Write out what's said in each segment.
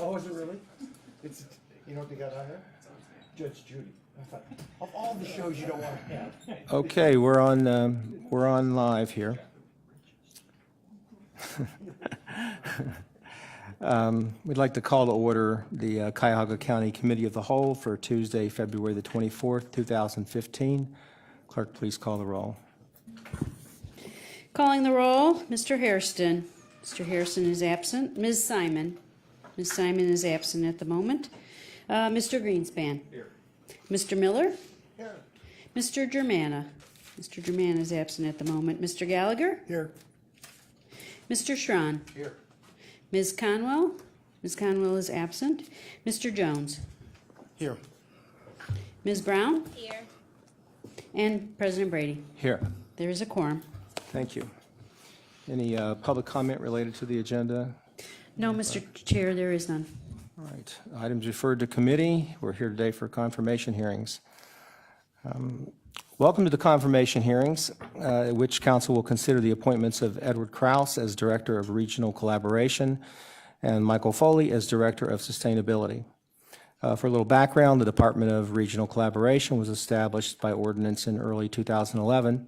Oh, is it really? It's, you know what they got on there? Judge Judy. I thought, of all the shows you don't want to have. Okay, we're on live here. We'd like to call to order the Cuyahoga County Committee of the Whole for Tuesday, February the 24th, 2015. Clerk, please call the roll. Calling the roll, Mr. Hairston. Mr. Hairston is absent. Ms. Simon. Ms. Simon is absent at the moment. Mr. Greenspan. Here. Mr. Miller. Here. Mr. Germana. Mr. Germana is absent at the moment. Mr. Gallagher. Here. Mr. Schron. Here. Ms. Conwell. Ms. Conwell is absent. Mr. Jones. Here. Ms. Brown. Here. And President Brady. Here. There is a quorum. Thank you. Any public comment related to the agenda? No, Mr. Chair, there is none. All right. Items referred to committee. We're here today for confirmation hearings. Welcome to the confirmation hearings, at which council will consider the appointments of Edward Krause as Director of Regional Collaboration and Michael Foley as Director of Sustainability. For a little background, the Department of Regional Collaboration was established by ordinance in early 2011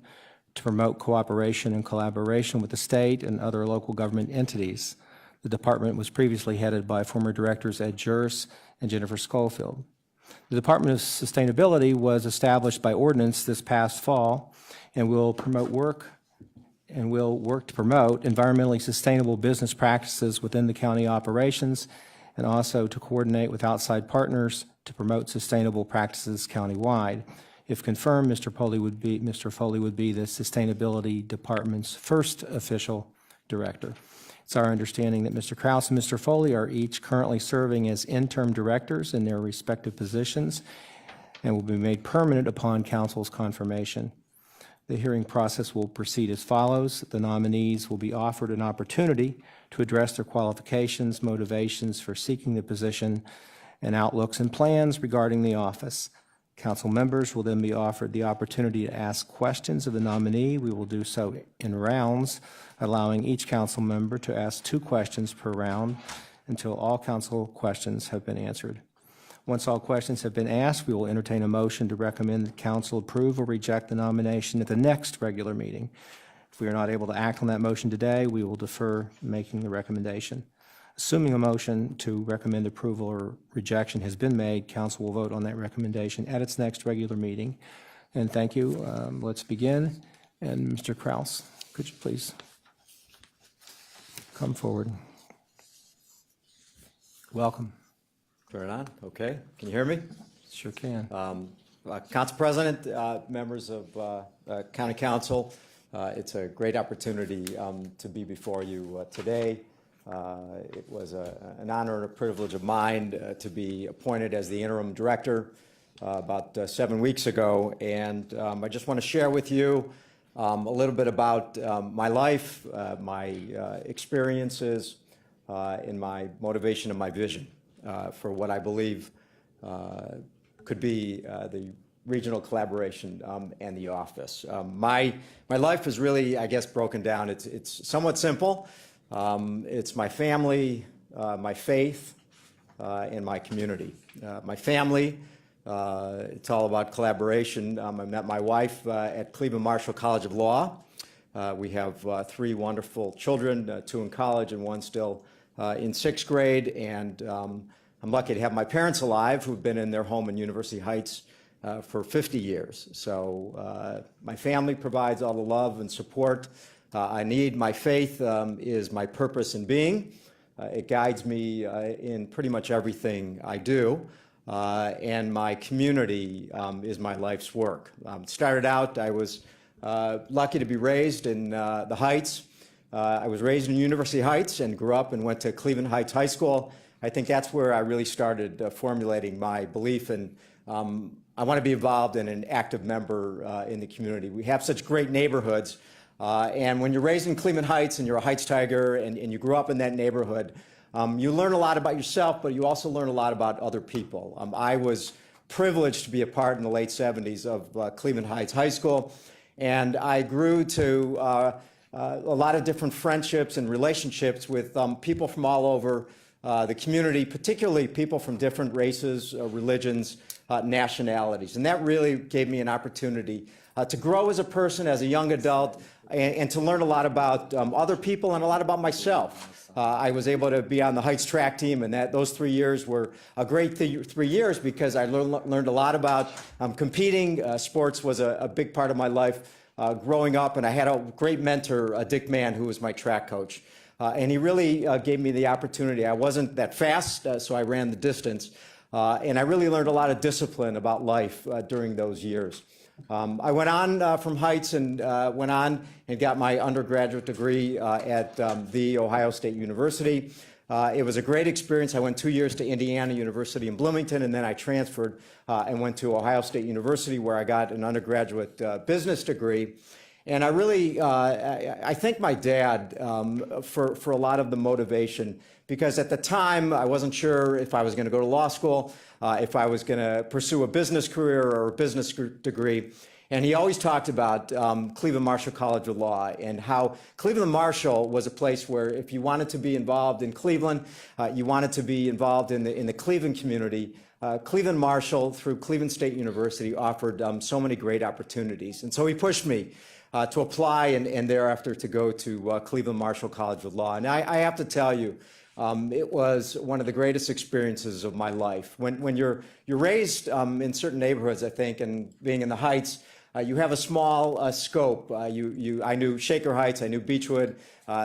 to promote cooperation and collaboration with the state and other local government entities. The department was previously headed by former directors Ed Jurse and Jennifer Schofield. The Department of Sustainability was established by ordinance this past fall and will work to promote environmentally sustainable business practices within the county operations and also to coordinate with outside partners to promote sustainable practices countywide. If confirmed, Mr. Foley would be the Sustainability Department's first official director. It's our understanding that Mr. Krause and Mr. Foley are each currently serving as interim directors in their respective positions and will be made permanent upon council's confirmation. The hearing process will proceed as follows. The nominees will be offered an opportunity to address their qualifications, motivations for seeking the position, and outlooks and plans regarding the office. Council members will then be offered the opportunity to ask questions of the nominee. We will do so in rounds, allowing each council member to ask 2 questions per round until all council questions have been answered. Once all questions have been asked, we will entertain a motion to recommend that council approve or reject the nomination at the next regular meeting. If we are not able to act on that motion today, we will defer making the recommendation. Assuming a motion to recommend approval or rejection has been made, council will vote on that recommendation at its next regular meeting. And thank you. Let's begin. And Mr. Krause, could you please come forward? Welcome. Turn it on. Okay. Can you hear me? Sure can. Council President, members of County Council, it's a great opportunity to be before you today. It was an honor and a privilege of mine to be appointed as the interim director about 7 weeks ago. And I just want to share with you a little bit about my life, my experiences, and my motivation and my vision for what I believe could be the regional collaboration and the office. My life is really, I guess, broken down. It's somewhat simple. It's my family, my faith, and my community. My family, it's all about collaboration. I met my wife at Cleveland Marshall College of Law. We have 3 wonderful children, 2 in college and 1 still in 6th grade. And I'm lucky to have my parents alive who've been in their home in University Heights for 50 years. So my family provides all the love and support I need. My faith is my purpose in being. It guides me in pretty much everything I do. And my community is my life's work. Started out, I was lucky to be raised in the Heights. I was raised in University Heights and grew up and went to Cleveland Heights High School. I think that's where I really started formulating my belief in I want to be involved and an active member in the community. We have such great neighborhoods. And when you're raised in Cleveland Heights and you're a Heights Tiger and you grew up in that neighborhood, you learn a lot about yourself, but you also learn a lot about other people. I was privileged to be a part in the late 70s of Cleveland Heights High School, and I grew to a lot of different friendships and relationships with people from all over the community, particularly people from different races, religions, nationalities. And that really gave me an opportunity to grow as a person, as a young adult, and to learn a lot about other people and a lot about myself. I was able to be on the Heights track team, and those 3 years were a great 3 years because I learned a lot about competing. Sports was a big part of my life growing up, and I had a great mentor, Dick Mann, who was my track coach. And he really gave me the opportunity. I wasn't that fast, so I ran the distance. And I really learned a lot of discipline about life during those years. I went on from Heights and went on and got my undergraduate degree at the Ohio State University. It was a great experience. I went 2 years to Indiana University in Bloomington, and then I transferred and went to Ohio State University, where I got an undergraduate business degree. And I really, I thank my dad for a lot of the motivation, because at the time I wasn't sure if I was going to go to law school, if I was going to pursue a business career or a business degree. And he always talked about Cleveland Marshall College of Law, and how Cleveland Marshall was a place where if you wanted to be involved in Cleveland, you wanted to be involved in the Cleveland community, Cleveland Marshall through Cleveland State University offered so many great opportunities. And so he pushed me to apply and thereafter to go to Cleveland Marshall College of Law. And I have to tell you, it was one of the greatest experiences of my life. When you're raised in certain neighborhoods, I think, and being in the Heights, you have a small scope. I knew Shaker Heights, I knew Beechwood.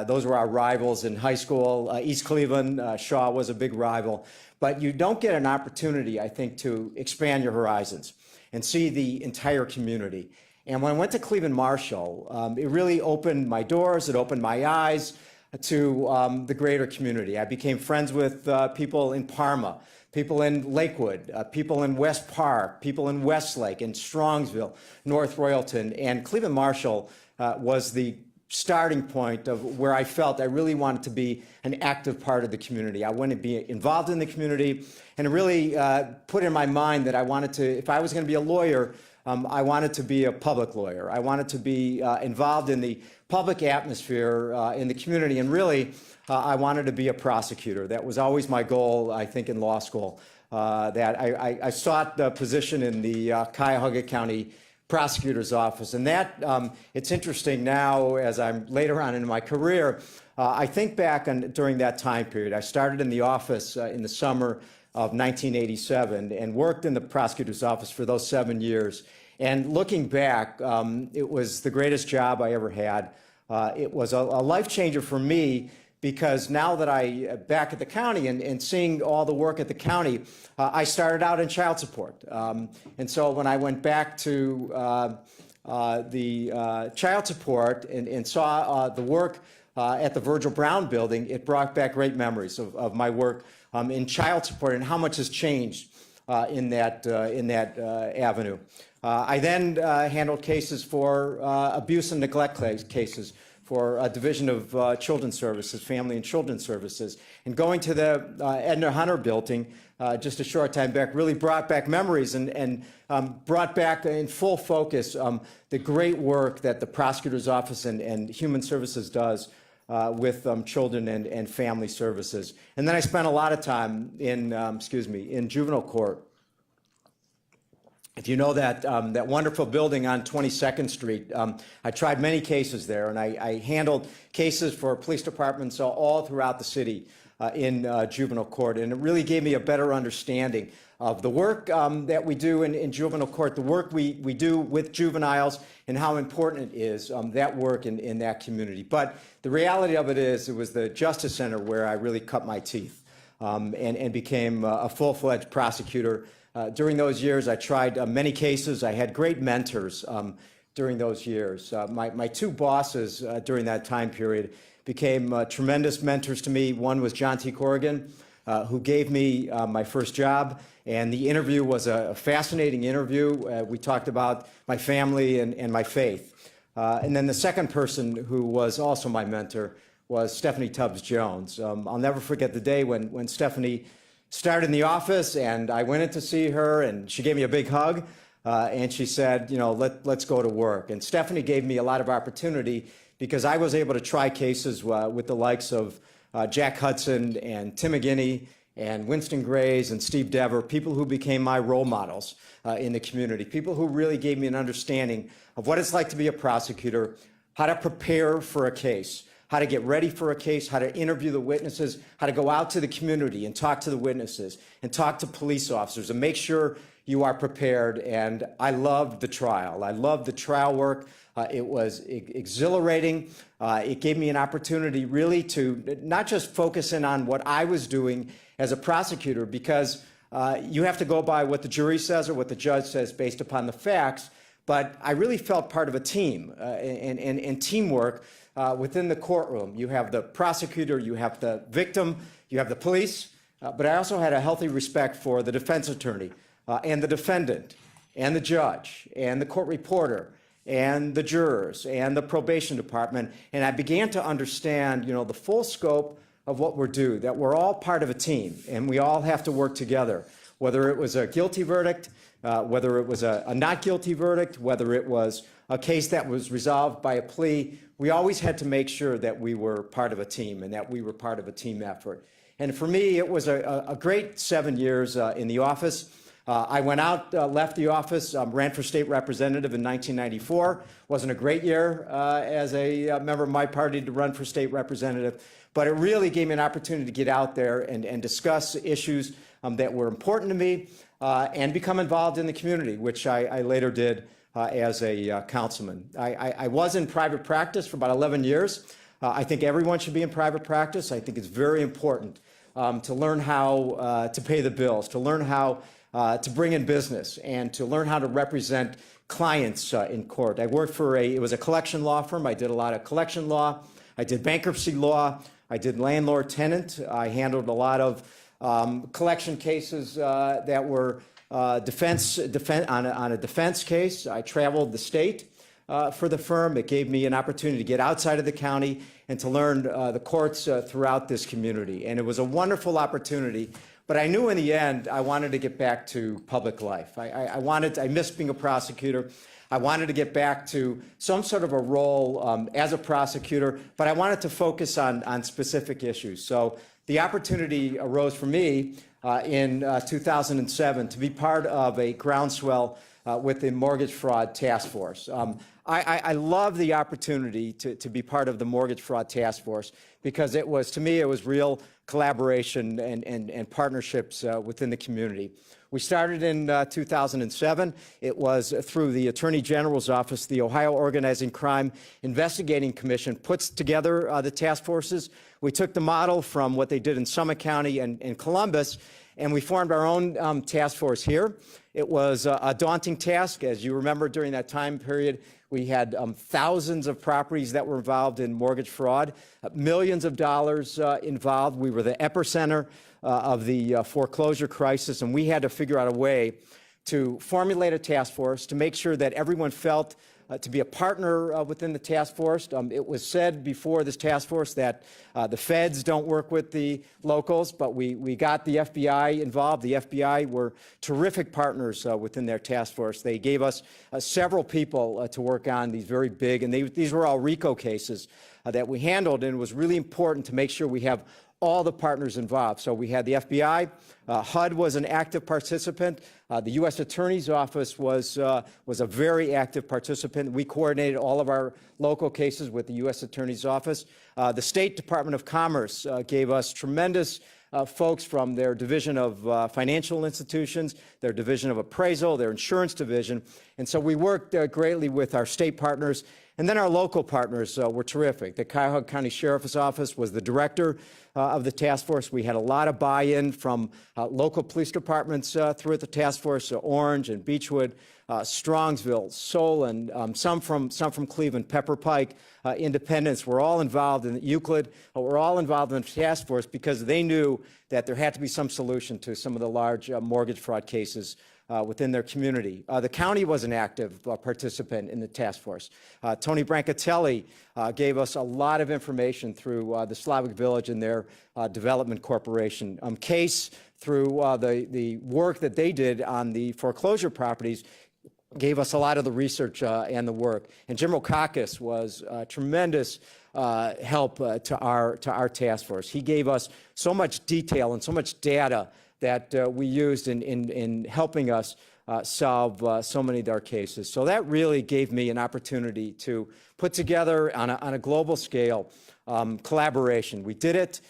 Those were our rivals in high school. East Cleveland, Shaw was a big rival. But you don't get an opportunity, I think, to expand your horizons and see the entire community. And when I went to Cleveland Marshall, it really opened my doors, it opened my eyes to the greater community. I became friends with people in Parma, people in Lakewood, people in West Park, people in Westlake, in Strongsville, North Royalton. And Cleveland Marshall was the starting point of where I felt I really wanted to be an active part of the community. I wanted to be involved in the community, and it really put in my mind that I wanted to, if I was going to be a lawyer, I wanted to be a public lawyer. I wanted to be involved in the public atmosphere in the community, and really, I wanted to be a prosecutor. That was always my goal, I think, in law school. That I sought the position in the Cuyahoga County Prosecutor's Office, and that it's interesting now as I'm later on in my career. I think back during that time period. I started in the office in the summer of 1987 and worked in the prosecutor's office for those 7 years. And looking back, it was the greatest job I ever had. It was a life changer for me, because now that I back at the county and seeing all the work at the county, I started out in child support. And so when I went back to the child support and saw the work at the Virgil Brown building, it brought back great memories of my work in child support and how much has changed in that avenue. I then handled cases for abuse and neglect cases for Division of Children's Services, Family and Children's Services. And going to the Edna Hunter building just a short time back really brought back memories and brought back in full focus the great work that the prosecutor's office and Human Services does with children and family services. And then I spent a lot of time in juvenile court. If you know that wonderful building on 22nd Street, I tried many cases there, and I handled cases for police departments all throughout the city in juvenile court, and it really gave me a better understanding of the work that we do in juvenile court, the work we do with juveniles, and how important it is, that work in that community. But the reality of it is, it was the Justice Center where I really cut my teeth and became a full-fledged prosecutor. During those years, I tried many cases. I had great mentors during those years. My two bosses during that time period became tremendous mentors to me. One was John T. Corrigan, who gave me my first job, and the interview was a fascinating interview. We talked about my family and my faith. And then the second person who was also my mentor was Stephanie Tubbs Jones. I'll never forget the day when Stephanie started in the office, and I went in to see her, and she gave me a big hug, and she said, you know, let's go to work. And Stephanie gave me a lot of opportunity because I was able to try cases with the likes of Jack Hudson and Tim McGinney and Winston Grays and Steve Dever, people who became my role models in the community, people who really gave me an understanding of what it's like to be a prosecutor, how to prepare for a case, how to get ready for a case, how to interview the witnesses, how to go out to the community and talk to the witnesses and talk to police officers and make sure you are prepared. And I loved the trial. I loved the trial work. It was exhilarating. It gave me an opportunity really to not just focus in on what I was doing as a prosecutor, because you have to go by what the jury says or what the judge says based upon the facts. But I really felt part of a team and teamwork within the courtroom. You have the prosecutor, you have the victim, you have the police, but I also had a healthy respect for the defense attorney and the defendant and the judge and the court reporter and the jurors and the probation department. And I began to understand, the full scope of what we're due, that we're all part of a team and we all have to work together, whether it was a guilty verdict, whether it was a not guilty verdict, whether it was a case that was resolved by a plea. We always had to make sure that we were part of a team and that we were part of a team effort. And for me, it was a great 7 years in the office. I went out, left the office, ran for state representative in 1994. Wasn't a great year as a member of my party to run for state representative, but it really gave me an opportunity to get out there and discuss issues that were important to me and become involved in the community, which I later did as a councilman. I was in private practice for about 11 years. I think everyone should be in private practice. I think it's very important to learn how to pay the bills, to learn how to bring in business, and to learn how to represent clients in court. I worked for it was a collection law firm. I did a lot of collection law. I did bankruptcy law. I did landlord-tenant. I handled a lot of collection cases that were on a defense case. I traveled the state for the firm. It gave me an opportunity to get outside of the county and to learn the courts throughout this community. And it was a wonderful opportunity. But I knew in the end I wanted to get back to public life. I missed being a prosecutor. I wanted to get back to some sort of a role as a prosecutor, but I wanted to focus on specific issues. So the opportunity arose for me in 2007 to be part of a groundswell with the mortgage fraud task force. I love the opportunity to be part of the mortgage fraud task force because to me, it was real collaboration and partnerships within the community. We started in 2007. It was through the Attorney General's office. The Ohio Organizing Crime Investigating Commission puts together the task forces. We took the model from what they did in Summit County and Columbus, and we formed our own task force here. It was a daunting task. As you remember, during that time period, we had thousands of properties that were involved in mortgage fraud, millions of dollars involved. We were the epicenter of the foreclosure crisis, and we had to figure out a way to formulate a task force to make sure that everyone felt to be a partner within the task force. It was said before this task force that the feds don't work with the locals, but we got the FBI involved. The FBI were terrific partners within their task force. They gave us several people to work on these very big, and these were all RICO cases that we handled, and it was really important to make sure we have all the partners involved. So we had the FBI, HUD was an active participant, the U.S. Attorney's Office was a very active participant. We coordinated all of our local cases with the U.S. Attorney's Office. The State Department of Commerce gave us tremendous folks from their division of financial institutions, their division of appraisal, their insurance division. And so we worked greatly with our state partners. And then our local partners were terrific. The Cuyahoga County Sheriff's Office was the director of the task force. We had a lot of buy-in from local police departments throughout the task force, Orange and Beechwood, Strongsville, Solon, some from Cleveland, Pepper Pike, Independence. We're all involved in Euclid. We're all involved in the task force because they knew that there had to be some solution to some of the large mortgage fraud cases within their community. The county was an active participant in the task force. Tony Brancatelli gave us a lot of information through the Slavic Village and their development corporation. Case, through the work that they did on the foreclosure properties, gave us a lot of the research and the work. And Jim Rokakis was a tremendous help to our task force. He gave us so much detail and so much data that we used in helping us solve so many of our cases. So that really gave me an opportunity to put together on a global scale collaboration. We did it.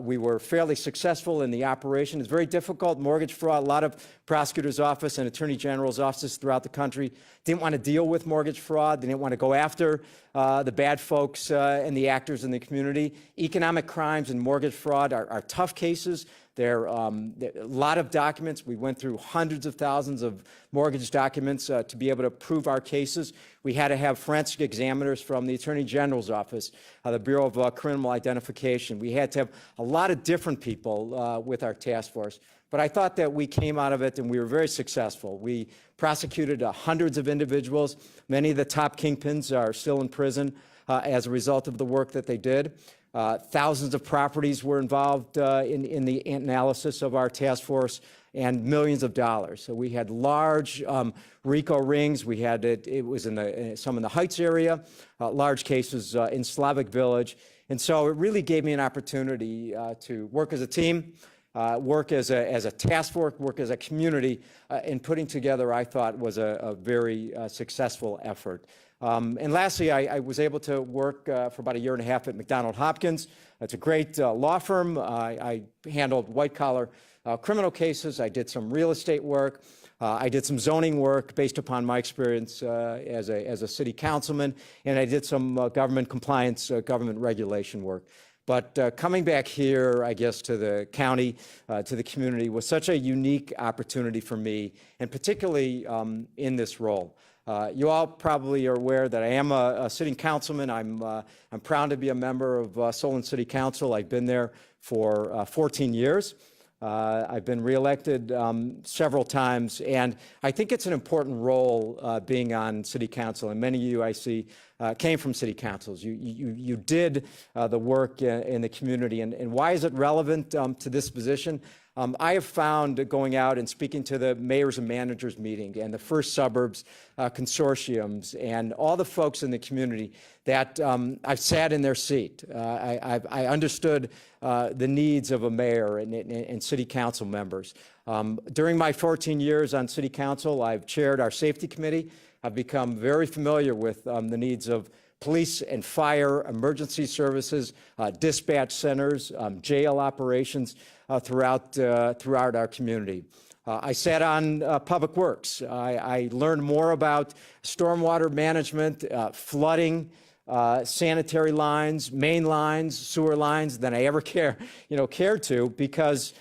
We were fairly successful in the operation. It's very difficult, mortgage fraud. A lot of prosecutors' office and attorney general's offices throughout the country didn't want to deal with mortgage fraud. They didn't want to go after the bad folks and the actors in the community. Economic crimes and mortgage fraud are tough cases. There are a lot of documents. We went through hundreds of thousands of mortgage documents to be able to prove our cases. We had to have forensic examiners from the Attorney General's office, the Bureau of Criminal Identification. We had to have a lot of different people with our task force. But I thought that we came out of it and we were very successful. We prosecuted hundreds of individuals. Many of the top kingpins are still in prison as a result of the work that they did. Thousands of properties were involved in the analysis of our task force, and millions of dollars. So we had large RICO rings. We had it was in some in the Heights area, large cases in Slavic Village. And so it really gave me an opportunity to work as a team, work as a task force, work as a community, in putting together, I thought, was a very successful effort. And lastly, I was able to work for about 1.5 years at McDonald Hopkins. It's a great law firm. I handled white-collar criminal cases. I did some real estate work. I did some zoning work based upon my experience as a city councilman, and I did some government compliance, government regulation work. But coming back here, I guess, to the county, to the community, was such a unique opportunity for me, and particularly in this role. You all probably are aware that I am a sitting councilman. I'm proud to be a member of Solon City Council. I've been there for 14 years. I've been reelected several times, and I think it's an important role being on City Council. And many of you, I see, came from City Councils. You did the work in the community. And why is it relevant to this position? I have found, going out and speaking to the mayors and managers meeting and the first suburbs consortiums and all the folks in the community, that I've sat in their seat. I understood the needs of a mayor and city council members. During my 14 years on city council, I've chaired our safety committee. I've become very familiar with the needs of police and fire, emergency services, dispatch centers, jail operations throughout our community. I sat on Public Works. I learned more about stormwater management, flooding, sanitary lines, main lines, sewer lines than I ever cared to, because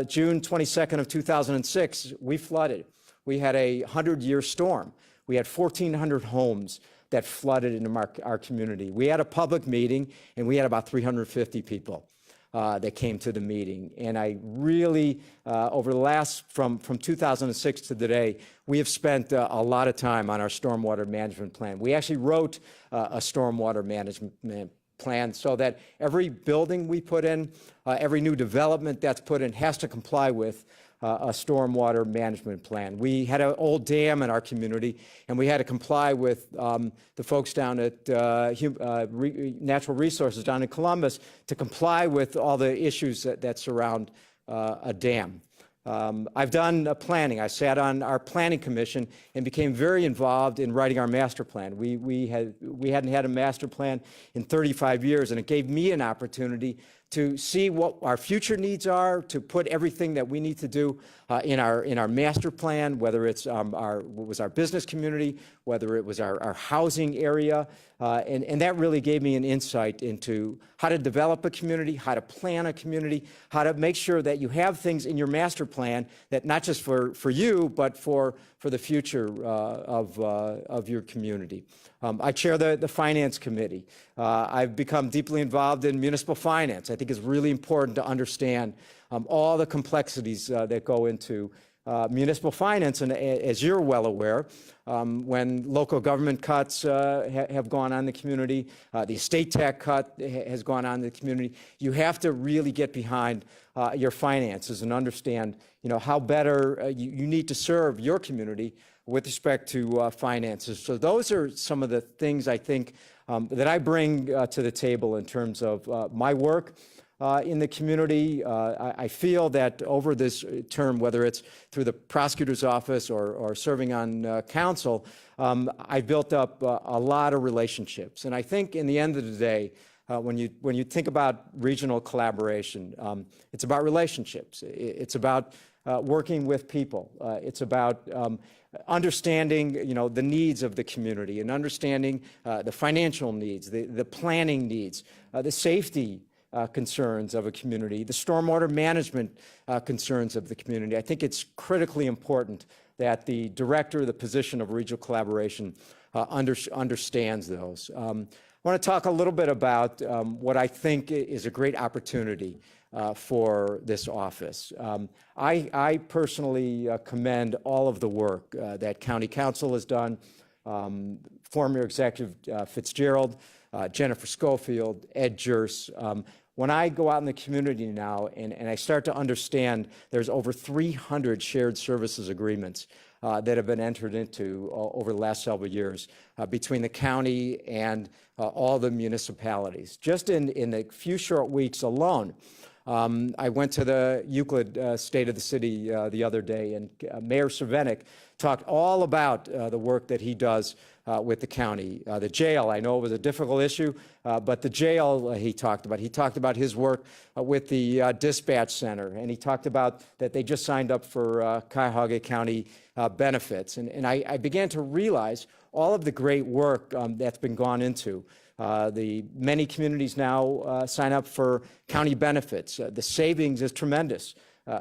June 22nd of 2006, we flooded. We had a 100-year storm. We had 1,400 homes that flooded into our community. We had a public meeting, and we had about 350 people that came to the meeting. And I really, over the last, from 2006 to today, we have spent a lot of time on our stormwater management plan. We actually wrote a stormwater management plan so that every building we put in, every new development that's put in has to comply with a stormwater management plan. We had an old dam in our community, and we had to comply with the folks down at Natural Resources down in Columbus to comply with all the issues that surround a dam. I've done planning. I sat on our planning commission and became very involved in writing our master plan. We hadn't had a master plan in 35 years, and it gave me an opportunity to see what our future needs are, to put everything that we need to do in our master plan, whether it's what was our business community, whether it was our housing area, and that really gave me an insight into how to develop a community, how to plan a community, how to make sure that you have things in your master plan that not just for you, but for the future of your community. I chair the Finance Committee. I've become deeply involved in municipal finance. I think it's really important to understand all the complexities that go into municipal finance. And as you're well aware, when local government cuts have gone on the community, the estate tax cut has gone on the community, you have to really get behind your finances and understand, how better you need to serve your community with respect to finances. So those are some of the things I think that I bring to the table in terms of my work in the community. I feel that over this term, whether it's through the prosecutor's office or serving on council, I built up a lot of relationships. And I think in the end of the day, when you think about regional collaboration, it's about relationships. It's about working with people. It's about understanding, the needs of the community and understanding the financial needs, the planning needs, the safety concerns of a community, the stormwater management concerns of the community. I think it's critically important that the director, the position of regional collaboration, understands those. I want to talk a little bit about what I think is a great opportunity for this office. I personally commend all of the work that County Council has done, former Executive Fitzgerald, Jennifer Schofield, Ed Jurse. When I go out in the community now and I start to understand there's over 300 shared services agreements that have been entered into over the last several years between the county and all the municipalities. Just in a few short weeks alone, I went to the Euclid State of the City the other day, and Mayor Cervenik talked all about the work that he does with the county. The jail, I know it was a difficult issue, but the jail he talked about his work with the dispatch center, and he talked about that they just signed up for Cuyahoga County benefits. And I began to realize all of the great work that's been gone into. The many communities now sign up for county benefits. The savings is tremendous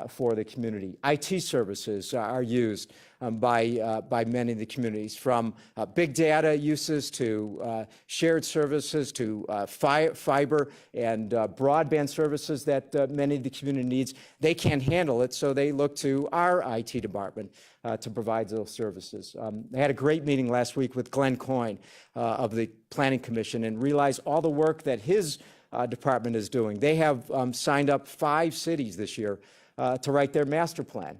for the community. IT services are used by many of the communities, from big data uses to shared services to fiber and broadband services that many of the community needs. They can't handle it, so they look to our IT department to provide those services. I had a great meeting last week with Glenn Coyne of the Planning Commission and realized all the work that his department is doing. They have signed up 5 cities this year to write their master plan.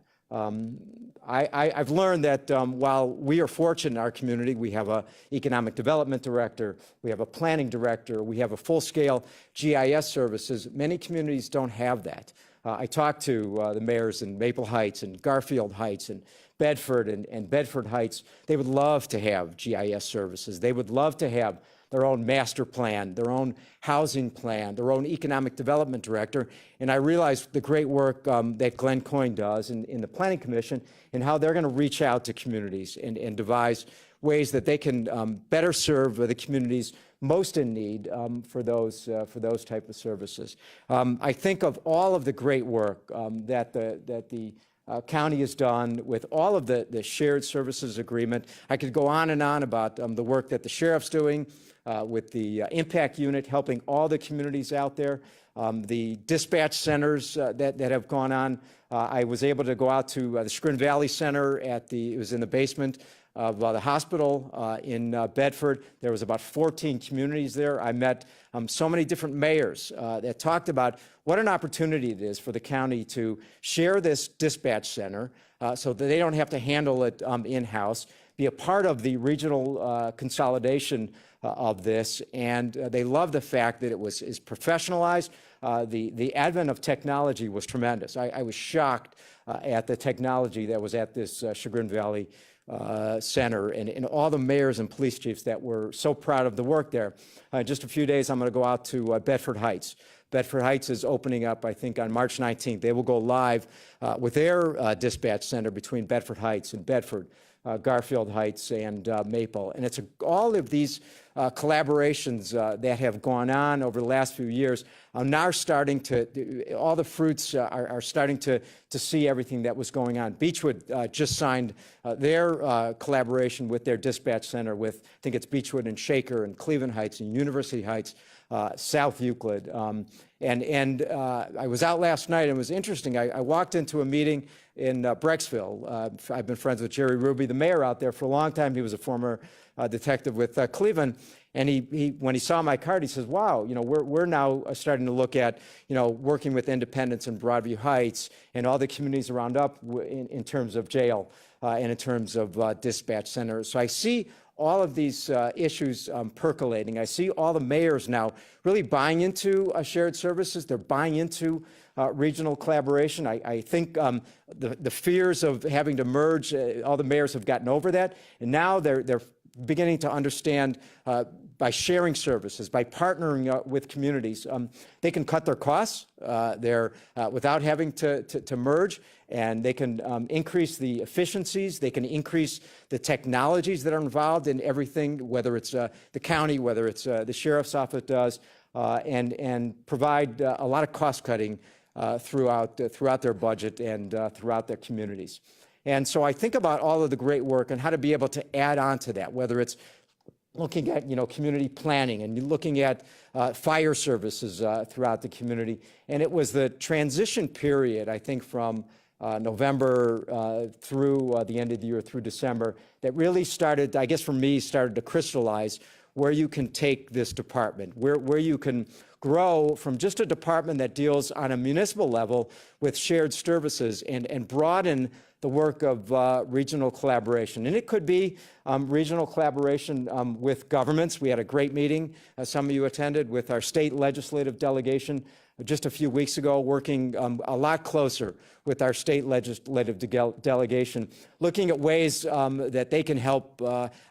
I've learned that while we are fortunate in our community, we have an economic development director, we have a planning director, we have a full-scale GIS services, many communities don't have that. I talked to the mayors in Maple Heights and Garfield Heights and Bedford and Bedford Heights. They would love to have GIS services. They would love to have their own master plan, their own housing plan, their own economic development director. And I realized the great work that Glenn Coyne does in the Planning Commission and how they're going to reach out to communities and devise ways that they can better serve the communities most in need for those type of services. I think of all of the great work that the county has done with all of the shared services agreement. I could go on and on about the work that the sheriff's doing with the impact unit, helping all the communities out there. The dispatch centers that have gone on. I was able to go out to the Chagrin Valley Center it was in the basement of the hospital in Bedford. There was about 14 communities there. I met so many different mayors that talked about what an opportunity it is for the county to share this dispatch center so that they don't have to handle it in-house, be a part of the regional consolidation of this, and they love the fact that is professionalized. The advent of technology was tremendous. I was shocked at the technology that was at this Chagrin Valley Center, and all the mayors and police chiefs that were so proud of the work there. Just a few days, I'm going to go out to Bedford Heights. Bedford Heights is opening up, I think, on March 19th. They will go live with their dispatch center between Bedford Heights and Bedford, Garfield Heights and Maple. And it's all of these collaborations that have gone on over the last few years are now starting to, all the fruits are starting to see everything that was going on. Beechwood just signed their collaboration with their dispatch center with, I think it's Beechwood and Shaker and Cleveland Heights and University Heights, South Euclid. I was out last night and it was interesting. I walked into a meeting in Brecksville. I've been friends with Jerry Ruby, the mayor out there for a long time. He was a former detective with Cleveland. And when he saw my card, he says, wow, we're now starting to look at, working with Independence and Broadview Heights and all the communities around up in terms of jail and in terms of dispatch centers. So I see all of these issues percolating. I see all the mayors now really buying into shared services. They're buying into regional collaboration. I think the fears of having to merge, all the mayors have gotten over that, and now they're beginning to understand by sharing services, by partnering with communities, they can cut their costs without having to merge, and they can increase the efficiencies, they can increase the technologies that are involved in everything, whether it's the county, whether it's the sheriff's office does, and provide a lot of cost cutting throughout their budget and throughout their communities. And so I think about all of the great work and how to be able to add on to that, whether it's looking at community planning and looking at fire services throughout the community. And it was the transition period, I think, from November through the end of the year, through December, that really started, I guess for me, started to crystallize where you can take this department, where you can grow from just a department that deals on a municipal level with shared services and broaden the work of regional collaboration. And it could be regional collaboration with governments. We had a great meeting, some of you attended, with our state legislative delegation just a few weeks ago, working a lot closer with our state legislative delegation, looking at ways that they can help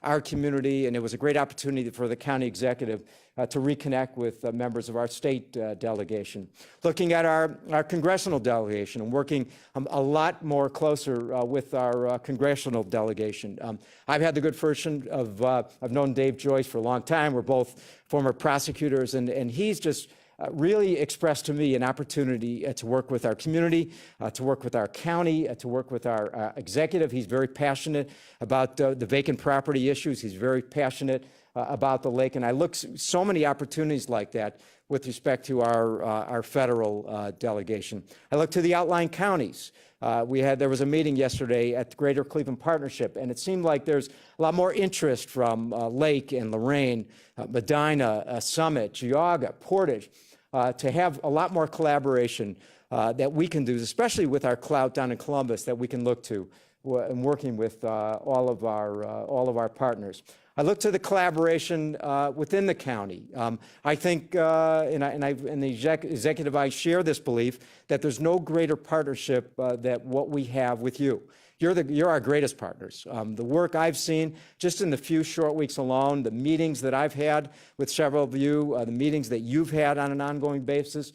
our community. And it was a great opportunity for the county executive to reconnect with members of our state delegation. Looking at our congressional delegation and working a lot more closer with our congressional delegation. I've had the good fortune of, I've known Dave Joyce for a long time. We're both former prosecutors, and he's just really expressed to me an opportunity to work with our community, to work with our county, to work with our executive. He's very passionate about the vacant property issues. He's very passionate about the lake, and I look so many opportunities like that with respect to our federal delegation. I look to the outlying counties. There was a meeting yesterday at the Greater Cleveland Partnership, and it seemed like there's a lot more interest from Lake and Lorraine, Medina, Summit, Geauga, Portage, to have a lot more collaboration that we can do, especially with our clout down in Columbus, that we can look to in working with all of our partners. I look to the collaboration within the county. I think, and the executive, I share this belief that there's no greater partnership than what we have with you. You're our greatest partners. The work I've seen just in the few short weeks alone, the meetings that I've had with several of you, the meetings that you've had on an ongoing basis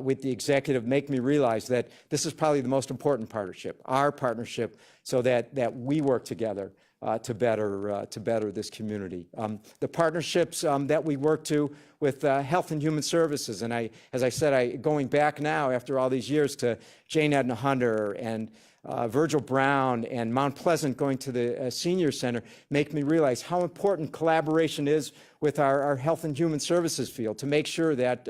with the executive make me realize that this is probably the most important partnership, our partnership, so that we work together to better this community. The partnerships that we work to with Health and Human Services, and as I said, going back now after all these years to Jane Edna Hunter and Virgil Brown and Mount Pleasant going to the Senior Center, make me realize how important collaboration is with our Health and Human Services field to make sure that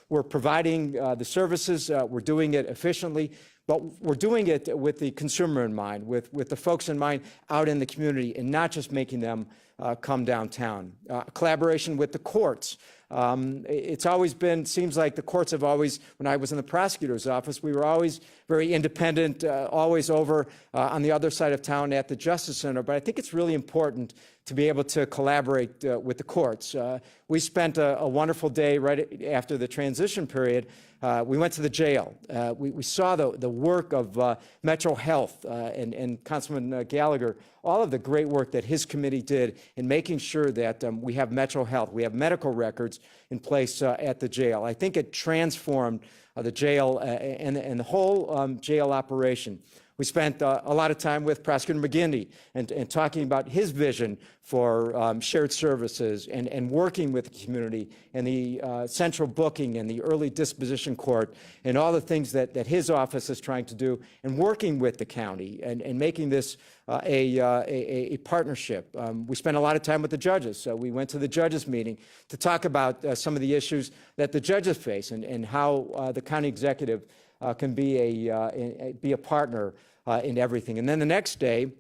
we're providing the services, we're doing it efficiently, but we're doing it with the consumer in mind, with the folks in mind out in the community, and not just making them come downtown. Collaboration with the courts. It's always been, seems like the courts have always, when I was in the prosecutor's office, we were always very independent, always over on the other side of town at the Justice Center. But I think it's really important to be able to collaborate with the courts. We spent a wonderful day right after the transition period. We went to the jail. We saw the work of Metro Health and Councilman Gallagher, all of the great work that his committee did in making sure that we have Metro Health, we have medical records in place at the jail. I think it transformed the jail and the whole jail operation. We spent a lot of time with Prosecutor McGinty and talking about his vision for shared services and working with the community and the central booking and the early disposition court and all the things that his office is trying to do, and working with the county and making this a partnership. We spent a lot of time with the judges. So we went to the judges meeting to talk about some of the issues that the judges face and how the county executive can be a partner in everything. And then the next day,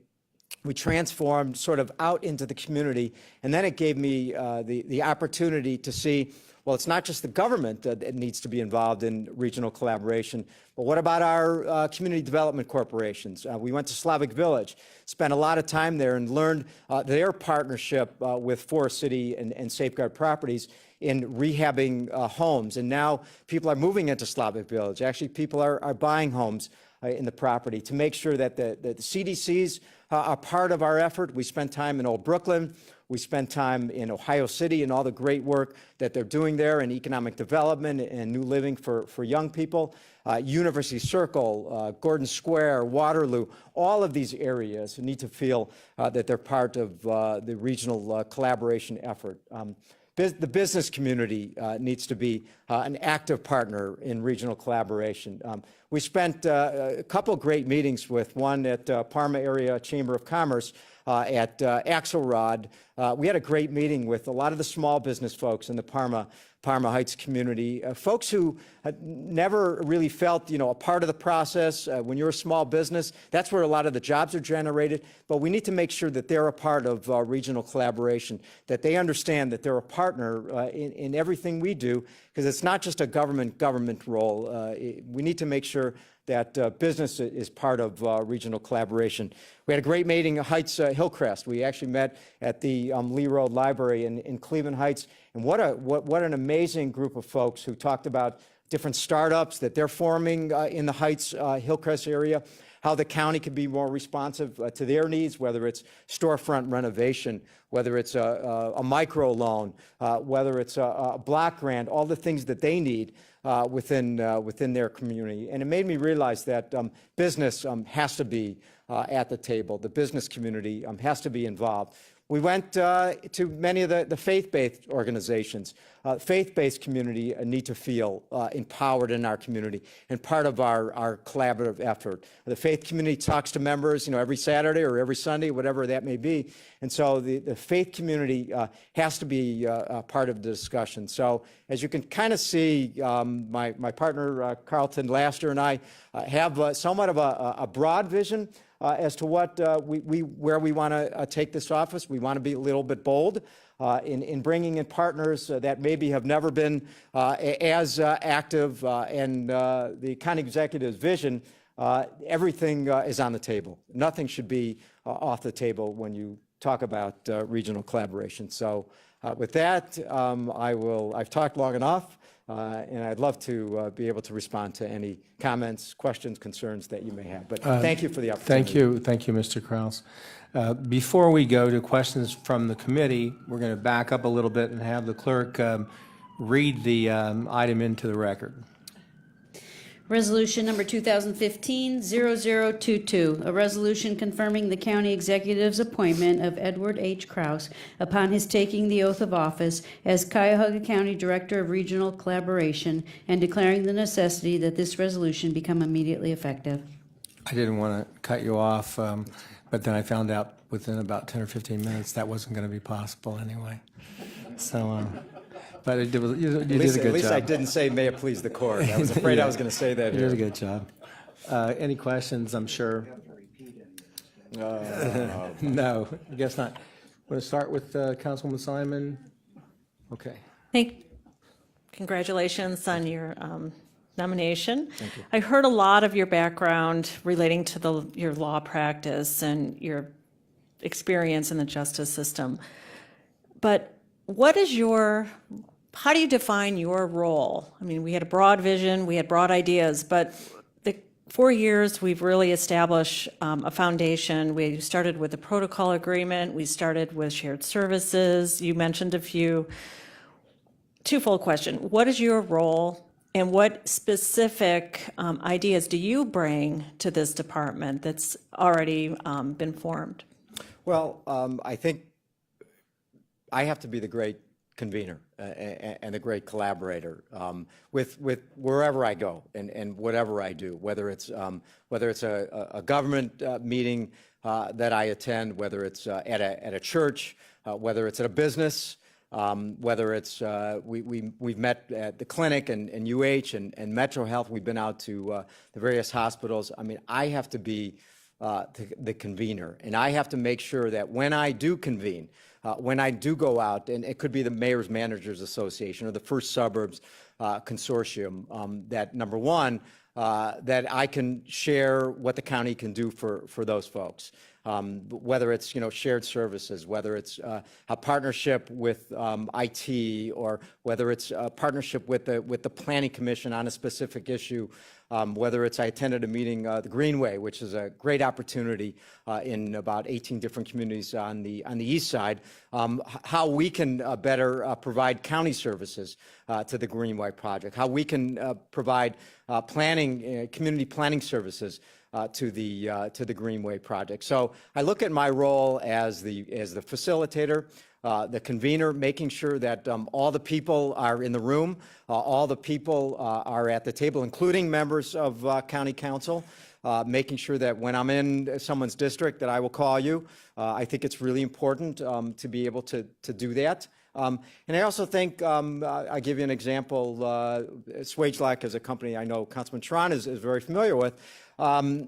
we transformed sort of out into the community, and then it gave me the opportunity to see Well, it's not just the government that needs to be involved in regional collaboration, but what about our community development corporations? We went to Slavic Village, spent a lot of time there, and learned their partnership with Forest City and Safeguard Properties in rehabbing homes. And now people are moving into Slavic Village. Actually, people are buying homes in the property to make sure that the CDCs are part of our effort. We spent time in Old Brooklyn. We spent time in Ohio City and all the great work that they're doing there in economic development and new living for young people. University Circle, Gordon Square, Waterloo, all of these areas need to feel that they're part of the regional collaboration effort. The business community needs to be an active partner in regional collaboration. We spent a couple great meetings with one at Parma Area Chamber of Commerce at Axelrod. We had a great meeting with a lot of the small business folks in the Parma Heights community, folks who had never really felt, a part of the process. When you're a small business, that's where a lot of the jobs are generated. But we need to make sure that they're a part of regional collaboration, that they understand that they're a partner in everything we do, because it's not just a government role. We need to make sure that business is part of regional collaboration. We had a great meeting at Heights Hillcrest. We actually met at the Lee Road Library in Cleveland Heights. And what an amazing group of folks who talked about different startups that they're forming in the Heights Hillcrest area, how the county can be more responsive to their needs, whether it's storefront renovation, whether it's a micro loan, whether it's a block grant, all the things that they need within their community. And it made me realize that business has to be at the table. The business community has to be involved. We went to many of the faith-based organizations. Faith-based community need to feel empowered in our community and part of our collaborative effort. The faith community talks to members, every Saturday or every Sunday, whatever that may be. And so the faith community has to be part of the discussion. So as you can kind of see, my partner Carlton Laster and I have somewhat of a broad vision as to what where we want to take this office. We want to be a little bit bold in bringing in partners that maybe have never been as active. And the county executive's vision, everything is on the table. Nothing should be off the table when you talk about regional collaboration. So with that, I've talked long enough. And I'd love to be able to respond to any comments, questions, concerns that you may have. But thank you for the opportunity. Thank you, Mr. Kraus. Before we go to questions from the committee, we're going to back up a little bit and have the clerk read the item into the record. Resolution number 2015-0022, a resolution confirming the county executive's appointment of Edward H. Kraus upon his taking the oath of office as Cuyahoga County Director of Regional Collaboration and declaring the necessity that this resolution become immediately effective. I didn't want to cut you off, but then I found out within about 10 or 15 minutes that wasn't going to be possible anyway. So, but you did a good job. At least I didn't say, may it please the court. I was afraid I was going to say that You here. did a good job. Any questions, I'm sure? No, I guess not. Want to start with Councilwoman Simon? Okay. Congratulations on your nomination. Thank you. I heard a lot of your background relating to your law practice and your experience in the justice system. But how do you define your role? I mean, we had a broad vision, we had broad ideas, but the 4 years we've really established a foundation. We started with a protocol agreement, we started with shared services. You mentioned a few. Twofold question. What is your role and what specific ideas do you bring to this department that's already been formed? Well, I think I have to be the great convener and the great collaborator with wherever I go and whatever I do, whether it's a government meeting that I attend, whether it's at a church, whether it's at a business, whether it's we've met at the clinic and UH and Metro Health. We've been out to the various hospitals. I mean, I have to be the convener, and I have to make sure that when I do convene, when I do go out, and it could be the Mayor's Managers Association or the First Suburbs Consortium, that number one, that I can share what the county can do for those folks. Whether it's shared services, whether it's a partnership with IT, or whether it's a partnership with the Planning Commission on a specific issue, whether it's I attended a meeting, the Greenway, which is a great opportunity in about 18 different communities on the east side, how we can better provide county services to the Greenway project, how we can provide community planning services to the Greenway project. So I look at my role as the facilitator, the convener, making sure that all the people are in the room, all the people are at the table, including members of County Council, making sure that when I'm in someone's district that I will call you. I think it's really important to be able to do that. And I also think, I'll give you an example, Swagelok is a company I know Councilman Tron is very familiar with.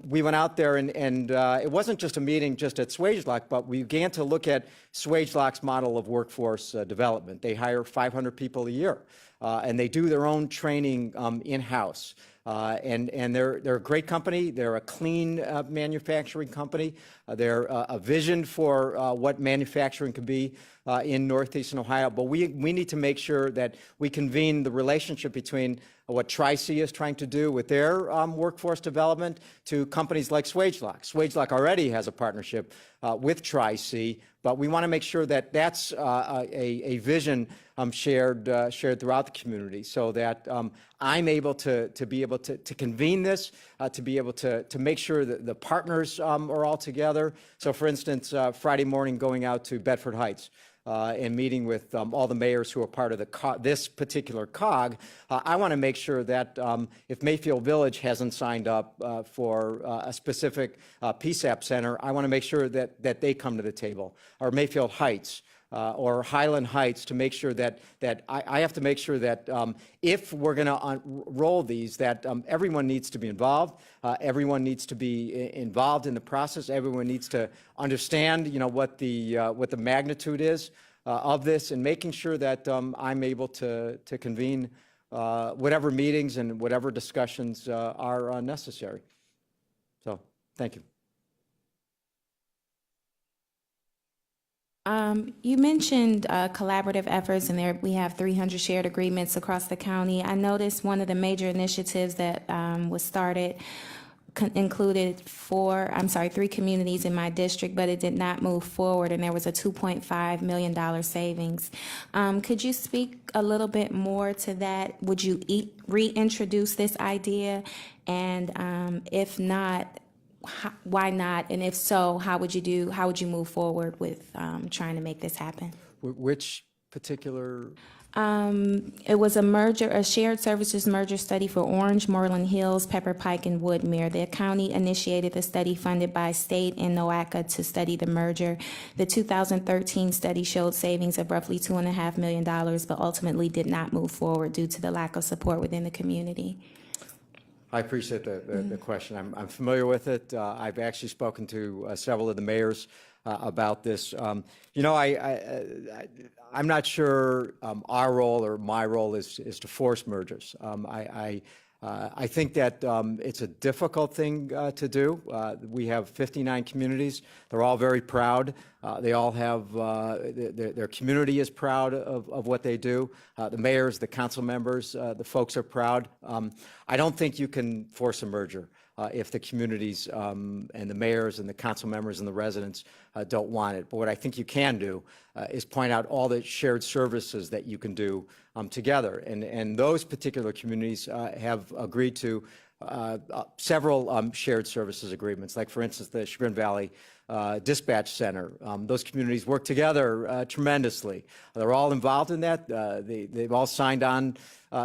We went out there and it wasn't just a meeting just at Swagelok, but we began to look at Swagelok's model of workforce development. They hire 500 people a year, and they do their own training in-house. And they're a great company. They're a clean manufacturing company. They're a vision for what manufacturing can be in Northeastern Ohio. But we need to make sure that we convene the relationship between what Tri-C is trying to do with their workforce development to companies like Swagelok. Swagelok already has a partnership with Tri-C, but we want to make sure that that's a vision shared throughout the community, so that I'm able to be able to convene this, to be able to make sure that the partners are all together. So, for instance, Friday morning going out to Bedford Heights, and meeting with all the mayors who are part of this particular COG, I want to make sure that if Mayfield Village hasn't signed up for a specific PSAP center, I want to make sure that they come to the table, or Mayfield Heights. Or Highland Heights, to make sure that I have to make sure that if we're going to roll these, that everyone needs to be involved. Everyone needs to be involved in the process. Everyone needs to understand, what the magnitude is of this, and making sure that I'm able to convene whatever meetings and whatever discussions are necessary. So, thank you. You mentioned collaborative efforts, and there we have 300 shared agreements across the county. I noticed one of the major initiatives that was started included 3 communities in my district, but it did not move forward, and there was a $2.5 million savings. Could you speak a little bit more to that? Would you reintroduce this idea? And if not, why not? And if so, how would you move forward with trying to make this happen? Which particular? It was a shared services merger study for Orange, Moreland Hills, Pepper Pike, and Woodmere. The county initiated the study funded by state and NOACA to study the merger. The 2013 study showed savings of roughly $2.5 million, but ultimately did not move forward due to the lack of support within the community. I appreciate the question. I'm familiar with it. I've actually spoken to several of the mayors about this. I'm not sure our role or my role is to force mergers. I think that it's a difficult thing to do. We have 59 communities. They're all very proud. They all have, their community is proud of what they do. The mayors, the council members, the folks are proud. I don't think you can force a merger if the communities and the mayors and the council members and the residents don't want it. But what I think you can do is point out all the shared services that you can do together. And those particular communities have agreed to several shared services agreements, like, for instance, the Chagrin Valley Dispatch Center. Those communities work together tremendously. They're all involved in that. They've all signed on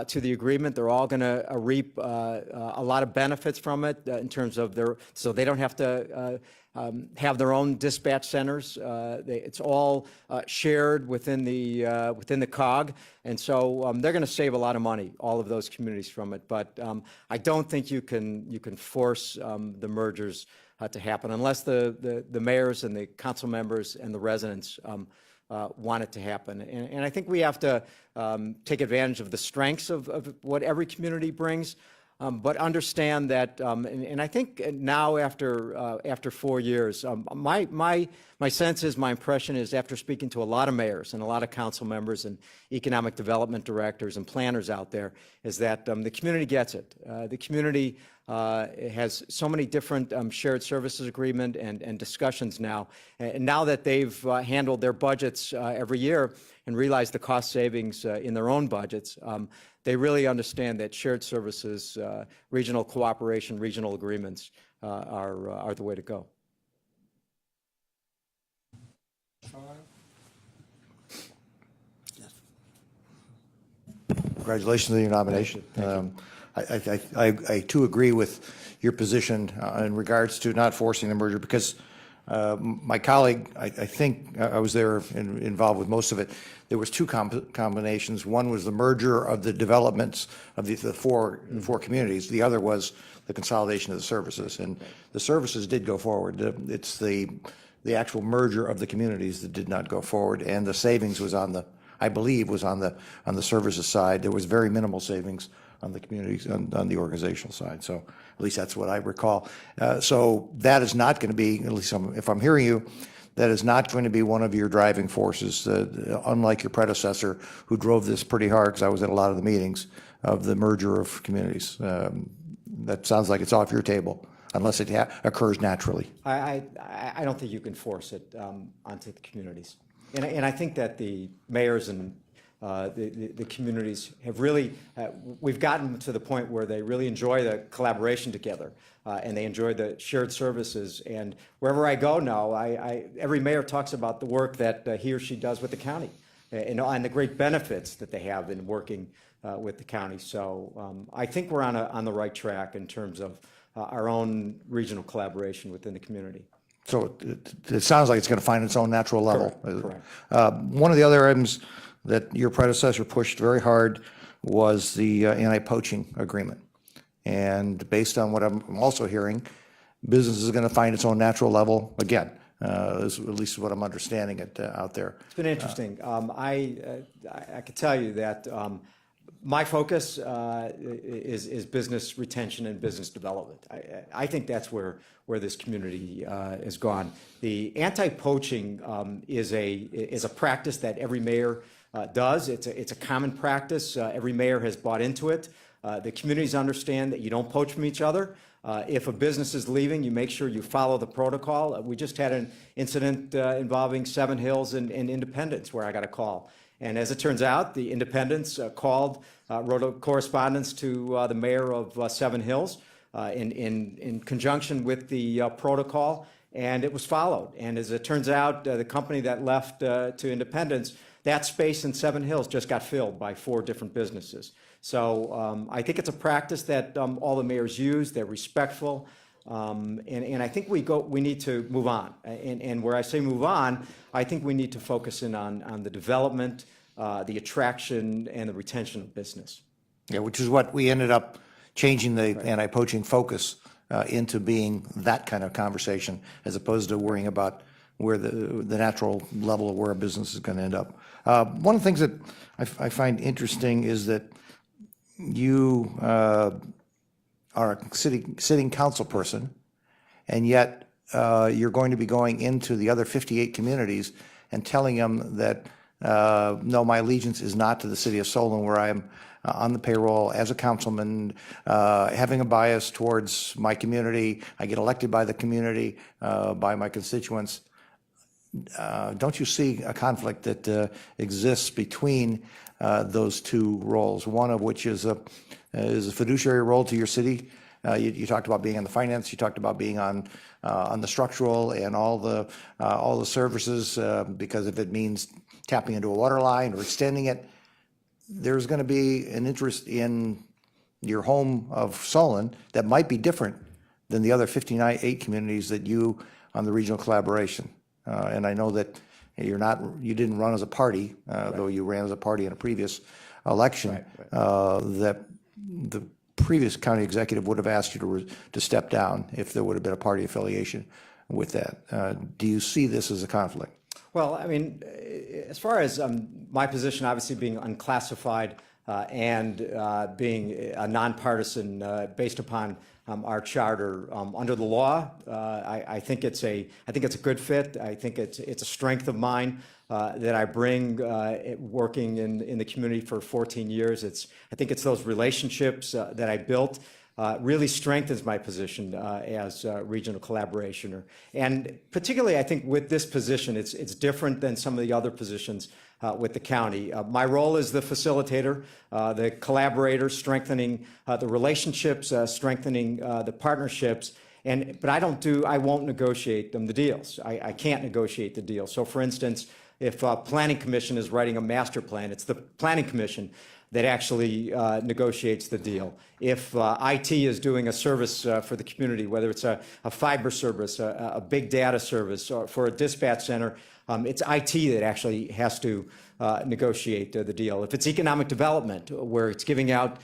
to the agreement. They're all going to reap a lot of benefits from it in terms of so they don't have to have their own dispatch centers. It's all shared within the COG, and so they're going to save a lot of money, all of those communities, from it. But I don't think you can force the mergers to happen unless the mayors and the council members and the residents want it to happen. And I think we have to take advantage of the strengths of what every community brings, but understand that, and I think now after 4 years, my sense is, my impression is, after speaking to a lot of mayors and a lot of council members and economic development directors and planners out there, is that the community gets it. The community has so many different shared services agreement and discussions now. And now that they've handled their budgets every year and realized the cost savings in their own budgets, they really understand that shared services, regional cooperation, regional agreements are the way to go. Congratulations on your nomination. I too agree with your position in regards to not forcing the merger, because my colleague, I think I was there involved with most of it. There was two combinations. One was the merger of the developments of the four communities. The other was the consolidation of the services, and the services did go forward. It's the actual merger of the communities that did not go forward, and the savings was on the, I believe, was on the services side. There was very minimal savings on the communities, on the organizational side. So at least that's what I recall. So that is not going to be, at least if I'm hearing you, that is not going to be one of your driving forces, unlike your predecessor, who drove this pretty hard, because I was at a lot of the meetings of the merger of communities. That sounds like it's off your table, unless it occurs naturally. I don't think you can force it onto the communities. And I think that the mayors and the communities have really, we've gotten to the point where they really enjoy the collaboration together, and they enjoy the shared services. And wherever I go now, every mayor talks about the work that he or she does with the county, and the great benefits that they have in working with the county. So I think we're on the right track in terms of our own regional collaboration within the community. So it sounds like it's going to find its own natural level. Correct. One of the other items that your predecessor pushed very hard was the anti-poaching agreement. And based on what I'm also hearing, business is going to find its own natural level again. Is at least what I'm understanding it out there. It's been interesting. I can tell you that my focus is business retention and business development. I think that's where this community has gone. The anti-poaching is a practice that every mayor does. It's a common practice. Every mayor has bought into it. The communities understand that you don't poach from each other. If a business is leaving, you make sure you follow the protocol. We just had an incident involving Seven Hills and Independence, where I got a call. And as it turns out, the Independents wrote a correspondence to the mayor of Seven Hills in conjunction with the protocol, and it was followed. And as it turns out, the company that left to Independence, that space in Seven Hills just got filled by 4 different businesses. So I think it's a practice that all the mayors use. They're respectful. And I think we need to move on. And where I say move on, I think we need to focus in on the development, the attraction, and the retention of business. Yeah, which is what we ended up changing the anti-poaching focus into being that kind of conversation, as opposed to worrying about where the natural level of where a business is going to end up. One of the things that I find interesting is that you are a sitting council person, and yet you're going to be going into the other 58 communities and telling them that, no, my allegiance is not to the city of Solon, where I am on the payroll as a councilman, having a bias towards my community. I get elected by the community, by my constituents. Don't you see a conflict that exists between those two roles, one of which is a fiduciary role to your city? You talked about being on the finance. You talked about being on the structural and all the services, because if it means tapping into a water line or extending it, there's going to be an interest in your home of Solon that might be different than the other 58 communities that you on the regional collaboration. And I know that you didn't run as a party, though you ran as a party in a previous election. That the previous county executive would have asked you to step down if there would have been a party affiliation with that. Do you see this as a conflict? Well, I mean, as far as my position, obviously being unclassified and being a nonpartisan based upon our charter under the law, I think it's a good fit. I think it's a strength of mine that I bring working in the community for 14 years. I think it's those relationships that I built. Really strengthens my position as regional collaborationer. And particularly, I think with this position, it's different than some of the other positions with the county. My role is the facilitator, the collaborator, strengthening the relationships, strengthening the partnerships. But I won't negotiate the deals. I can't negotiate the deal. So for instance, if Planning Commission is writing a master plan, it's the Planning Commission that actually negotiates the deal. If IT is doing a service for the community, whether it's a fiber service, a big data service, or for a dispatch center, it's IT that actually has to negotiate the deal. If it's economic development, where it's giving out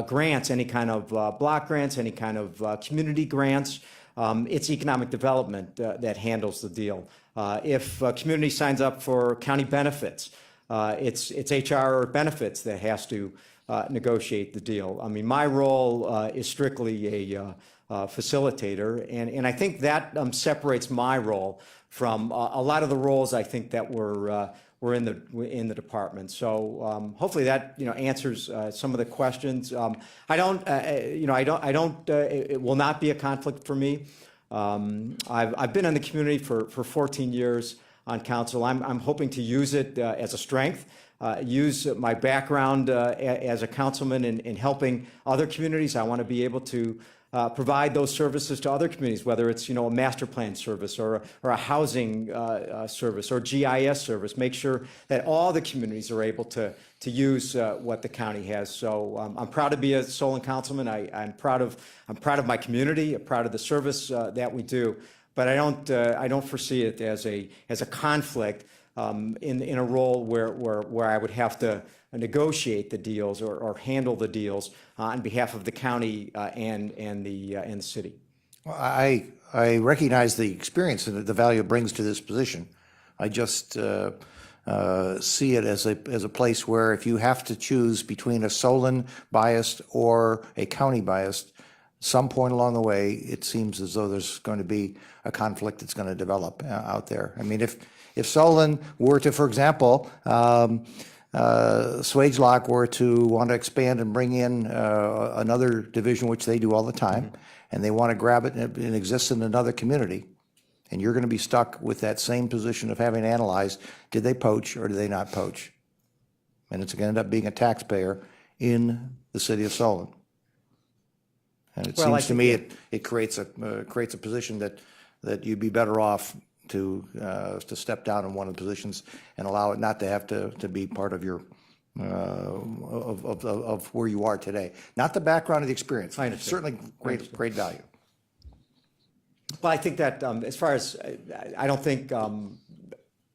grants, any kind of block grants, any kind of community grants, it's economic development that handles the deal. If a community signs up for county benefits, it's HR benefits that has to negotiate the deal. I mean, my role is strictly a facilitator, and I think that separates my role from a lot of the roles I think that were in the department. So hopefully that answers some of the questions. It will not be a conflict for me. I've been in the community for 14 years on council. I'm hoping to use it as a strength, use my background as a councilman in helping other communities. I want to be able to provide those services to other communities, whether it's a master plan service or a housing service or GIS service. Make sure that all the communities are able to use what the county has. So I'm proud to be a Solon councilman. I'm proud of my community. I'm proud of the service that we do. But I don't foresee it as a conflict in a role where I would have to negotiate the deals or handle the deals on behalf of the county and the city. Well, I recognize the experience and the value it brings to this position. I just see it as a place where if you have to choose between a Solon biased or a county biased, some point along the way, it seems as though there's going to be a conflict that's going to develop out there. I mean, if Solon were to, for example, Swagelock were to want to expand and bring in another division, which they do all the time, and they want to grab it and it exists in another community, and you're going to be stuck with that same position of having to analyze, did they poach or did they not poach? And it's going to end up being a taxpayer in the city of Solon. And it seems to me it creates a position that you'd be better off to step down in one of the positions and allow it not to have to be part of your of where you are today. Not the background of the experience. I understand. Certainly great value. Well, I think that as far as I don't think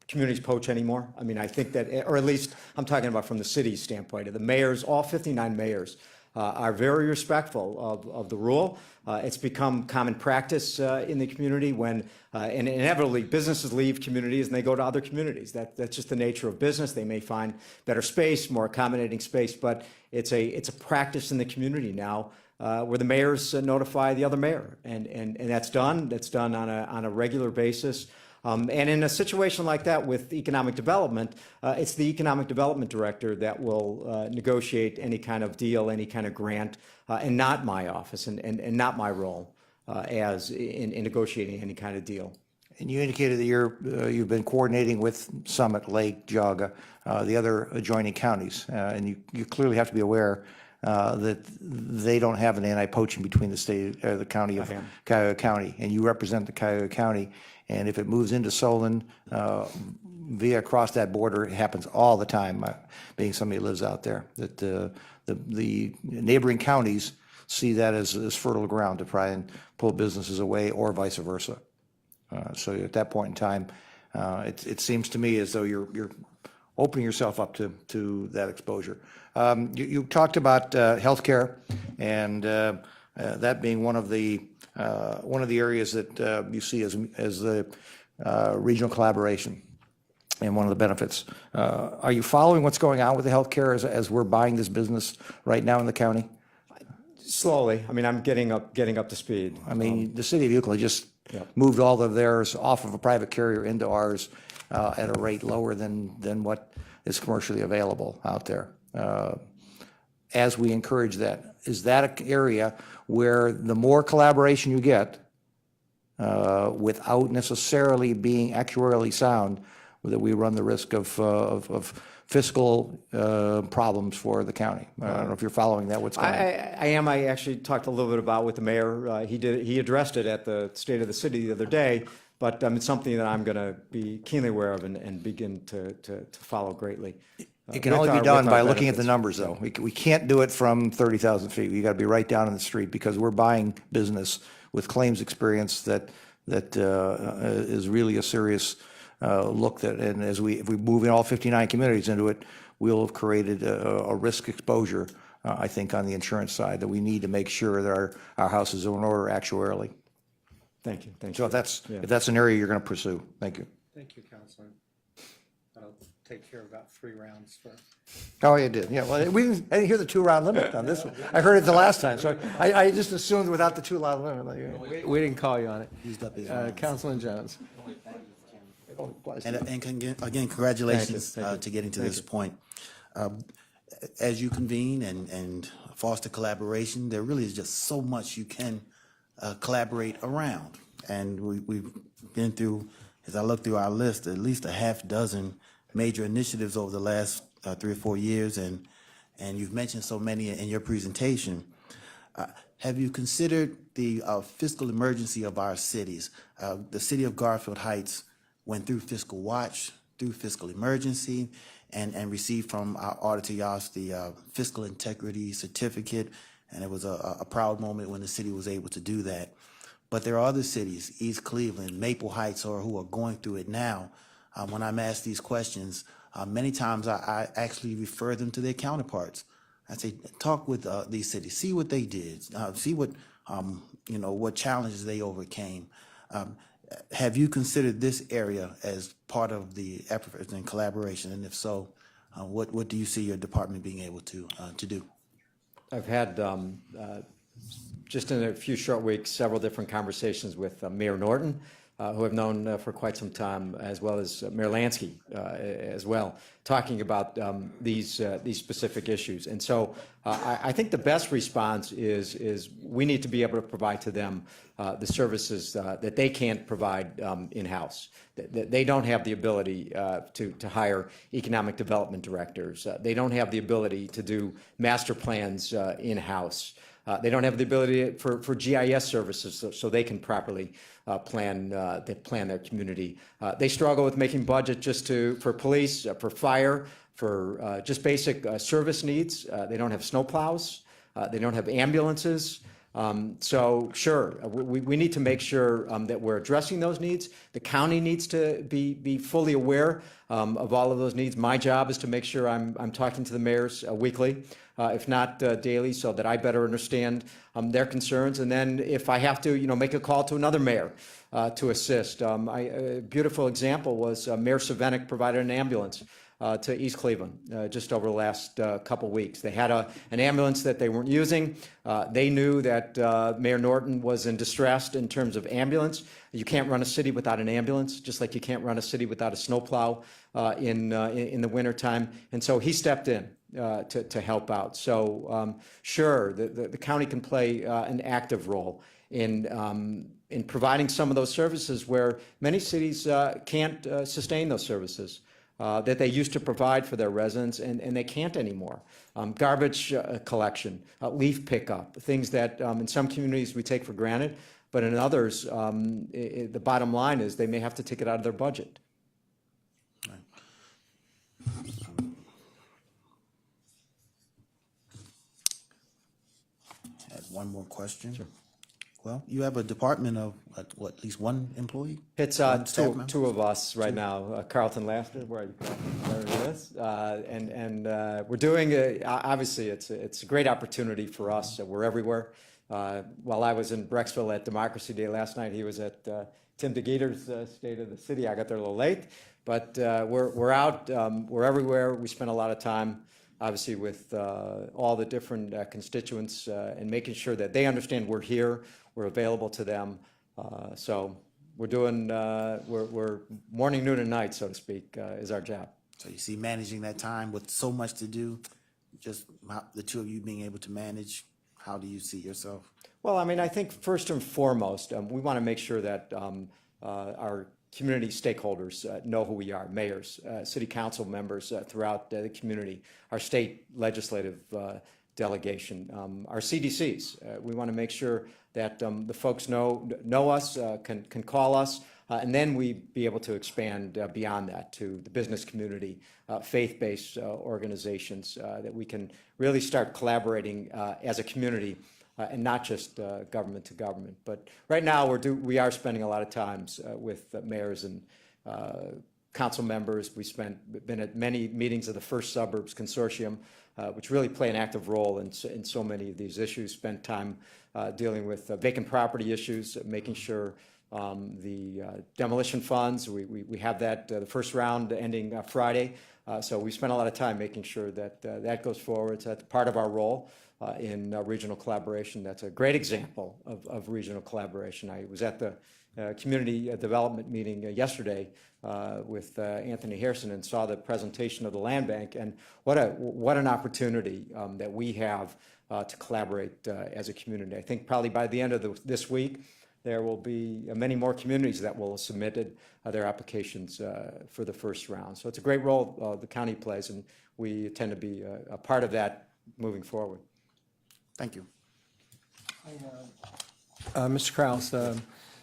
communities poach anymore. I mean, I think that, or at least I'm talking about from the city's standpoint. The mayors, all 59 mayors, are very respectful of the rule. It's become common practice in the community when, and inevitably, businesses leave communities and they go to other communities. That's just the nature of business. They may find better space, more accommodating space, but it's a practice in the community now where the mayors notify the other mayor, and that's done. That's done on a regular basis. And in a situation like that with economic development, it's the economic development director that will negotiate any kind of deal, any kind of grant, and not my office and not my role as in negotiating any kind of deal. And you indicated that you've been coordinating with Summit, Lake, Geauga, the other adjoining counties, and you clearly have to be aware that they don't have an anti-poaching between the state or the county of Cuyahoga County, and you represent the Cuyahoga County. And if it moves into Solon via across that border, it happens all the time. Being somebody who lives out there, that the neighboring counties see that as fertile ground to try and pull businesses away, or vice versa. So at that point in time, it seems to me as though you're opening yourself up to that exposure. You talked about healthcare, and that being one of the areas that you see as the regional collaboration. and one of the benefits. Are you following what's going on with the healthcare as we're buying this business right now in the county? Slowly. I mean, I'm getting up to speed. I mean, the city of Euclid just Yep. moved all of theirs off of a private carrier into ours at a rate lower than what is commercially available out there. As we encourage that, is that an area where the more collaboration you get, without necessarily being actuarially sound, that we run the risk of fiscal problems for the county? I don't know if you're following that, what's going on. I am. I actually talked a little bit about with the mayor. He addressed it at the State of the City the other day, but it's something that I'm going to be keenly aware of and begin to follow greatly. It can only be done by looking at the numbers, though. We can't do it from 30,000 feet. You got to be right down in the street, because we're buying business with claims experience that is really a serious look. And if we move in all 59 communities into it, we'll have created a risk exposure, I think, on the insurance side that we need to make sure that our houses are in order actuarially. Thank you. Thank So you. if that's an area you're going to pursue, thank you. Thank you, Councilman. That'll take care of about 3 rounds for. Oh, you did, yeah. Well, I didn't hear the 2-round limit on this one. I heard it the last time, so I just assumed without the 2-round limit. We didn't call you on it. Councilman Jones. And again, congratulations Thank you. to getting to this point. As you convene and foster collaboration, there really is just so much you can collaborate around. And we've been through, as I look through our list, at least a half dozen major initiatives over the last 3 or 4 years, and you've mentioned so many in your presentation. Have you considered the fiscal emergency of our cities? The city of Garfield Heights went through fiscal watch, through fiscal emergency, and received from our auditor Yas the fiscal integrity certificate, and it was a proud moment when the city was able to do that. But there are other cities, East Cleveland, Maple Heights, who are going through it now. When I'm asked these questions, many times I actually refer them to their counterparts. I say, talk with these cities, see what they did, see what what challenges they overcame. Have you considered this area as part of the efforts and collaboration? And if so, what do you see your department being able to do? I've had, just in a few short weeks, several different conversations with Mayor Norton, who I've known for quite some time, as well as Mayor Lansky as well, talking about these specific issues. And so I think the best response is we need to be able to provide to them the services that they can't provide in-house. They don't have the ability to hire economic development directors. They don't have the ability to do master plans in-house. They don't have the ability for GIS services so they can properly plan their community. They struggle with making budget just for police, for fire, for just basic service needs. They don't have snowplows. They don't have ambulances. So sure, we need to make sure that we're addressing those needs. The county needs to be fully aware of all of those needs. My job is to make sure I'm talking to the mayors weekly, if not daily, so that I better understand their concerns. And then if I have to, make a call to another mayor to assist. A beautiful example was Mayor Savenik provided an ambulance to East Cleveland just over the last couple weeks. They had an ambulance that they weren't using. They knew that Mayor Norton was in distress in terms of ambulance. You can't run a city without an ambulance, just like you can't run a city without a snowplow in the wintertime. And so he stepped in to help out. So sure, the county can play an active role in providing some of those services where many cities can't sustain those services that they used to provide for their residents, and they can't anymore. Garbage collection, leaf pickup, things that in some communities we take for granted, but in others, the bottom line is they may have to take it out of their budget. I had one more question. Sure. Well, you have a department of at least one employee? It's One staff member? two of us right now. Carlton Laughter, where you there it is, and we're doing. Obviously, it's a great opportunity for us. We're everywhere. While I was in Brecksville at Democracy Day last night, he was at Tim DeGeeter's State of the City. I got there a little late, but we're out. We're everywhere. We spend a lot of time, obviously, with all the different constituents and making sure that they understand we're here, we're available to them. So we're doing, we're morning, noon, and night, so to speak, is our job. So you see, managing that time with so much to do, just the two of you being able to manage, how do you see yourself? Well, I mean, I think first and foremost, we want to make sure that our community stakeholders know who we are, mayors, city council members throughout the community, our state legislative delegation, our CDCs. We want to make sure that the folks know us, can call us, and then we be able to expand beyond that to the business community, faith-based organizations, that we can really start collaborating as a community and not just government to government. But right now we are spending a lot of times with mayors and council members. We've been at many meetings of the First Suburbs Consortium, which really play an active role in so many of these issues. Spent time dealing with vacant property issues, making sure the demolition funds, we have that, the first round ending Friday. So we spent a lot of time making sure that that goes forward. So that's part of our role in regional collaboration. That's a great example of regional collaboration. I was at the community development meeting yesterday with Anthony Harrison and saw the presentation of the land bank, and what an opportunity that we have to collaborate as a community. I think probably by the end of this week, there will be many more communities that will have submitted their applications for the first round. So it's a great role the county plays, and we intend to be a part of that moving forward. Thank you. Mr. Kraus,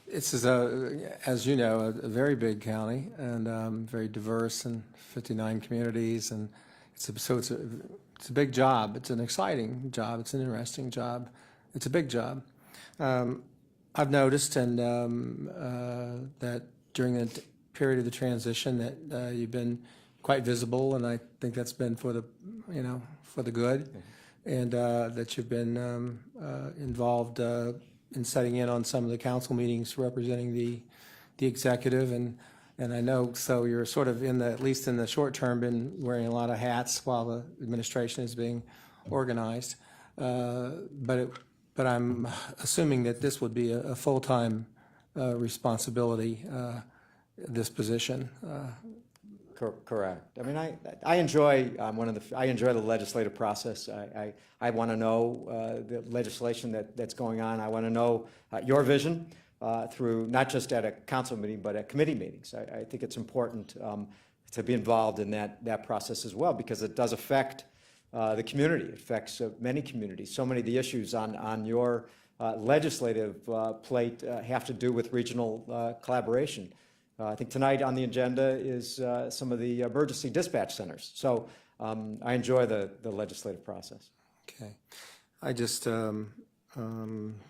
this is, as you know, a very big county and very diverse, and 59 communities, and it's a big job. It's an exciting job. It's an interesting job. It's a big job. I've noticed and that during the period of the transition that you've been quite visible, and I think that's been for the good, and that you've been involved in setting in on some of the council meetings representing the executive, and I know, so you're sort of at least in the short term, been wearing a lot of hats while the administration is being organized, but I'm assuming that this would be a full-time responsibility, this position. Correct. I mean, I enjoy I enjoy the legislative process. I want to know the legislation that's going on. I want to know your vision through not just at a council meeting but at committee meetings. I think it's important to be involved in that process as well, because it does affect the community. It affects many communities. So many of the issues on your legislative plate have to do with regional collaboration. I think tonight on the agenda is some of the emergency dispatch centers. So I enjoy the legislative process. Okay. I just, the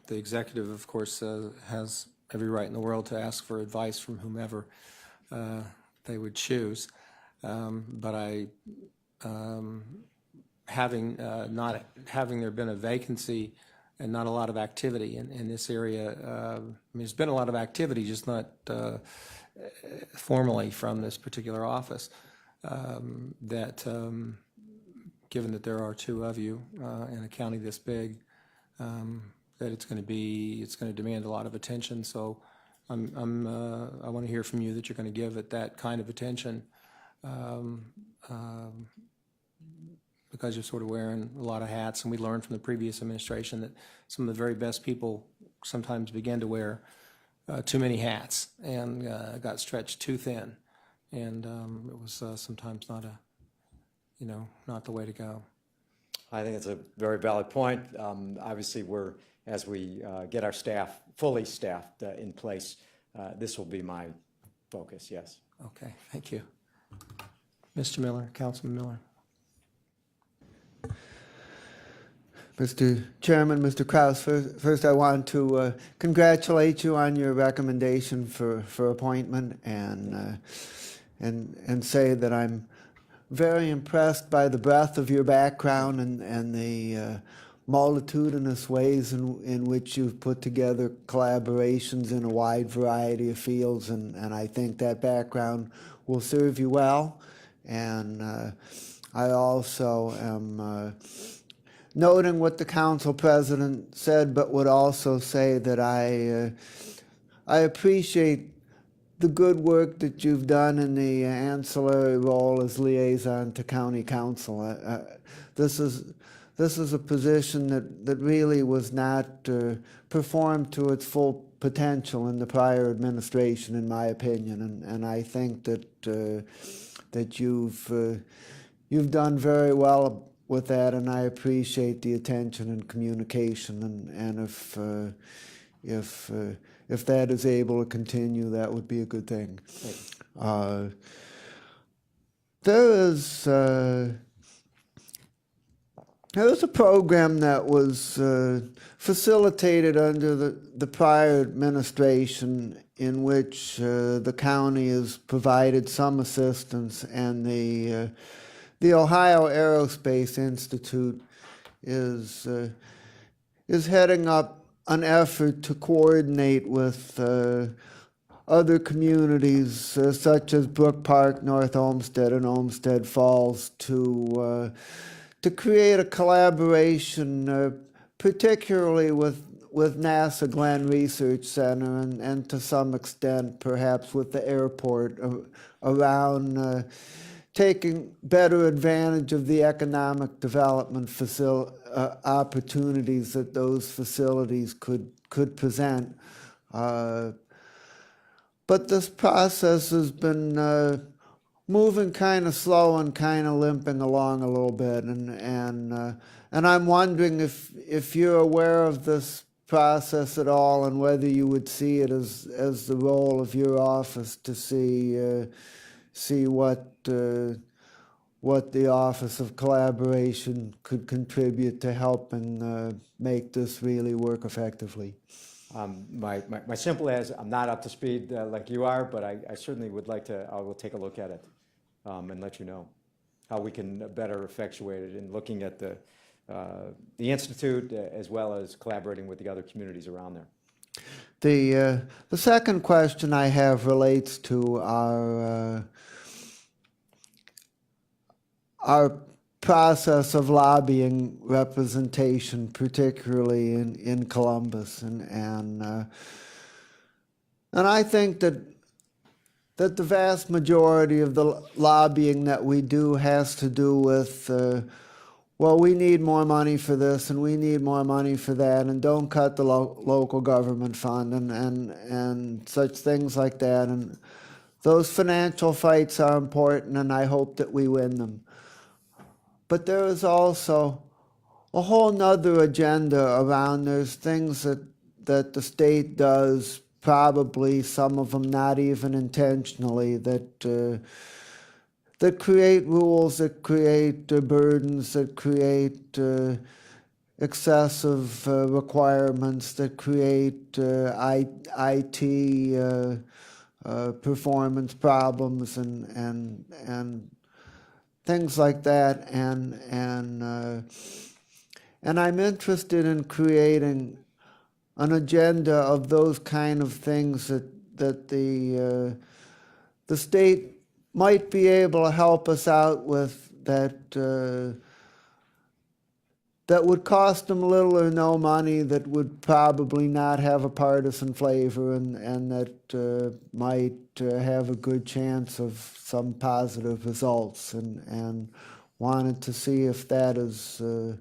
executive, of course, has every right in the world to ask for advice from whomever they would choose. But not having there been a vacancy and not a lot of activity in this area, I mean, there's been a lot of activity, just not formally from this particular office, given that there are two of you in a county this big, that it's going to demand a lot of attention. So I want to hear from you that you're going to give it that kind of attention, because you're sort of wearing a lot of hats, and we learned from the previous administration that some of the very best people sometimes began to wear too many hats and got stretched too thin, and it was sometimes not the way to go. I think it's a very valid point. Obviously, as we get our staff fully staffed in place, this will be my focus, yes. Okay, thank you. Mr. Miller, Councilman Miller. Mr. Chairman, Mr. Kraus, first I want to congratulate you on your recommendation for appointment, and say that I'm very impressed by the breadth of your background and the multitudinous ways in which you've put together collaborations in a wide variety of fields, and I think that background will serve you well. And I also am noting what the council president said, but would also say that I appreciate the good work that you've done in the ancillary role as liaison to county council. This is a position that really was not performed to its full potential in the prior administration, in my opinion, and I think that you've done very well with that, and I appreciate the attention and communication, and if that is able to continue, that would be a good thing. There was a program that was facilitated under the prior administration in which the county has provided some assistance, and the Ohio Aerospace Institute is heading up an effort to coordinate with other communities such as Brook Park, North Olmsted, and Olmsted Falls to create a collaboration, particularly with NASA Glenn Research Center and to some extent perhaps with the airport around taking better advantage of the economic development opportunities that those facilities could present. But this process has been moving kind of slow and kind of limping along a little bit, and I'm wondering if you're aware of this process at all, and whether you would see it as the role of your office to see what the Office of Collaboration could contribute to helping make this really work effectively. My simple answer, I'm not up to speed like you are, but I certainly would like to, I will take a look at it and let you know how we can better effectuate it in looking at the Institute as well as collaborating with the other communities around there. The second question I have relates to our process of lobbying representation, particularly in Columbus, and I think that the vast majority of the lobbying that we do has to do with well, we need more money for this, and we need more money for that, and don't cut the local government fund, and such things like that. And those financial fights are important, and I hope that we win them. But there is also a whole nother agenda around. There's things that the state does, probably some of them not even intentionally, that create rules, that create burdens, that create excessive requirements, that create IT performance problems and things like that, and I'm interested in creating an agenda of those kind of things that the state might be able to help us out with, that would cost them little or no money, that would probably not have a partisan flavor, and that might have a good chance of some positive results, and wanted to see if that is a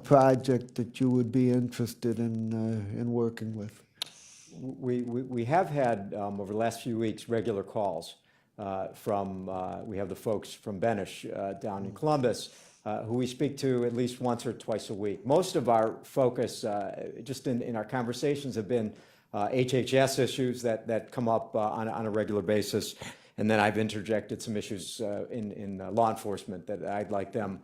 project that you would be interested in working with. We have had, over the last few weeks, regular calls from, we have the folks from Benish down in Columbus, who we speak to at least once or twice a week. Most of our focus, just in our conversations, have been HHS issues that come up on a regular basis. And then I've interjected some issues in law enforcement that I'd like them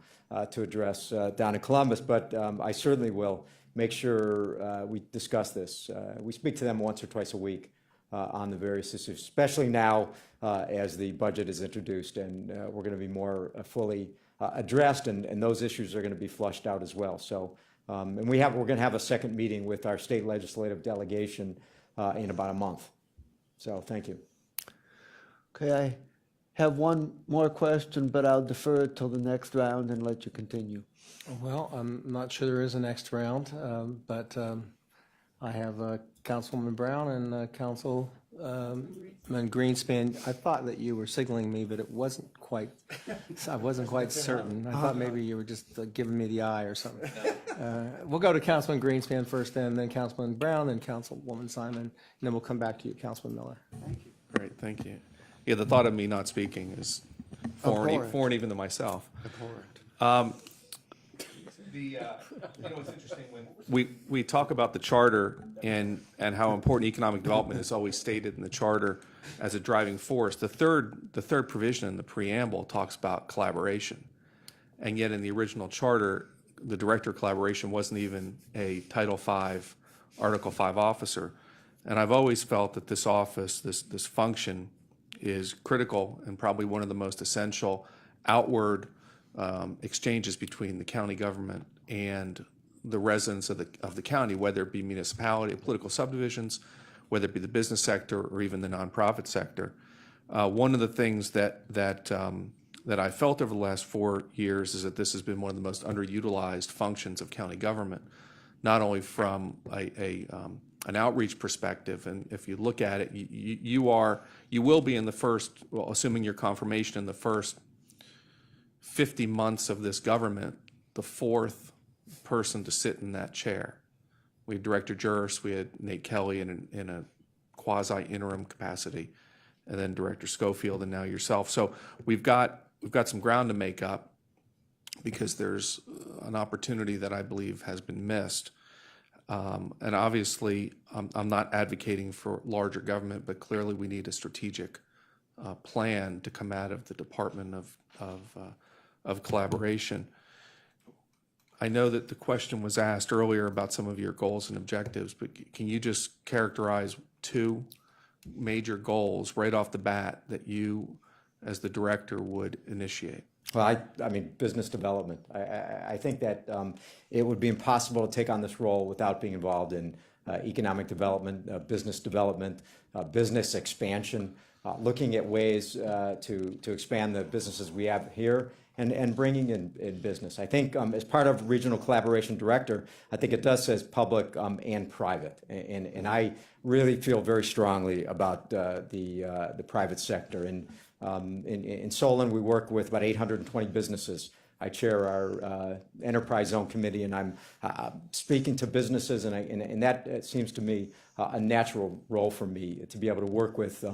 to address down in Columbus. But I certainly will make sure we discuss this. We speak to them once or twice a week on the various issues, especially now as the budget is introduced, and we're going to be more fully addressed, and those issues are going to be flushed out as well. So And we're going to have a second meeting with our state legislative delegation in about a month. So thank you. Okay, I have one more question, but I'll defer it till the next round and let you continue. Well, I'm not sure there is a next round, but I have Councilwoman Brown and Councilman Greenspan. I thought that you were signaling me, but it wasn't quite, I wasn't quite certain. I thought maybe you were just giving me the eye or something. We'll go to Councilman Greenspan first, then Councilman Brown, then Councilwoman Simon, and then we'll come back to you, Councilman Miller. Great, thank you. Yeah, the thought of me not speaking is foreign even to myself. It's interesting when we talk about the charter and how important economic development is always stated in the charter as a driving force. The third provision in the preamble talks about collaboration, and yet in the original charter, the director of collaboration wasn't even a Title V, Article V officer. And I've always felt that this office, this function, is critical and probably one of the most essential outward exchanges between the county government and the residents of the county, whether it be municipality, political subdivisions, whether it be the business sector or even the nonprofit sector. One of the things that I felt over the last 4 years is that this has been one of the most underutilized functions of county government, not only from an outreach perspective, and if you look at it, you will be in the first, well, assuming your confirmation in the first 50 months of this government, the fourth person to sit in that chair. We had Director Juris, we had Nate Kelly in a quasi-interim capacity, and then Director Schofield, and now yourself. So we've got some ground to make up because there's an opportunity that I believe has been missed. And obviously, I'm not advocating for larger government, but clearly we need a strategic plan to come out of the Department of Collaboration. I know that the question was asked earlier about some of your goals and objectives, but can you just characterize 2 major goals right off the bat that you, as the director, would initiate? Well, I mean, business development. I think that it would be impossible to take on this role without being involved in economic development, business expansion, looking at ways to expand the businesses we have here and bringing in business. I think as part of Regional Collaboration Director, I think it does says public and private. And I really feel very strongly about the private sector. In Solon, we work with about 820 businesses. I chair our Enterprise Zone Committee, and I'm speaking to businesses, and that seems to me a natural role for me, to be able to work with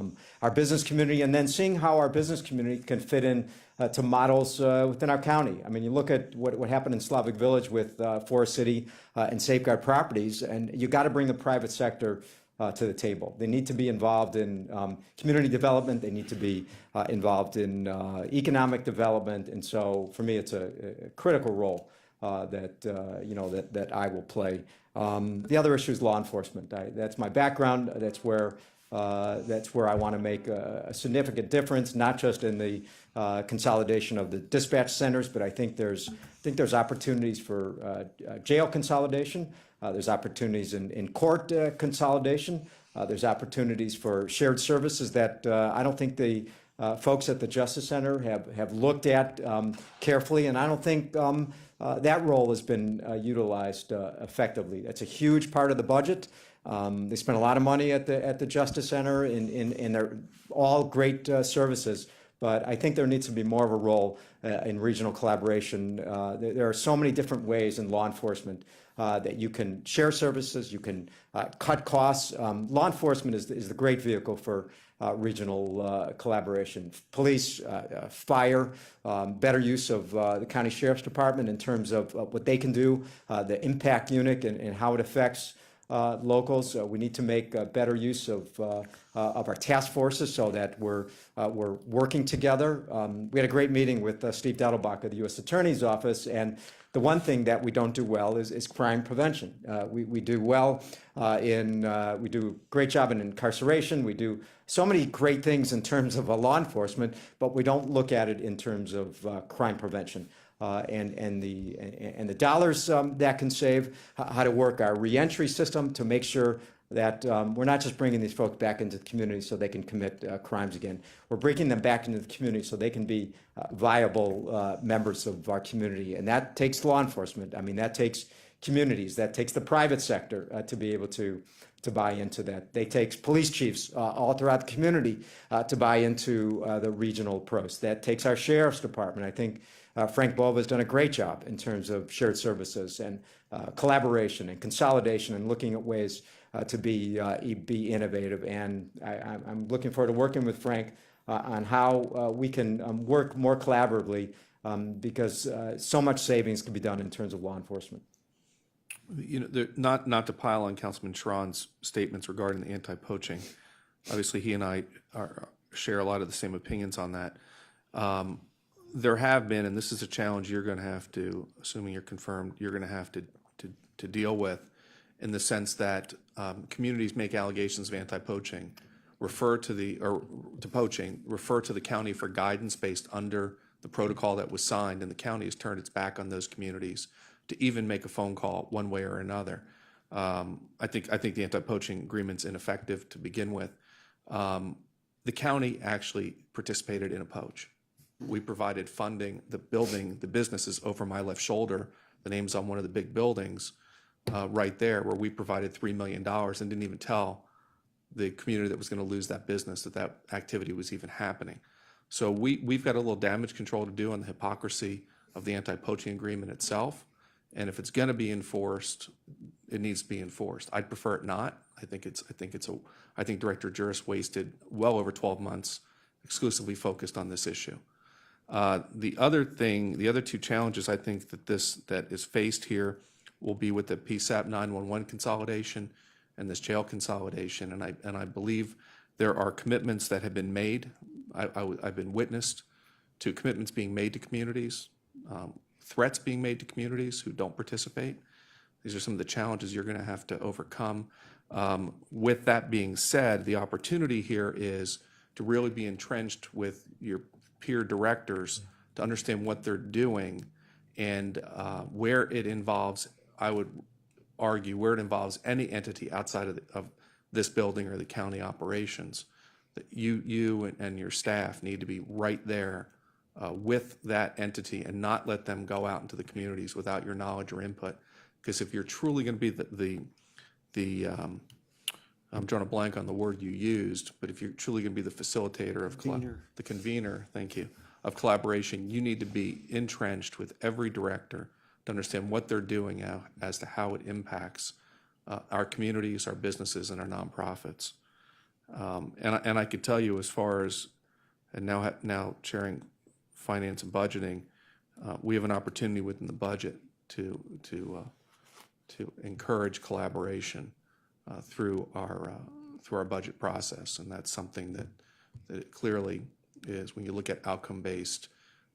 our business community and then seeing how our business community can fit in to models within our county. I mean, you look at what happened in Slavic Village with Forest City and Safeguard Properties, and you got to bring the private sector to the table. They need to be involved in community development. They need to be involved in economic development. And so, for me, it's a critical role that I will play. The other issue is law enforcement. That's my background. That's where I want to make a significant difference, not just in the consolidation of the dispatch centers, but I think there's opportunities for jail consolidation. There's opportunities in court consolidation. There's opportunities for shared services that I don't think the folks at the Justice Center have looked at carefully, and I don't think that role has been utilized effectively. That's a huge part of the budget. They spend a lot of money at the Justice Center, and they're all great services. But I think there needs to be more of a role in regional collaboration. There are so many different ways in law enforcement that you can share services, you can cut costs. Law enforcement is the great vehicle for regional collaboration. Police, fire, better use of the county sheriff's department in terms of what they can do, the impact unit and how it affects locals. We need to make better use of our task forces so that we're working together. We had a great meeting with Steve Dettelbach of the U.S. Attorney's Office, and the one thing that we don't do well is crime prevention. We do well we do a great job in incarceration. We do so many great things in terms of law enforcement, but we don't look at it in terms of crime prevention. and the dollars that can save, how to work our reentry system to make sure that we're not just bringing these folks back into the community so they can commit crimes again. We're bringing them back into the community so they can be viable members of our community. And that takes law enforcement. I mean, that takes communities, that takes the private sector to be able to buy into that. They takes police chiefs all throughout the community to buy into the regional approach. That takes our sheriff's department. I think Frank Bova has done a great job in terms of shared services and collaboration and consolidation and looking at ways to be innovative. And I'm looking forward to working with Frank on how we can work more collaboratively because so much savings can be done in terms of law enforcement. You know, not to pile on Councilman Schron's statements regarding the anti-poaching. Obviously, he and I share a lot of the same opinions on that. There have been, and this is a challenge you're going to have to, assuming you're confirmed, you're going to have to deal with, in the sense that communities make allegations of anti-poaching, refer to the county for guidance based under the protocol that was signed, and the county has turned its back on those communities to even make a phone call one way or another. I think the anti-poaching agreement's ineffective to begin with. The county actually participated in a poach. We provided funding, the businesses over my left shoulder, the name's on one of the big buildings right there, where we provided $3 million and didn't even tell the community that was going to lose that business that activity was even happening. So we've got a little damage control to do on the hypocrisy of the anti-poaching agreement itself. And if it's going to be enforced, it needs to be enforced. I'd prefer it not. I think Director Juris wasted well over 12 months exclusively focused on this issue. The other two challenges I think that is faced here will be with the PSAP 911 consolidation and this jail consolidation. And I believe there are commitments that have been made. I've been witnessed to commitments being made to communities, threats being made to communities who don't participate. These are some of the challenges you're going to have to overcome. With that being said, the opportunity here is to really be entrenched with your peer directors to understand what they're doing, and where it involves, I would argue, where it involves any entity outside of this building or the county operations, that you and your staff need to be right there with that entity and not let them go out into the communities without your knowledge or input. Because if you're truly going to be I'm drawing a blank on the word you used, but if you're truly going to be the facilitator of the convener, thank you, of collaboration, you need to be entrenched with every director to understand what they're doing as to how it impacts our communities, our businesses, and our nonprofits. And I could tell you, as far as, and now chairing finance and budgeting, we have an opportunity within the budget to encourage collaboration through our budget process, and that's something that it clearly is. When you look at outcome-based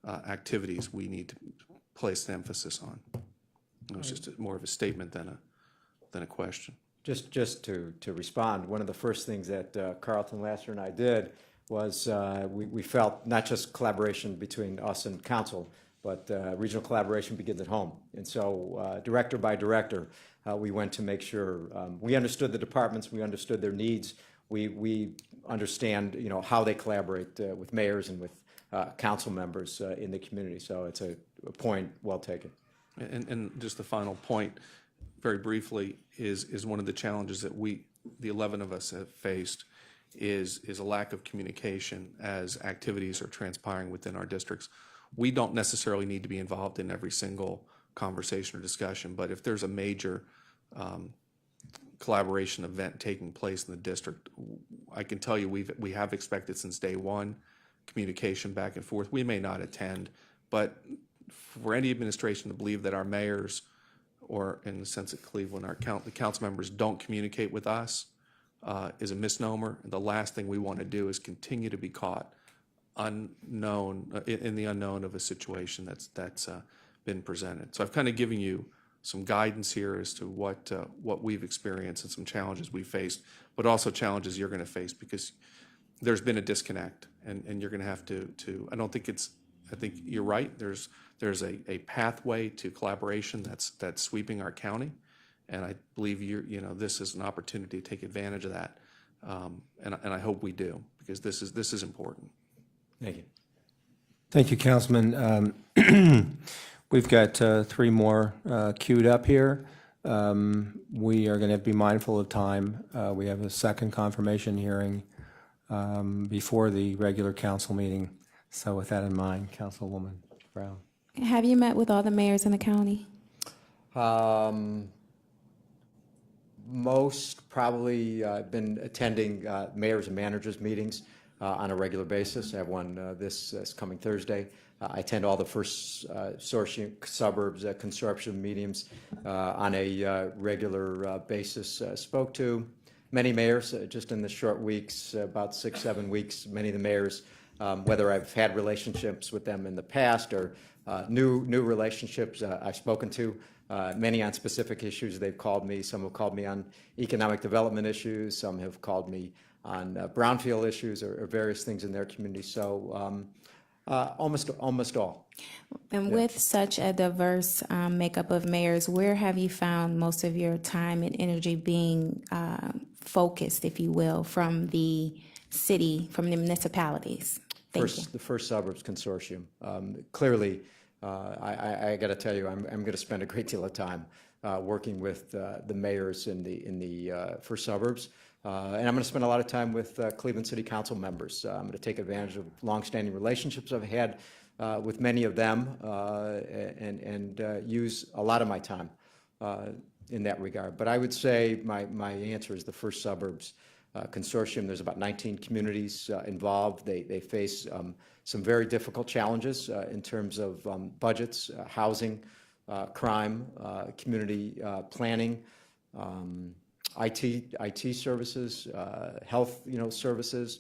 activities, we need to place the emphasis on. It was just more of a statement than a question. Just to respond, one of the first things that Carlton Lasser and I did was we felt not just collaboration between us and council, but regional collaboration begins at home. And so director by director, we went to make sure we understood the departments, we understood their needs, we understand how they collaborate with mayors and with council members in the community. So it's a point well taken. And just the final point, very briefly, is one of the challenges that the 11 of us have faced is a lack of communication as activities are transpiring within our districts. We don't necessarily need to be involved in every single conversation or discussion, but if there's a major collaboration event taking place in the district, I can tell you we have expected since day one communication back and forth. We may not attend, but for any administration to believe that our mayors, or in the sense of Cleveland, the council members don't communicate with us is a misnomer. And the last thing we want to do is continue to be caught in the unknown of a situation that's been presented. So I've kind of given you some guidance here as to what we've experienced and some challenges we faced, but also challenges you're going to face, because there's been a disconnect, and you're going to have to. I don't think it's I think you're right. There's a pathway to collaboration that's sweeping our county, and I believe this is an opportunity to take advantage of that, and I hope we do, because this is important. Thank you. Thank you, Councilman. We've got 3 more queued up here. We are going to be mindful of time. We have a second confirmation hearing before the regular council meeting. So with that in mind, Councilwoman Brown. Have you met with all the mayors in the county? Most probably been attending mayors and managers meetings on a regular basis. I have one this coming Thursday. I attend all the first suburbs consortium meetings on a regular basis. Spoke to many mayors just in the short weeks, about 6-7 weeks. Many of the mayors, whether I've had relationships with them in the past or new relationships I've spoken to. Many on specific issues. They've called me. Some have called me on economic development issues. Some have called me on brownfield issues or various things in their community. So almost all. And with such a diverse makeup of mayors, where have you found most of your time and energy being focused, if you will, from the city, from the municipalities? Thank you. The First Suburbs Consortium. Clearly, I got to tell you, I'm going to spend a great deal of time working with the mayors in the First Suburbs. And I'm going to spend a lot of time with Cleveland City Council members. I'm going to take advantage of longstanding relationships I've had with many of them and use a lot of my time in that regard. But I would say my answer is the First Suburbs Consortium. There's about 19 communities involved. They face some very difficult challenges in terms of budgets, housing, crime, community planning, IT services, health, services.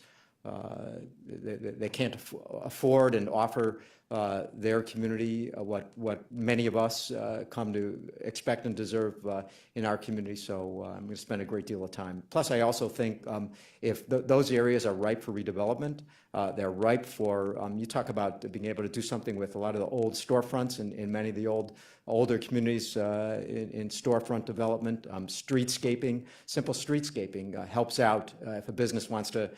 They can't afford and offer their community what many of us come to expect and deserve in our community. So I'm going to spend a great deal of time. Plus, I also think if those areas are ripe for redevelopment, they're ripe for, you talk about being able to do something with a lot of the old storefronts in many of the older communities in storefront development. Streetscaping, simple streetscaping helps out if a business wants to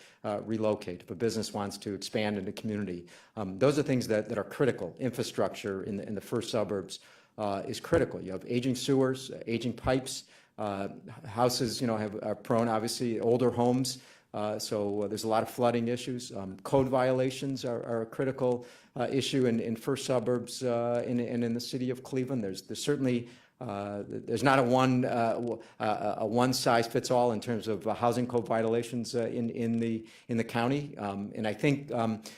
relocate, if a business wants to expand into community. Those are things that are critical. Infrastructure in the first suburbs is critical. You have aging sewers, aging pipes, houses, are prone, obviously, older homes. So there's a lot of flooding issues. Code violations are a critical issue in first suburbs and in the city of Cleveland. There's certainly there's not a one size fits all in terms of housing code violations in the county. And I think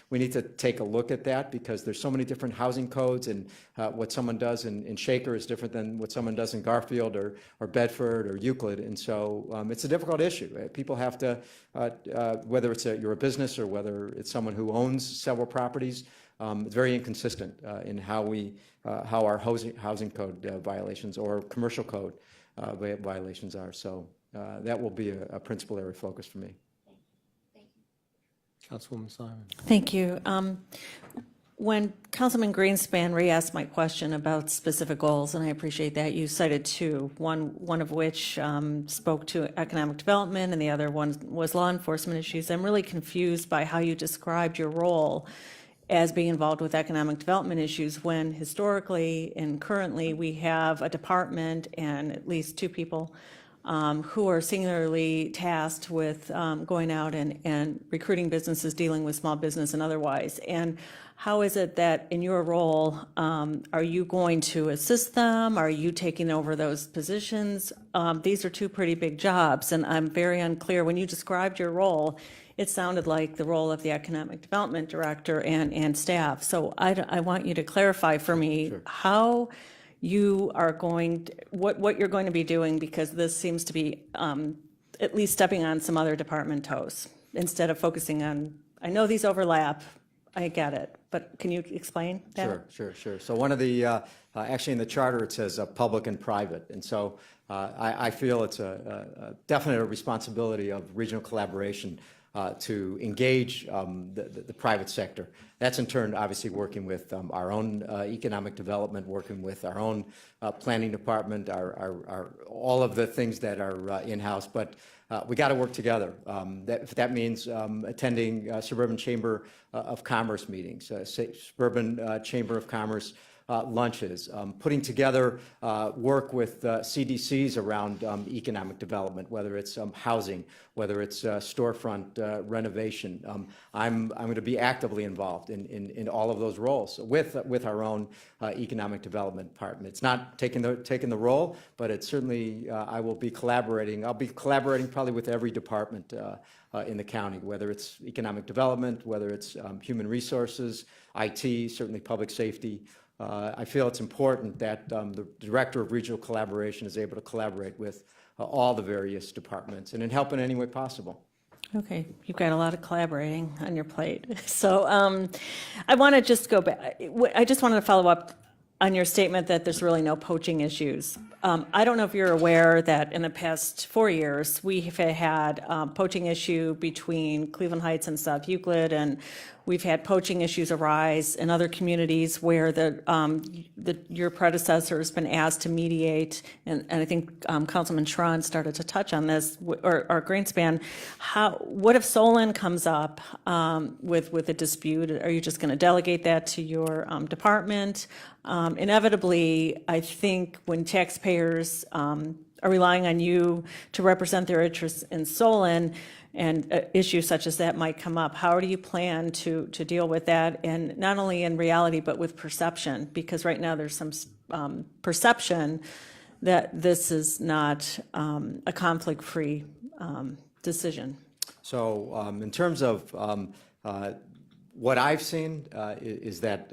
we need to take a look at that because there's so many different housing codes, and what someone does in Shaker is different than what someone does in Garfield or Bedford or Euclid. And so it's a difficult issue. People have to, whether you're a business or whether it's someone who owns several properties, it's very inconsistent in how our housing code violations or commercial code violations are. So that will be a principal area of focus for me. Councilwoman Simon. Thank you. When Councilman Greenspan re-asked my question about specific goals, and I appreciate that, you cited 2, one of which spoke to economic development and the other one was law enforcement issues. I'm really confused by how you described your role as being involved with economic development issues when historically and currently we have a department and at least 2 people who are singularly tasked with going out and recruiting businesses, dealing with small business and otherwise. And how is it that in your role, are you going to assist them? Are you taking over those positions? These are 2 pretty big jobs, and I'm very unclear. When you described your role, it sounded like the role of the economic development director and staff. So I want you to clarify for me how you are going, what you're going to be doing, because this seems to be at least stepping on some other department toes instead of focusing on, I know these overlap, I get it, but can you explain that? Sure. So one of the, actually in the charter, it says public and private. And so I feel it's a definite responsibility of regional collaboration to engage the private sector. That's in turn obviously working with our own economic development, working with our own planning department, all of the things that are in-house. But we got to work together. If that means attending Suburban Chamber of Commerce meetings, Suburban Chamber of Commerce lunches, putting together work with CDCs around economic development, whether it's housing, whether it's storefront renovation. I'm going to be actively involved in all of those roles with our own economic development department. It's not taking the role, but it's certainly I will be collaborating. I'll be collaborating probably with every department in the county, whether it's economic development, whether it's human resources, IT, certainly public safety. I feel it's important that the Director of Regional Collaboration is able to collaborate with all the various departments and help in any way possible. Okay, you've got a lot of collaborating on your plate. So I want to just go back. I just wanted to follow up on your statement that there's really no poaching issues. I don't know if you're aware that in the past 4 years, we have had poaching issue between Cleveland Heights and South Euclid, and we've had poaching issues arise in other communities where your predecessor has been asked to mediate, and I think Councilman Schron started to touch on this, or Greenspan. What if Solon comes up with a dispute? Are you just going to delegate that to your department? Inevitably, I think when taxpayers are relying on you to represent their interests in Solon, and issues such as that might come up, how do you plan to deal with that? And not only in reality, but with perception, because right now there's some perception that this is not a conflict-free decision. So in terms of what I've seen is that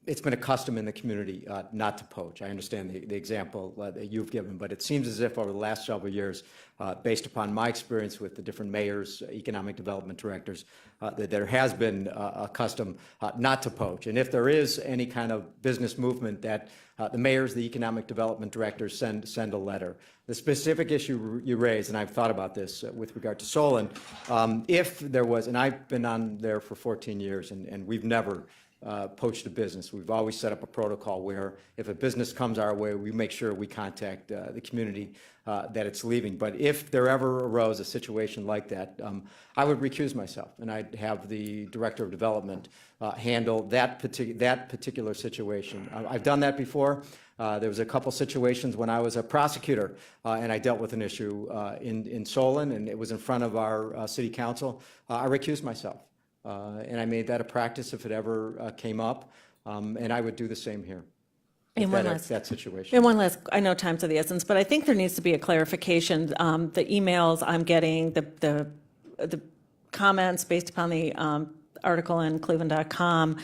it's been a custom in the community not to poach. I understand the example that you've given, but it seems as if over the last several years, based upon my experience with the different mayors, economic development directors, that there has been a custom not to poach. And if there is any kind of business movement, that the mayors, the economic development directors send a letter. The specific issue you raised, and I've thought about this with regard to Solon, if there was, and I've been on there for 14 years, and we've never poached a business. We've always set up a protocol where if a business comes our way, we make sure we contact the community that it's leaving. But if there ever arose a situation like that, I would recuse myself, and I'd have the Director of Development handle that particular situation. I've done that before. There was a couple situations when I was a prosecutor, and I dealt with an issue in Solon, and it was in front of our city council. I recused myself. And I made that a practice if it ever came up, and I would do the same here. And that situation. And one last, I know time's of the essence, but I think there needs to be a clarification. The emails I'm getting, the comments based upon the article in Cleveland.com,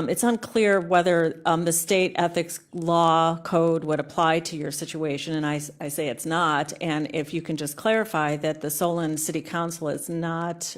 it's unclear whether the state ethics law code would apply to your situation, and I say it's not. And if you can just clarify that the Solon City Council is not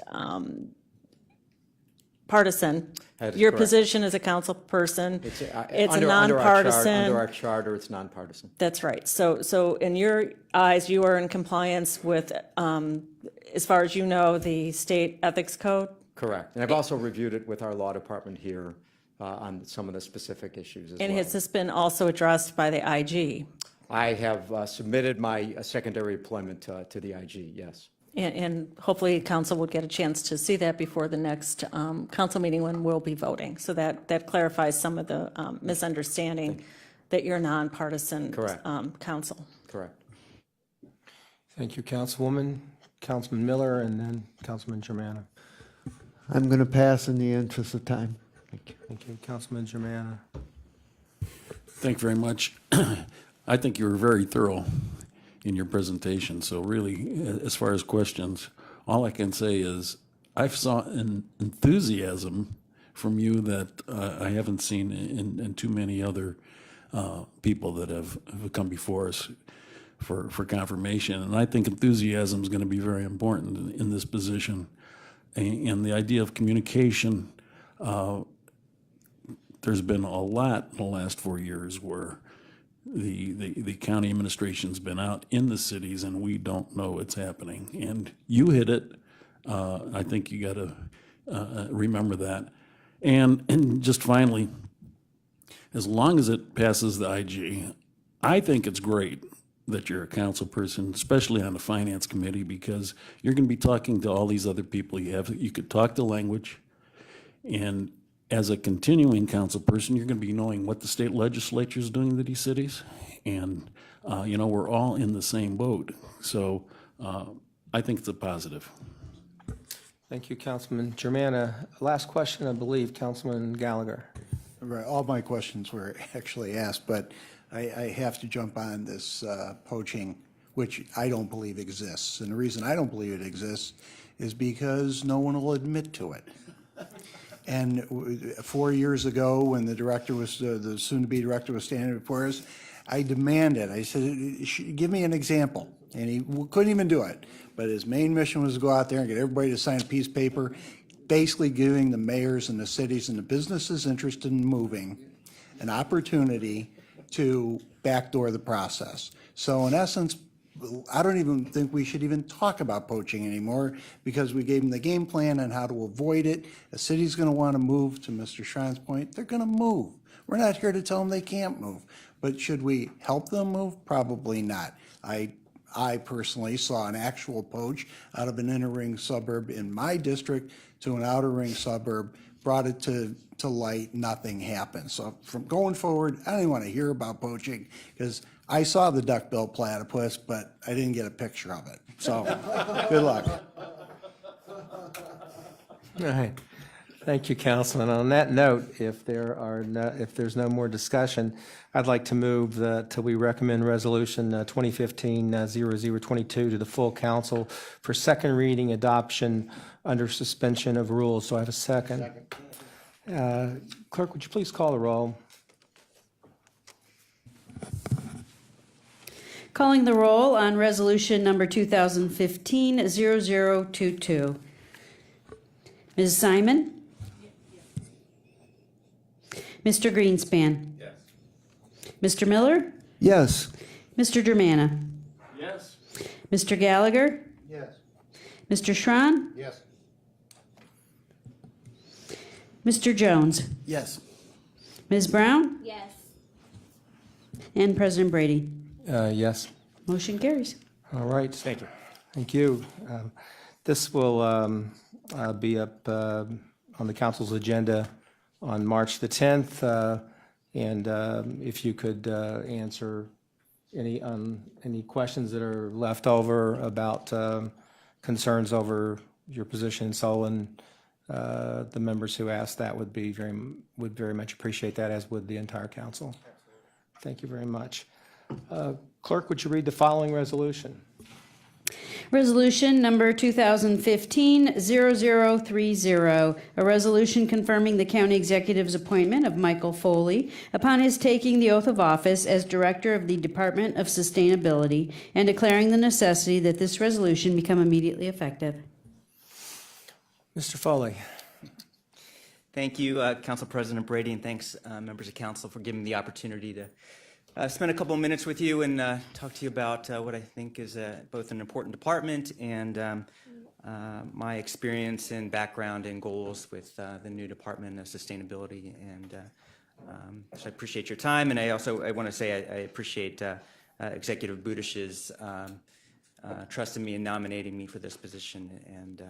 partisan. Your correct. Position as a council person, it's a nonpartisan. nonpartisan. Under our charter, it's nonpartisan. That's right. So in your eyes, you are in compliance with, as far as you know, the state ethics code? Correct. And I've also reviewed it with our law department here on some of the specific issues as well. And has this been also addressed by the IG? I have submitted my secondary employment to the IG, yes. And hopefully council will get a chance to see that before the next council meeting when we'll be voting. So that clarifies some of the misunderstanding that you're nonpartisan Correct. Council. Correct. Thank you, Councilwoman. Councilman Miller, and then Councilman Germana. I'm going to pass in the interest of time. Thank you, Councilman Germana. Thank you very much. I think you were very thorough in your presentation. So really, as far as questions, all I can say is I saw an enthusiasm from you that I haven't seen in too many other people that have come before us for confirmation. And I think enthusiasm is going to be very important in this position. And the idea of communication, there's been a lot in the last 4 years where the county administration's been out in the cities and we don't know what's happening. And you hit it I think you got to remember that. And just finally, as long as it passes the IG, I think it's great that you're a council person, especially on the finance committee, because you're going to be talking to all these other people. You could talk the language, and as a continuing council person, you're going to be knowing what the state legislature is doing to these cities, and we're all in the same boat. So I think it's a positive. Thank you, Councilman Germana. Last question, I believe, Councilman Gallagher. Right, all my questions were actually asked, but I have to jump on this poaching, which I don't believe exists. And the reason I don't believe it exists is because no one will admit to it. And 4 years ago, when the director was, the soon-to-be director was standing before us, I demanded, I said, give me an example. And he couldn't even do it. But his main mission was to go out there and get everybody to sign a piece of paper, basically giving the mayors and the cities and the businesses interested in moving an opportunity to backdoor the process. So in essence, I don't even think we should even talk about poaching anymore because we gave them the game plan on how to avoid it. A city's going to want to move, to Mr. Schron's point, they're going to move. We're not here to tell them they can't move. But should we help them move? Probably not. I personally saw an actual poach out of an inner ring suburb in my district to an outer ring suburb, brought it to light, nothing happened. So from going forward, I don't even want to hear about poaching because I saw the duck-billed platypus, but I didn't get a picture of it. So good luck. All right. Thank you, Councilman. On that note, if there's no more discussion, I'd like to move till we recommend Resolution 2015-0022 to the full council for second reading adoption under suspension of rules. So I have a second. Clerk, would you please call the roll? Calling the roll on resolution number 2015-0022. Ms. Simon? Mr. Greenspan? Yes. Mr. Miller? Yes. Mr. Germana? Yes. Mr. Gallagher? Yes. Mr. Schron? Yes. Mr. Jones? Yes. Ms. Brown? Yes. And President Brady? Yes. Motion carries. All right. Thank you. Thank you. This will be up on the council's agenda on March the 10th. And if you could answer any questions that are left over about concerns over your position in Solon, the members who asked that would very much appreciate that, as would the entire council. Thank you very much. Clerk, would you read the following resolution? Resolution number 2015-0030, a resolution confirming the county executive's appointment of Michael Foley upon his taking the oath of office as Director of the Department of Sustainability and declaring the necessity that this resolution become immediately effective. Mr. Foley. Thank you, Council President Brady, and thanks, members of council, for giving me the opportunity to spend a couple of minutes with you and talk to you about what I think is both an important department and my experience and background and goals with the new Department of Sustainability. And so I appreciate your time, and I want to say I appreciate Executive Budish's trust in me in nominating me for this position, and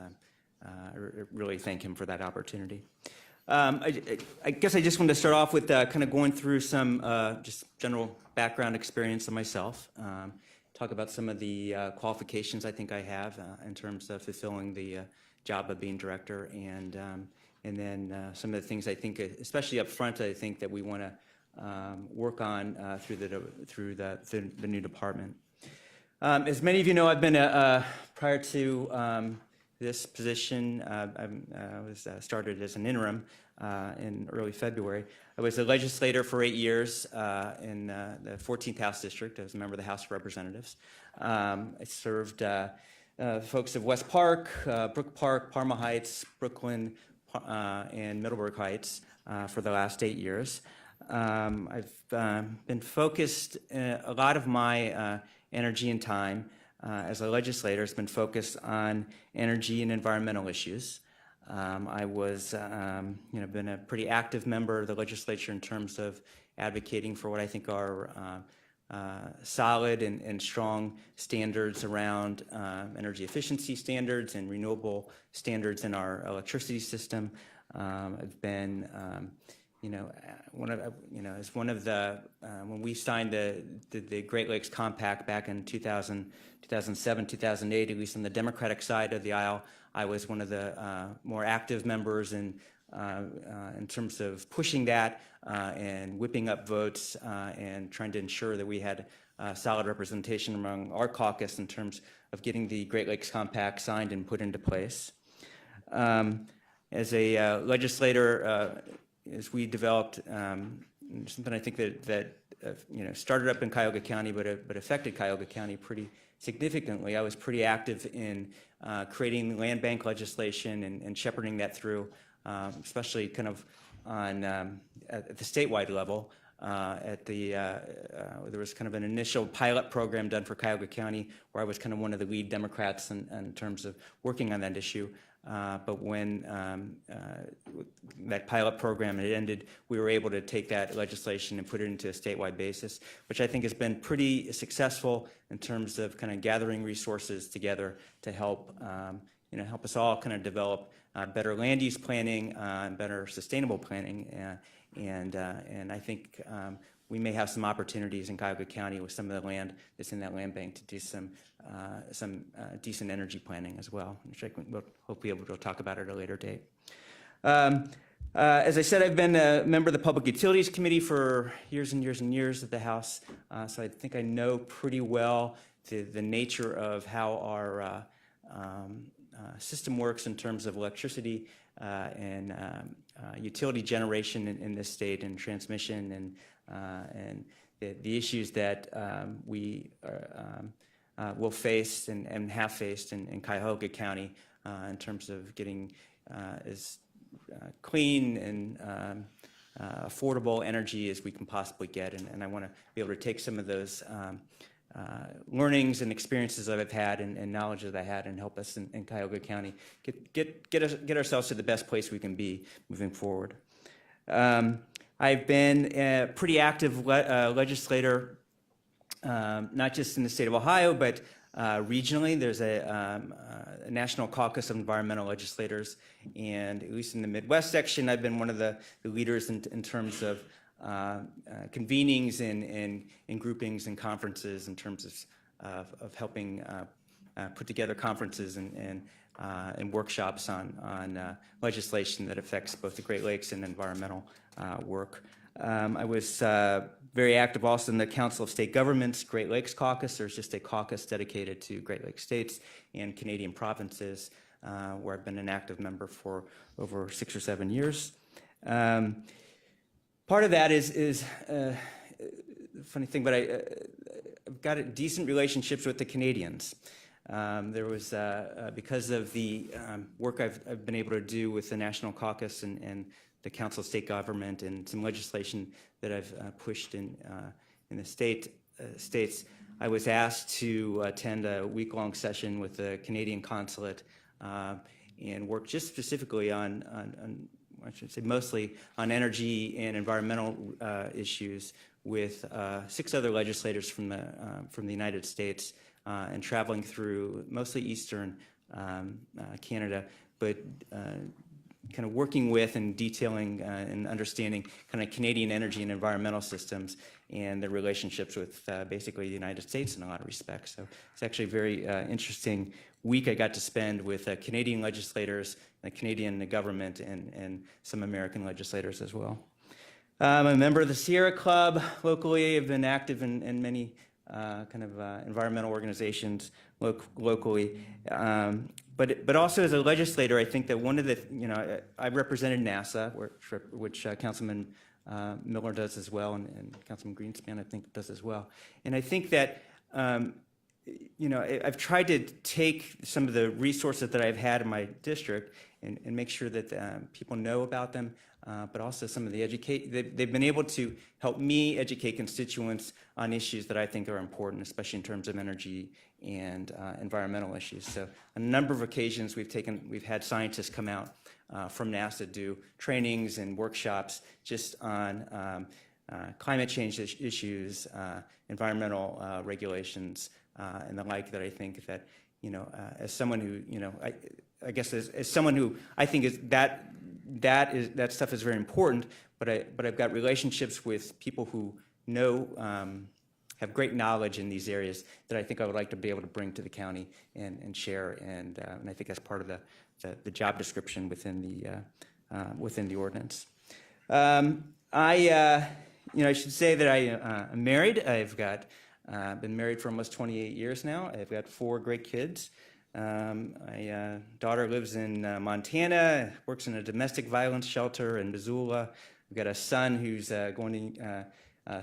I really thank him for that opportunity. I guess I just wanted to start off with kind of going through some just general background experience of myself, talk about some of the qualifications I think I have in terms of fulfilling the job of being director, and then some of the things I think, especially up front, I think that we want to work on through the new department. As many of you know, I've been prior to this position, I was started as an interim in early February. I was a legislator for 8 years in the 14th House District. I was a member of the House of Representatives. I served folks of West Park, Brook Park, Parma Heights, Brooklyn, and Middleburg Heights for the last 8 years. I've been focused a lot of my energy and time as a legislator has been focused on energy and environmental issues. I was, been a pretty active member of the legislature in terms of advocating for what I think are solid and strong standards around energy efficiency standards and renewable standards in our electricity system. I've been, as one of the, when we signed the Great Lakes Compact back in 2007, 2008, at least on the Democratic side of the aisle, I was one of the more active members in terms of pushing that and whipping up votes and trying to ensure that we had solid representation among our caucus in terms of getting the Great Lakes Compact signed and put into place. As a legislator, as we developed something I think that started up in Cuyahoga County but affected Cuyahoga County pretty significantly. I was pretty active in creating land bank legislation and shepherding that through, especially kind of on at the statewide level. There was kind of an initial pilot program done for Cuyahoga County where I was kind of one of the lead Democrats in terms of working on that issue. But when that pilot program had ended, we were able to take that legislation and put it into a statewide basis, which I think has been pretty successful in terms of kind of gathering resources together to help help us all kind of develop better land use planning and better sustainable planning. And I think we may have some opportunities in Cuyahoga County with some of the land that's in that land bank to do some decent energy planning as well, which we'll hope be able to talk about at a later date. As I said, I've been a member of the Public Utilities Committee for years and years and years at the House, so I think I know pretty well the nature of how our system works in terms of electricity and utility generation in this state and transmission and the issues that we will face and have faced in Cuyahoga County in terms of getting as clean and affordable energy as we can possibly get. And I want to be able to take some of those learnings and experiences that I've had and knowledge that I had and help us in Cuyahoga County get ourselves to the best place we can be moving forward. I've been a pretty active legislator, not just in the state of Ohio, but regionally. There's a National Caucus of Environmental Legislators, and at least in the Midwest section, I've been one of the leaders in terms of convenings and groupings and conferences in terms of helping put together conferences and workshops on legislation that affects both the Great Lakes and environmental work. I was very active also in the Council of State Governments, Great Lakes Caucus. There's just a caucus dedicated to Great Lakes states and Canadian provinces, where I've been an active member for over 6 or 7 years. Part of that is a funny thing, but I've got decent relationships with the Canadians. There was, because of the work I've been able to do with the National Caucus and the Council of State Government and some legislation that I've pushed in the states, I was asked to attend a week-long session with the Canadian consulate and work just specifically on I should say mostly on energy and environmental issues with 6 other legislators from the United States and traveling through mostly Eastern Canada, but kind of working with and detailing and understanding kind of Canadian energy and environmental systems and their relationships with basically the United States in a lot of respects. So it's actually a very interesting week I got to spend with Canadian legislators, the Canadian government, and some American legislators as well. I'm a member of the Sierra Club locally. I've been active in many kind of environmental organizations locally. But also as a legislator, I think that one of the, I represented NASA, which Councilman Miller does as well, and Councilman Greenspan, I think, does as well. And I think that, I've tried to take some of the resources that I've had in my district and make sure that people know about them, but also some of the they've been able to help me educate constituents on issues that I think are important, especially in terms of energy and environmental issues. So on a number of occasions we've had scientists come out from NASA do trainings and workshops just on climate change issues, environmental regulations, and the like, that I think that, as someone who, I guess as someone who I think is that stuff is very important, but I've got relationships with people who know, have great knowledge in these areas that I think I would like to be able to bring to the county and share, and I think that's part of the job description within the ordinance. I should say that I'm married. I've been married for almost 28 years now. I've got 4 great kids. My daughter lives in Montana, works in a domestic violence shelter in Missoula. We've got a son who's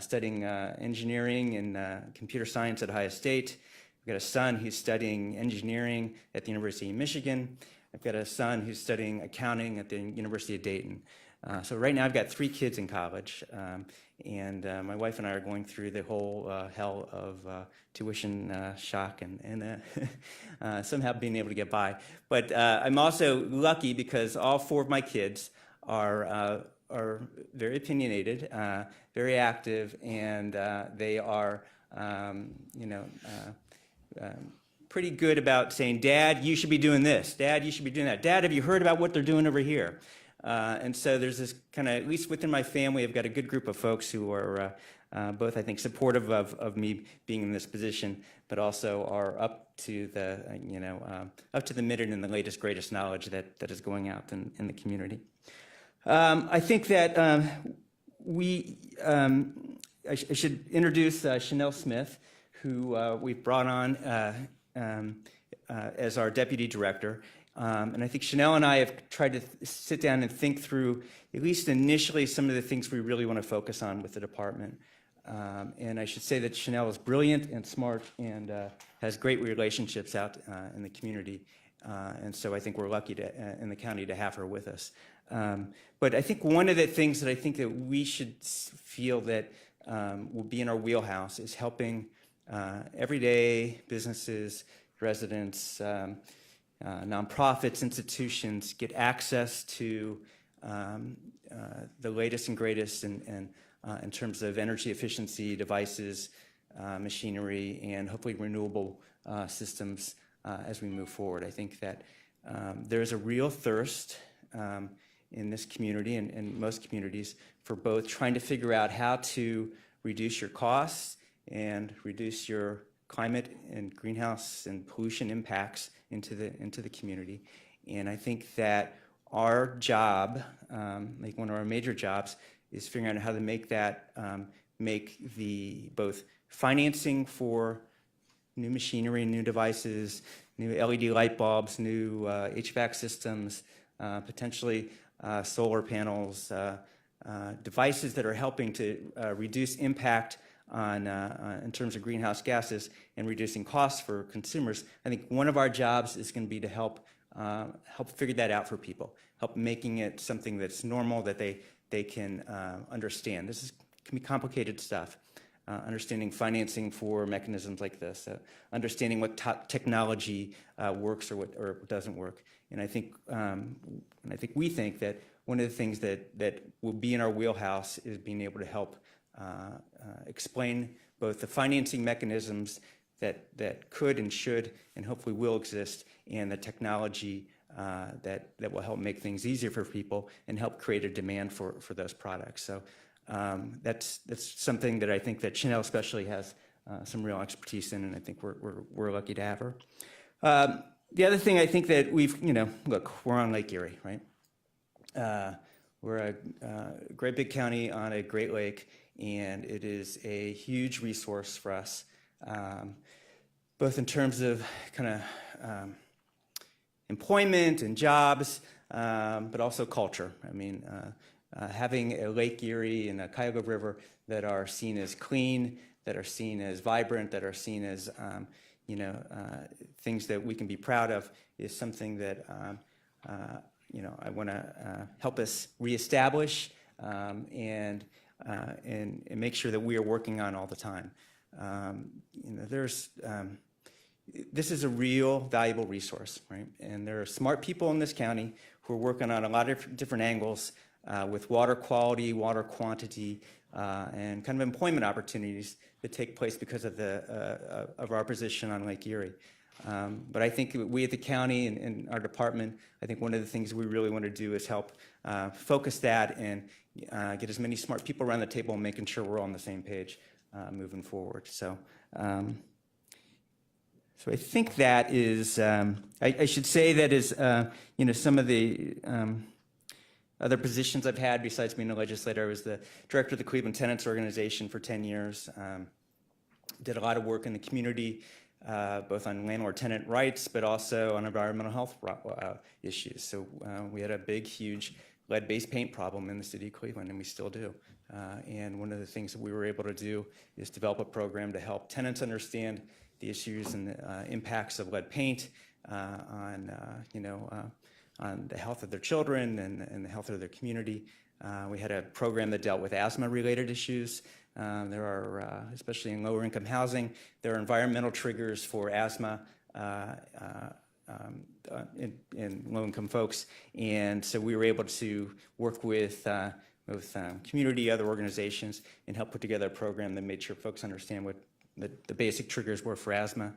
studying engineering and computer science at Ohio State. I've got a son who's studying engineering at the University of Michigan. I've got a son who's studying accounting at the University of Dayton. So right now I've got 3 kids in college, and my wife and I are going through the whole hell of tuition shock and somehow being able to get by. But I'm also lucky because all 4 of my kids are very opinionated, very active, and they are, pretty good about saying, "Dad, you should be doing this. Dad, you should be doing that. Dad, have you heard about what they're doing over here?" And so there's this kind of, at least within my family, I've got a good group of folks who are both, I think, supportive of me being in this position, but also are up to the minute and the latest, greatest knowledge that is going out in the community. I think that I should introduce Chanel Smith, who we've brought on as our deputy director. And I think Chanel and I have tried to sit down and think through, at least initially, some of the things we really want to focus on with the department. And I should say that Chanel is brilliant and smart and has great relationships out in the community. And so I think we're lucky in the county to have her with us. But I think one of the things that I think that we should feel that will be in our wheelhouse is helping everyday businesses, residents, nonprofits, institutions get access to the latest and greatest in terms of energy efficiency devices, machinery, and hopefully renewable systems as we move forward. I think that there's a real thirst in this community and most communities for both trying to figure out how to reduce your costs and reduce your climate and greenhouse and pollution impacts into the community. And I think that our job, like one of our major jobs, is figuring out how to make that, make the both financing for new machinery, new devices, new LED light bulbs, new HVAC systems, potentially solar panels, devices that are helping to reduce impact on in terms of greenhouse gases and reducing costs for consumers. I think one of our jobs is going to be to help figure that out for people, help making it something that's normal, that they can understand. Can be complicated stuff. Understanding financing for mechanisms like this, understanding what technology works or what doesn't work, and I think we think that one of the things that will be in our wheelhouse is being able to help explain both the financing mechanisms that could and should and hopefully will exist, and the technology that will help make things easier for people and help create a demand for those products. So. That's something that I think that Chanel especially has some real expertise in, and I think we're lucky to have her. The other thing I think that look, we're on Lake Erie, right? We're a great big county on a great lake, and it is a huge resource for us, both in terms of kind of employment and jobs, but also culture. I mean, having a Lake Erie and a Cuyahoga River that are seen as clean, that are seen as vibrant, that are seen as things that we can be proud of is something that I want to help us reestablish and make sure that we are working on all the time. This is a real valuable resource, right? And there are smart people in this county who are working on a lot of different angles with water quality, water quantity, and kind of employment opportunities that take place because of our position on Lake Erie. But I think we at the county and our department, I think one of the things we really want to do is help focus that and get as many smart people around the table and making sure we're all on the same page moving forward. So I think that is, I should say that is, some of the other positions I've had besides being a legislator. I was the director of the Cleveland Tenants Organization for 10 years. Did a lot of work in the community, both on landlord-tenant rights, but also on environmental health issues. So we had a big, huge lead-based paint problem in the city of Cleveland, and we still do. And one of the things that we were able to do is develop a program to help tenants understand the issues and the impacts of lead paint on the health of their children and the health of their community. We had a program that dealt with asthma-related issues. There are, especially in lower-income housing, there are environmental triggers for asthma in low-income folks. And so we were able to work with community, other organizations, and help put together a program that made sure folks understand what the basic triggers were for asthma.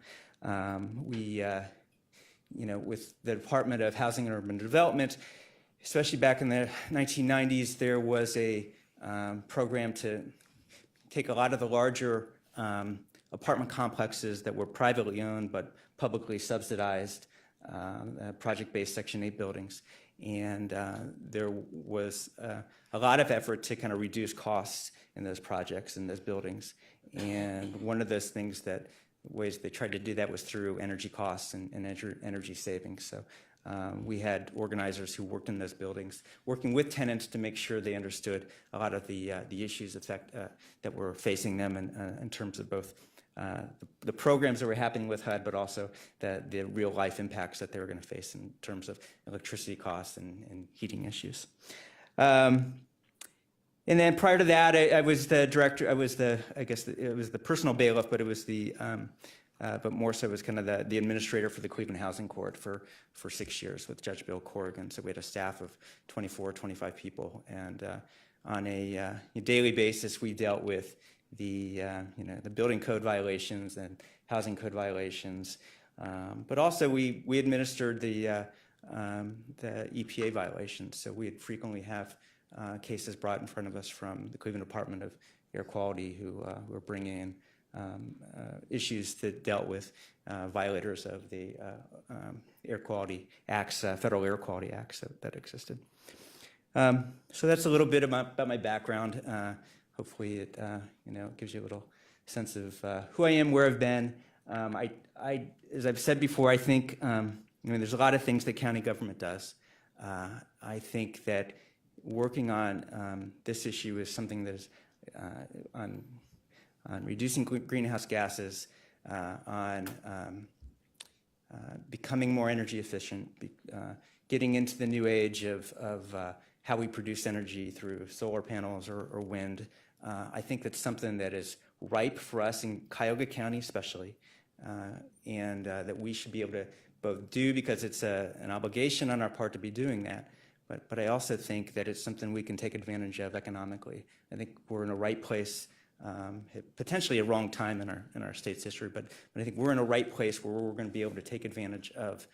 With the Department of Housing and Urban Development, especially back in the 1990s, there was a program to take a lot of the larger apartment complexes that were privately owned but publicly subsidized, project-based Section 8 buildings. And there was a lot of effort to kind of reduce costs in those projects and those buildings. And one of those ways they tried to do that was through energy costs and energy savings. So we had organizers who worked in those buildings, working with tenants to make sure they understood a lot of the issues that were facing them in terms of both the programs that were happening with HUD, but also the real life impacts that they were going to face in terms of electricity costs and heating issues. And then prior to that, I was the director. It was the personal bailiff, but it was but more so it was kind of the administrator for the Cleveland Housing Court for 6 years with Judge Bill Corrigan. So we had a staff of 24, 25 people, and on a daily basis, we dealt with the building code violations and housing code violations, but also we administered the EPA violations. So we'd frequently have cases brought in front of us from the Cleveland Department of Air Quality who were bringing in issues that dealt with violators of the Air Quality Acts, Federal Air Quality Acts that existed. So that's a little bit about my background. Hopefully it gives you a little sense of who I am, where I've been. As I've said before, I think there's a lot of things that county government does. I think that working on this issue is something that is on reducing greenhouse gases, on becoming more energy efficient, getting into the new age of how we produce energy through solar panels or wind. I think that's something that is ripe for us in Cuyahoga County especially, and that we should be able to both do because it's an obligation on our part to be doing that, but I also think that it's something we can take advantage of economically. I think we're in a right place, potentially a wrong time in our state's history, but I think we're in a right place where we're going to be able to take advantage of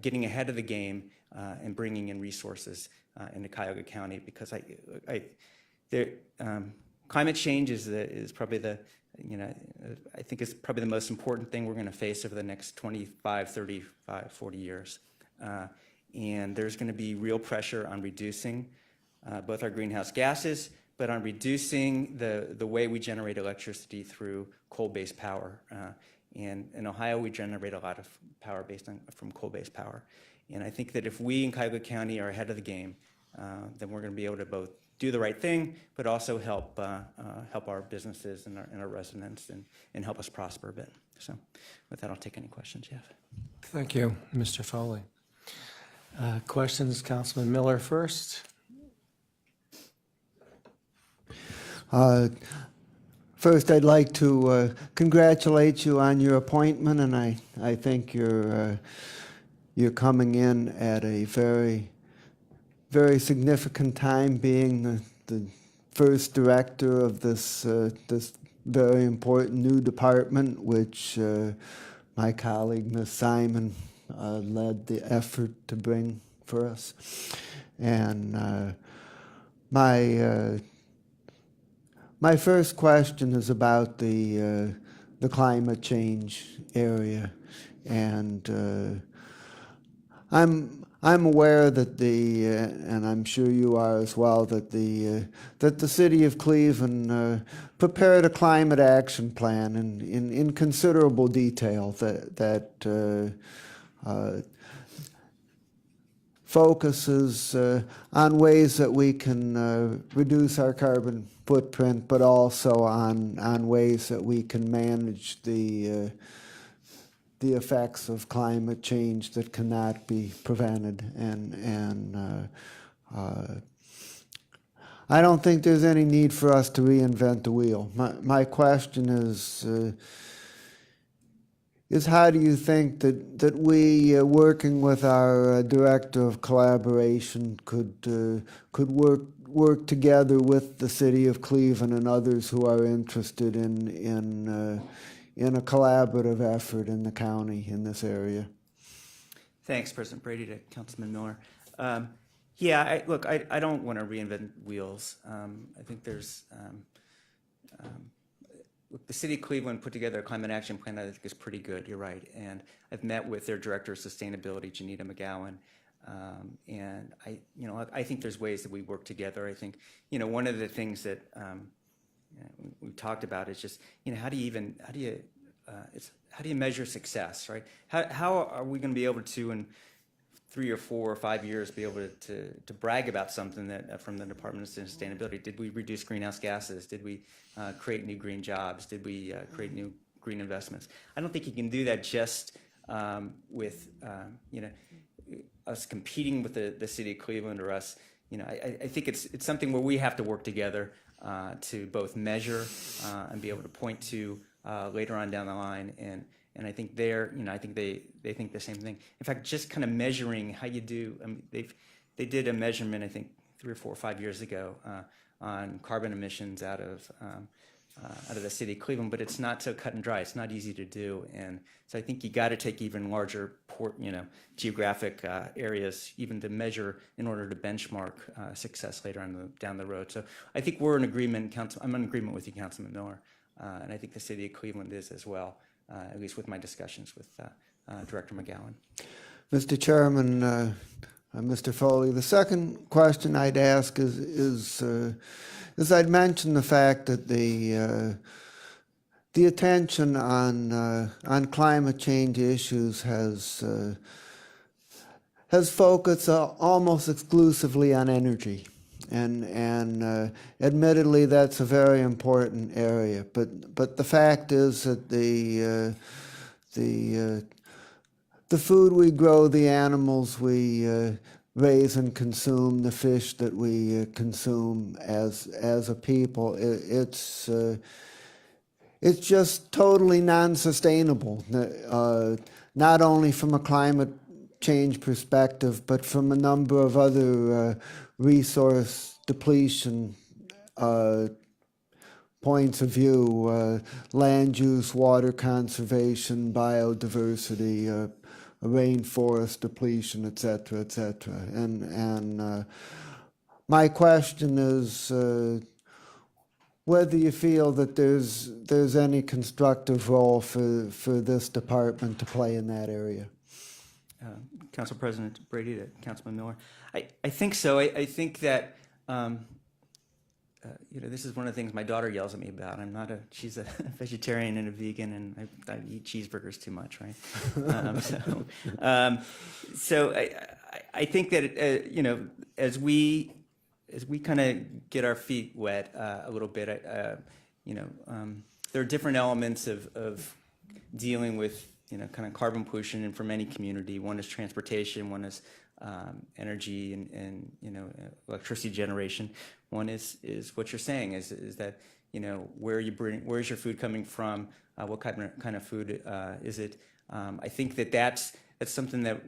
getting ahead of the game and bringing in resources into Cuyahoga County, because climate change is probably I think it's probably the most important thing we're going to face over the next 25, 35, 40 years. And there's going to be real pressure on reducing both our greenhouse gases, but on reducing the way we generate electricity through coal-based power. And in Ohio, we generate a lot of power from coal-based power. And I think that if we in Cuyahoga County are ahead of the game, then we're going to be able to both do the right thing, but also help our businesses and our residents and help us prosper a bit. So with that, I'll take any questions you have. Thank you, Mr. Foley. Questions, Councilman Miller first. First, I'd like to congratulate you on your appointment, and I think you're coming in at a very, very significant time, being the first director of this very important new department, which my colleague, Ms. Simon, led the effort to bring for us. And my first question is about the climate change area, and I'm aware that and I'm sure you are as well, that the city of Cleveland prepared a climate action plan in considerable detail that focuses on ways that we can reduce our carbon footprint, but also on ways that we can manage the effects of climate change that cannot be prevented. And I don't think there's any need for us to reinvent the wheel. My question is how do you think that we, working with our director of collaboration, could work together with the city of Cleveland and others who are interested in a collaborative effort in the county in this area? Thanks, President Brady, to Councilman Miller. Yeah, look, I don't want to reinvent wheels. I think there's, look, the city of Cleveland put together a climate action plan that I think is pretty good, you're right. And I've met with their director of sustainability, Janita McGowan. And I think there's ways that we work together. I think, one of the things that we've talked about is just, how do you measure success, right? How are we going to be able to, in 3 or 4 or 5 years, be able to brag about something that from the Department of Sustainability? Did we reduce greenhouse gases? Did we create new green jobs? Did we create new green investments? I don't think you can do that just with us competing with the city of Cleveland or us. I think it's something where we have to work together to both measure and be able to point to later on down the line. And I think I think they think the same thing. In fact, just kind of measuring how you do. I mean, they did a measurement, I think 3 or 4 or 5 years ago, on carbon emissions out of the city of Cleveland, but it's not so cut and dry. It's not easy to do, and so I think you got to take even larger geographic areas even to measure in order to benchmark success later on down the road. So I think we're in agreement. I'm in agreement with you, Councilman Miller, and I think the city of Cleveland is as well. At least with my discussions with Director McGowan. Mr. Chairman, Mr. Foley, the second question I'd ask is I'd mentioned the fact that the attention on climate change issues has focused almost exclusively on energy. And admittedly, that's a very important area. But the fact is that the food we grow, the animals we raise and consume, the fish that we consume as a people, it's just totally non-sustainable. Not only from a climate change perspective, but from a number of other resource depletion points of view, land use, water conservation, biodiversity, rainforest depletion, et cetera, et cetera. And my question is whether you feel that there's any constructive role for this department to play in that area. Council President Brady to Councilman Miller. I think so. I think that this is one of the things my daughter yells at me about. She's a vegetarian and a vegan, and I eat cheeseburgers too much, right? So I think that as we kind of get our feet wet a little bit, there are different elements of dealing with kind of carbon pollution from any community. One is transportation, one is energy and electricity generation. One is what you're saying is that where's your food coming from? What kind of food is it? I think that's something that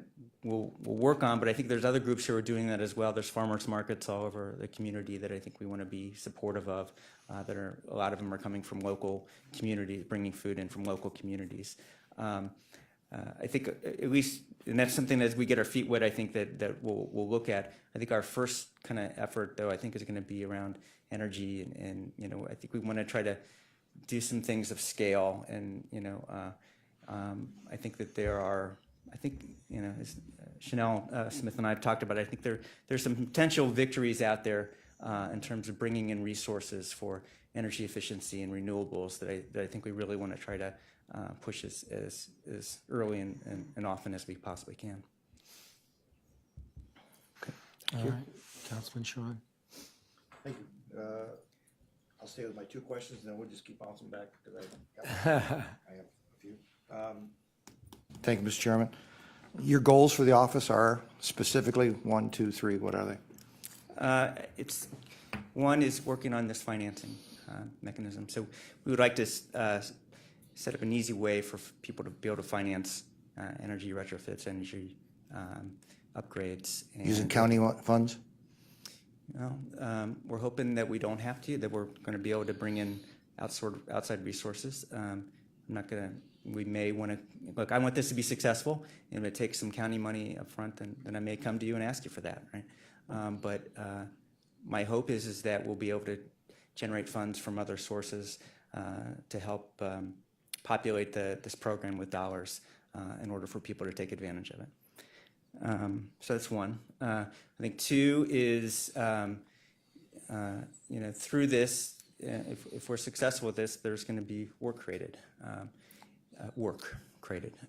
we'll work on, but I think there's other groups who are doing that as well. There's farmers markets all over the community that I think we want to be supportive of. A lot of them are coming from local communities, bringing food in from local communities. I think at least, and that's something as we get our feet wet, I think that we'll look at. I think our first kind of effort, though, I think is going to be around energy, and I think we want to try to do some things of scale, and I think that there are, as Chanel Smith and I have talked about, I think there's some potential victories out there in terms of bringing in resources for energy efficiency and renewables that I think we really want to try to push as early and often as we possibly can. All right, Councilman Sean. Thank you. I'll stay with my two questions, and then we'll just keep bouncing back because I have a few. Thank you, Mr. Chairman. Your goals for the office are specifically 1, 2, 3. What are they? One is working on this financing mechanism. So we would like to set up an easy way for people to be able to finance energy retrofits, energy upgrades. And Using county funds? We're hoping that we don't have to, that we're going to be able to bring in outside resources. We may want to, look, I want this to be successful, and if it takes some county money up front, then I may come to you and ask you for that, right? But my hope is that we'll be able to generate funds from other sources to help populate this program with dollars in order for people to take advantage of it. So that's one. I think two is, through this, if we're successful with this, there's going to be work created.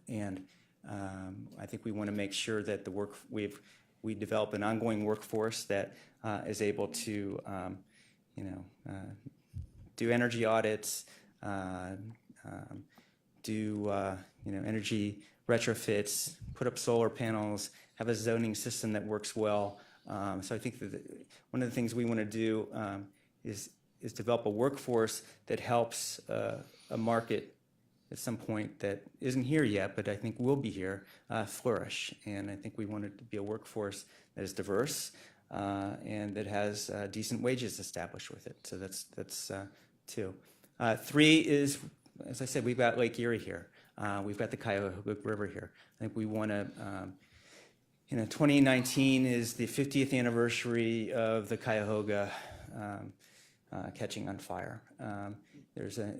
And I think we want to make sure that we develop an ongoing workforce that is able to, do energy audits, do energy retrofits, put up solar panels, have a zoning system that works well. So I think that one of the things we want to do is develop a workforce that helps a market at some point that isn't here yet, but I think will be here, flourish. And I think we want it to be a workforce that is diverse and that has decent wages established with it. So that's two. Three is, as I said, we've got Lake Erie here. We've got the Cuyahoga River here. I think we want to, 2019 is the 50th anniversary of the Cuyahoga catching on fire. There's an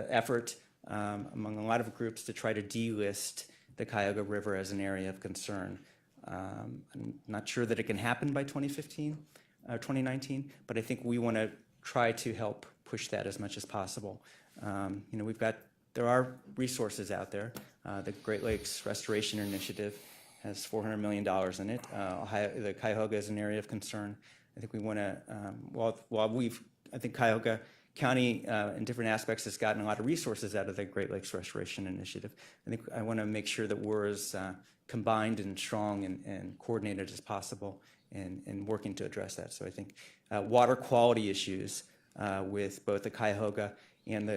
effort among a lot of groups to try to delist the Cuyahoga River as an area of concern. I'm not sure that it can happen by 2019, but I think we want to try to help push that as much as possible. There are resources out there. The Great Lakes Restoration Initiative has $400 million in it. The Cuyahoga is an area of concern. I think we want to, I think Cuyahoga County in different aspects has gotten a lot of resources out of the Great Lakes Restoration Initiative. I want to make sure that we're as combined and strong and coordinated as possible in working to address that. So I think water quality issues with both the Cuyahoga and